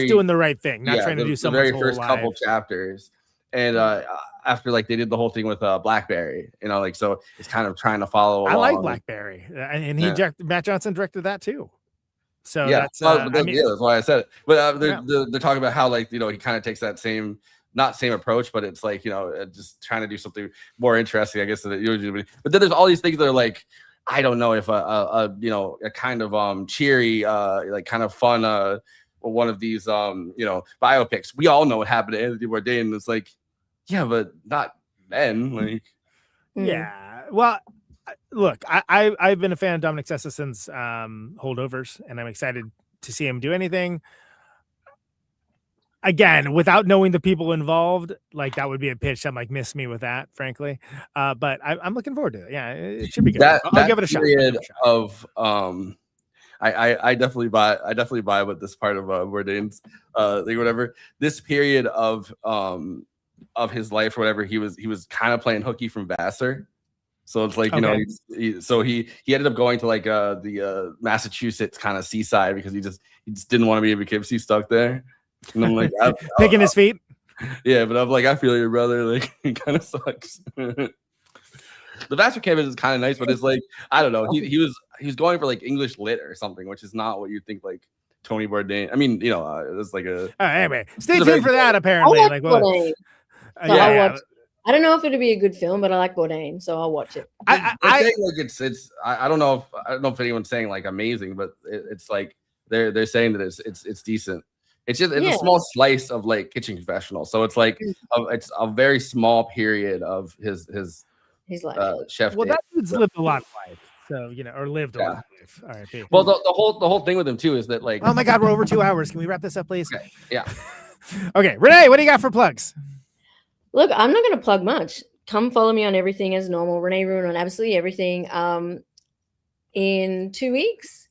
doing the right thing, not trying to do something. The very first couple chapters, and after like they did the whole thing with BlackBerry, like so it's kind of trying to follow along. I like BlackBerry, and Matt Johnson directed that too. So that's that's why I said it. But they're talking about how like he kind of takes that same approach, but it's like just trying to do something more interesting, I guess, than it usually. But then there's all these things that are like, I don't know if a kind of cheery like kind of fun one of these biopics. We all know what happened to Anthony Bourdain, and it's like, yeah, but not then. Like, yeah. Well, look, I've been a fan of Dominic Sessa since Holdovers, and I'm excited to see him do anything. Again, without knowing the people involved, like that would be a pitch. I'm like, miss me with that, frankly. But I'm looking forward to it. Yeah, it should be good. I'll give it a shot. Of I definitely buy what this part of Bourdain's thing, whatever. This period of his life or whatever, he was kind of playing hooky from Vassar. So it's like, he ended up going to like the Massachusetts kind of seaside because he just didn't want to be in Poughkeepsie, stuck there. And I'm like, picking his feet. Yeah, but I'm like, I feel your brother. Like, it kind of sucks. The Vassar campus is kind of nice, but it's like, I don't know. He was going for like English lit or something, which is not what you think like Tony Bourdain. I mean, it's like a. Anyway, stay tuned for that. Apparently, I like Bourdain. I don't know if it'll be a good film, but I like Bourdain, so I'll watch it. I don't know if anyone's saying like amazing, but it's like they're saying that it's decent. It's a small slice of like kitchen confessional, so it's like it's a very small period of his life. Chef. Well, that dude's lived a lot of life, so or lived a lot of life. All right. Well, the whole thing with him too is that like, oh my God, we're over 2 hours. Can we wrap this up, please? Okay. Yeah. Okay, Renee, what do you got for plugs? Look, I'm not going to plug much. Come follow me on everything as normal. Renee Ruin on absolutely everything. In 2 weeks.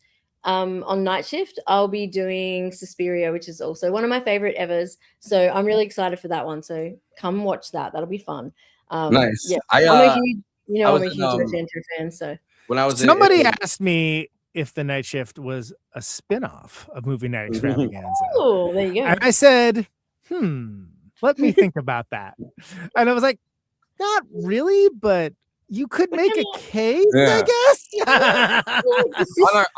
on night shift, I'll be doing Suspiria, which is also one of my favorite evers. So I'm really excited for that one. So come watch that. That'll be fun. Nice. Yeah, I I'm a huge, I was I'm a in, huge Argento fan. So when I was Somebody in asked me if the night shift was a spin-off of Movie Night Extravaganza. oh, there you go. And I said, let me think about that. And I was like, not really, but you could make a case, I guess.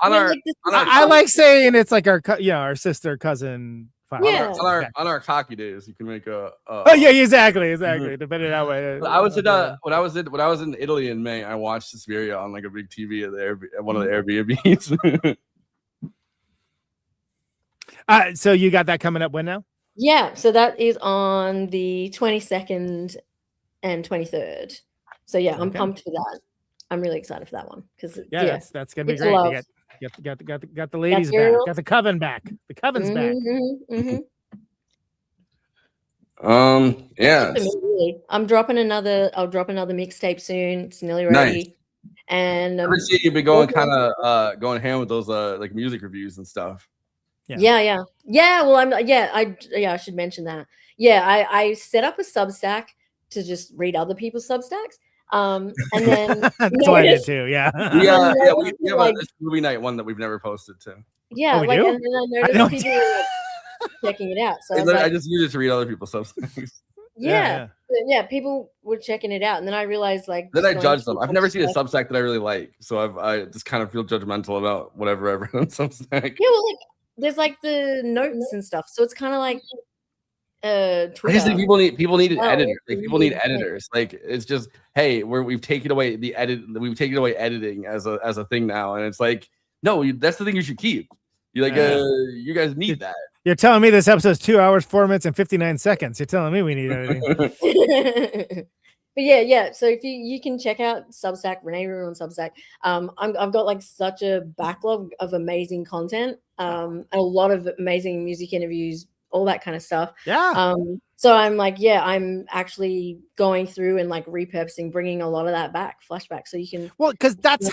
I like saying it's like our sister cousin. Yeah. On our cocky days, you can make a. Oh yeah, exactly. Depending on way. I was when I was in Italy in May, I watched Suspiria on like a big TV at one of the Airbnbs. So you got that coming up when now? Yeah, so that is on the 22nd and 23rd. So yeah, I'm pumped for that. I'm really excied for that one because that's gonna be great. You got the ladies back, got the coven back. The coven's back. Yeah. I'll drop another mixtape soon. It's nearly ready. Nice. And I see you've been going going ham with those like music reviews and stuff. Yeah. Well, I should mention that. Yeah, I set up a Substack to just read other people's Substacks. And then that's what I did too. Yeah. We have this movie night one that we've never posted to. Yeah, and then I noticed people were checking it out. So I just use it to read other people's Substacks. Yeah, people were checking it out, and then I realized then I judge them. I've never seen a Substack that I really like, so I just kind of feel judgmental about whatever I've read on Substack. Yeah, well, there's like the notes and stuff, so it's kind of like Twitter. I just think people need an editor. Like people need editors. Like it's just, hey, we've taken away editing as a thing now, and it's like, no, that's the thing you should keep. You guys need that. You're telling me this episode's 2 hours, 4 minutes, and 59 seconds. You're telling me we need editing. But yeah. So if you can check out Substack, Renee Room on Substack. I've got like such a backlog of amazing content, and a lot of amazing music interviews, all that kind of stuff. Yeah. So I'm like, I'm actually going through and like repurposing, bringing a lot of that back, flashback, so you can. Well, because that's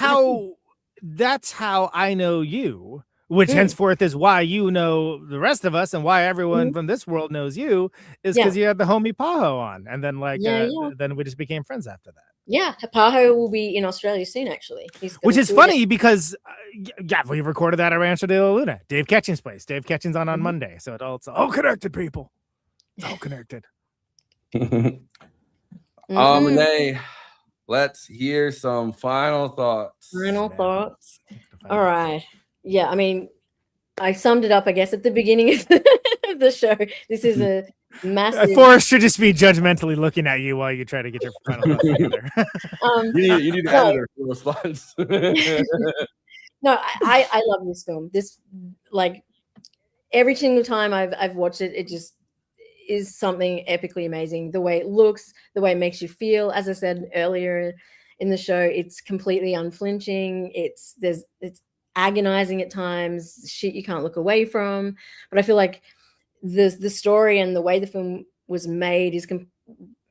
how I know you. Which henceforth is why you know the rest of us and why everyone from this world knows you is because you had the homie Paho on. And then then we just became friends after that. Yeah. Paho will be in Australia soon, actually. Which is funny because we recorded that at Rancho de la Luna, Dave Ketching's place. Dave Ketching's on Monday. So it's all connected, people. It's all connected. Renee, let's hear some final thoughts. All right. Yeah, I mean, I summed it up, I guess, at the beginning of the show. This is a massive. Forrest should just be judgmentally looking at you while you try to get your final thoughts together. You need an editor for response. No, I love this film. This, like, every single time I've watched it, it just is something epically amazing. The way it looks, the way it makes you feel. As I said earlier in the show, it's completely unflinching. It's agonizing at times, shit you can't look away from, but I feel like the story and the way the film was made is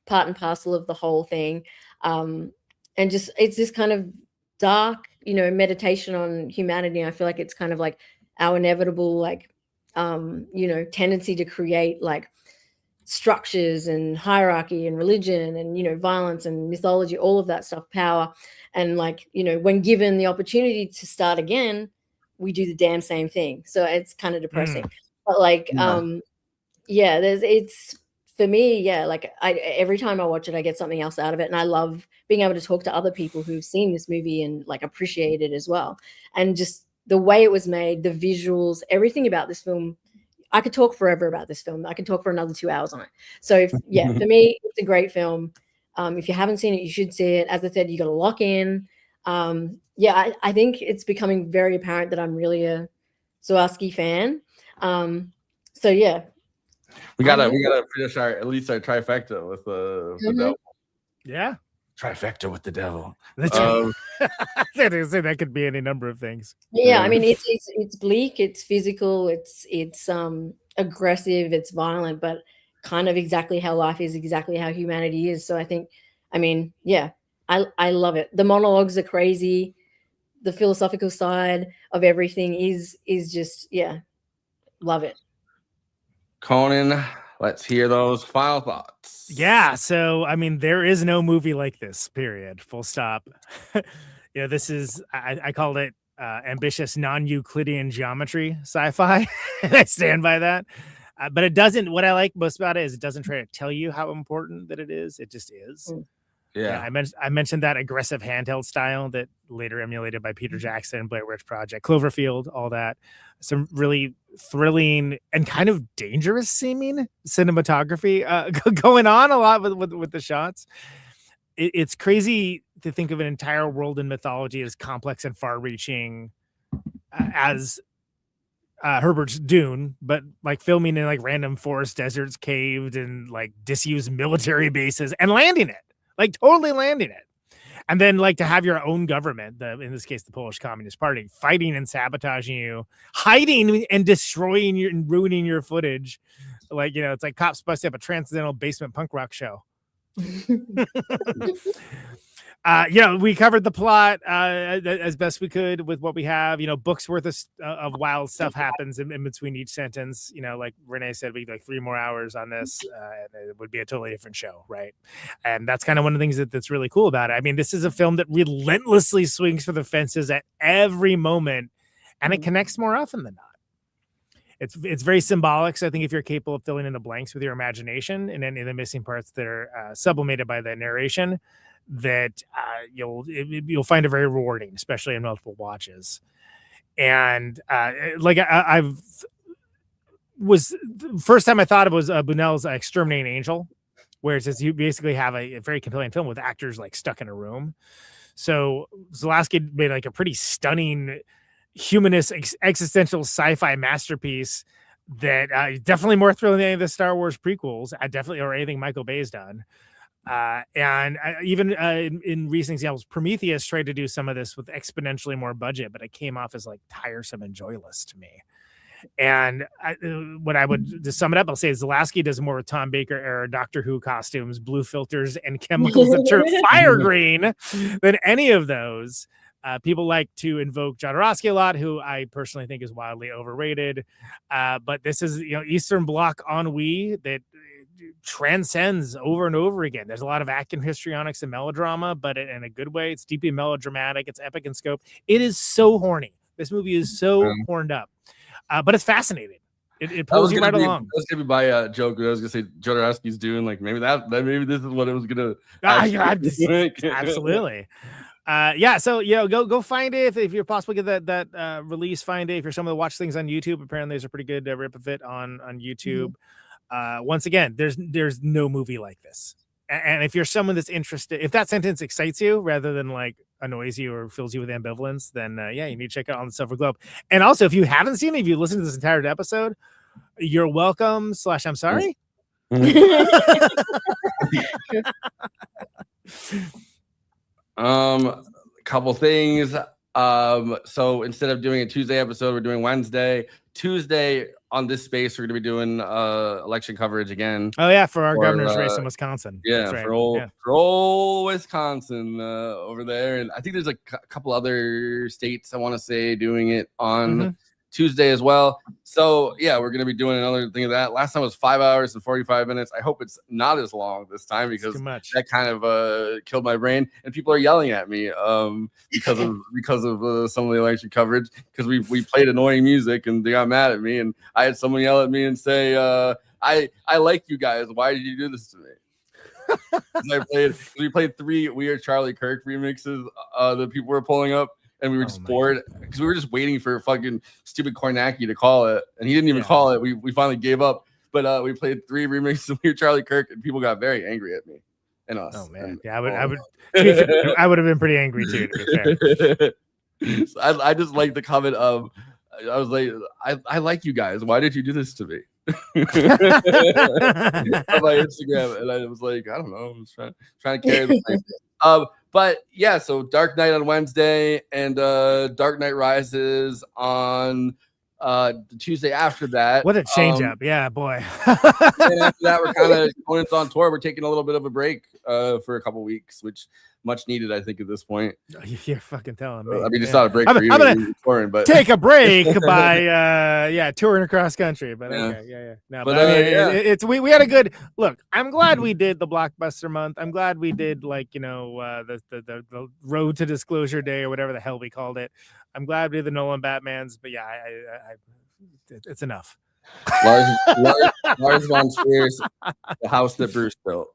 part and parcel of the whole thing, and just it's this kind of dark, meditation on humanity. I feel like it's kind of like our inevitable tendency to create like structures and hierarchy and religion and violence and mythology, all of that stuff, power. And when given the opportunity to start again, we do the damn same thing. So it's kind of depressing. But it's for me, every time I watch it, I get something else out of it. And I love being able to talk to other people who've seen this movie and appreciate it as well. And just the way it was made, the visuals, everything about this film. I could talk forever about this film. I could talk for another 2 hours on it. So for me, it's a great film. If you haven't seen it, you should see it. As I said, you got to lock in. I think it's becoming very apparent that I'm really a Żuławski fan. We gotta finish our trifecta with the devil. Yeah, trifecta with the devil. That could be any number of things. Yeah, I mean it's bleak, it's physical, it's aggressive, it's violent, but kind of exactly how life is, exactly how humanity is. So I think, I love it. The monologues are crazy. the philosophical side of everything is just love it. Conan, let's hear those final thoughts. Yeah, so I mean, there is no movie like this, period, full stop. This is, I called it ambitious non-Euclidean geometry sci-fi. And I stand by that. But it doesn't, what I like most about it is it doesn't try to tell you how important that it is. It just is. Yeah. I mentioned that aggressive handheld style that later emulated by Peter Jackson, Blair Witch Project, Cloverfield, all that. Some really thrilling and kind of dangerous seeming cinematography going on a lot with the shots. It's crazy to think of an entire world in mythology as complex and far-reaching as Herbert's Dune, but like filming in like random forest deserts, caved, and like disused military bases and landing it. Like totally landing it. And then like to have your own government, in this case, the Polish Communist Party, fighting and sabotaging you, hiding and destroying and ruining your footage. Like, it's like cops busting up a transcendental basement punk rock show. We covered the plot as best we could with what we have. Books worth of wild stuff happens in between each sentence. Like Renee said, we like 3 more hours on this, and it would be a totally different show, right? And that's kind of one of the things that's really cool about it. I mean, this is a film that relentlessly swings for the fences at every moment, and it connects more often than not. It's very symbolic. So I think if you're capable of filling in the blanks with your imagination and any of the missing parts that are sublimated by the narration, that you'll find it very rewarding, especially in multiple watches. And the first time I thought it was Buñuel's Exterminating Angel, where it says you basically have a very compelling film with actors like stuck in a room. So Żuławski made like a pretty stunning humanist existential sci-fi masterpiece that definitely more thrilling than any of the Star Wars prequels, or anything Michael Bay's done. Even in recent examples, Prometheus tried to do some of this with exponentially more budget, but it came off as like tiresome and joyless to me. And what I would, to sum it up, I'll say Żuławski does more with Tom Baker era Doctor Who costumes, blue filters, and chemicals that turn fire green than any of those. People like to invoke Jodorowsky a lot, who I personally think is wildly overrated. But this is, Eastern Bloc ennui that transcends over and over again. There's a lot of acting histrionics and melodrama, but in a good way. It's deeply melodramatic. It's epic in scope. It is so horny. This movie is so horned up, but it's fascinating. It pulls you right along. That was gonna be my joke. I was gonna say Jodorowsky's doing like maybe this is what it was gonna. Absolutely. So go find it if you're possible. Get that release. Find it if you're someone that watch things on YouTube. Apparently, there's a pretty good rip of it on YouTube. Once again, there's no movie like this. And if you're someone that's interested, if that sentence excites you rather than like annoys you or fills you with ambivalence, then you need to check it out on the Silver Globe. And also, if you haven't seen it, if you listened to this entire episode, you're welcome. / I'm sorry. Couple things. So instead of doing a Tuesday episode, we're doing Wednesday. Tuesday on this space, we're going to be doing election coverage again. Oh yeah, for our governor's race in Wisconsin. Yeah, right. for old Wisconsin over there, and I think there's a couple other states I want to say doing it on Tuesday as well. So yeah, we're going to be doing another thing of that. Last time was 5 hours and 45 minutes. I hope it's not as long this time because that kind of killed my brain, and people are yelling at me because of some of the election coverage, because we played annoying music and they got mad at me, and I had someone yell at me and say I like you guys, why did you do this to me? We played 3 Weird Charlie Kirk remixes that people were pulling up. And we were just bored because we were just waiting for fucking stupid Kornacki to call it, and he didn't even call it. We finally gave up, but we played 3 remixes of Weird Charlie Kirk, and people got very angry at me and us. Oh man, I would have been pretty angry too. To be fair. So I just like the comment of, I was like, I like you guys. Why did you do this to me? On my Instagram, and I was like, I don't know, I was trying to carry the thing. But yeah, so Dark Knight on Wednesday and Dark Knight Rises on the Tuesday after that. What a change up. Yeah, boy. And after that, we're kind of going on tour. We're taking a little bit of a break for a couple weeks, which much needed, I think, at this point. You're fucking telling me. I mean, it's Yeah. not a break I'm for you. gonna you're touring, but take a break by touring across country. But Yeah. okay, yeah. No, But, but I mean, yeah. it's we had a good look. I'm glad we did the blockbuster month. I'm glad we did the road to disclosure day or whatever the hell we called it. I'm glad we did the Nolan Batmans. But yeah, it's enough. Lars von Trier's The House That Bruce Built.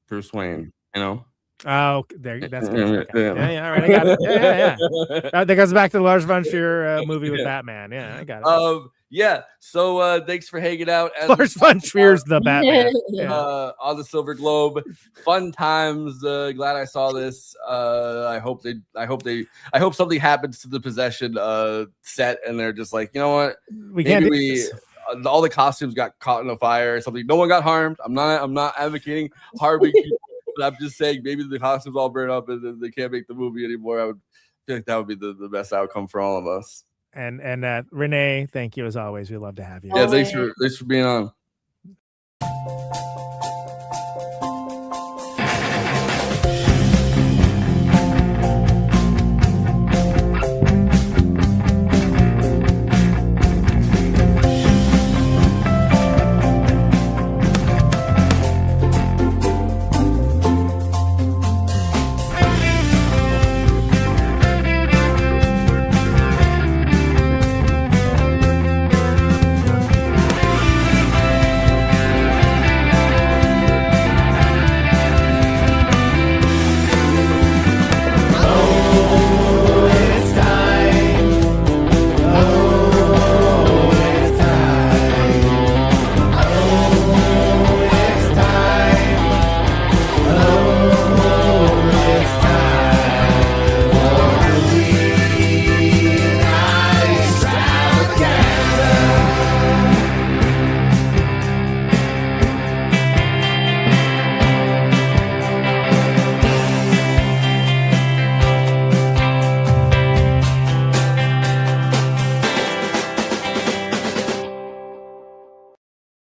Bruce Wayne, you know. Oh, that's good. Okay. Yeah. Yeah, all right, I got it. Yeah. That goes back to the Lars von Trier movie with Batman. Yeah, I got it. Yeah. So thanks for hanging out. As Lars von Trier's the Batman. Yeah. On the Silver Globe. Fun times. Glad I saw this. I hope something happens to the Possession set, and they're just like, you know what? We can't do this. All the costumes got caught in a fire or something. No one got harmed. I'm not advocating harming people. I'm just saying maybe the costumes all burn up and they can't make the movie anymore. I would feel like that would be the best outcome for all of us. And Renee, thank you as always. We love to have you. Yeah, thanks for being on.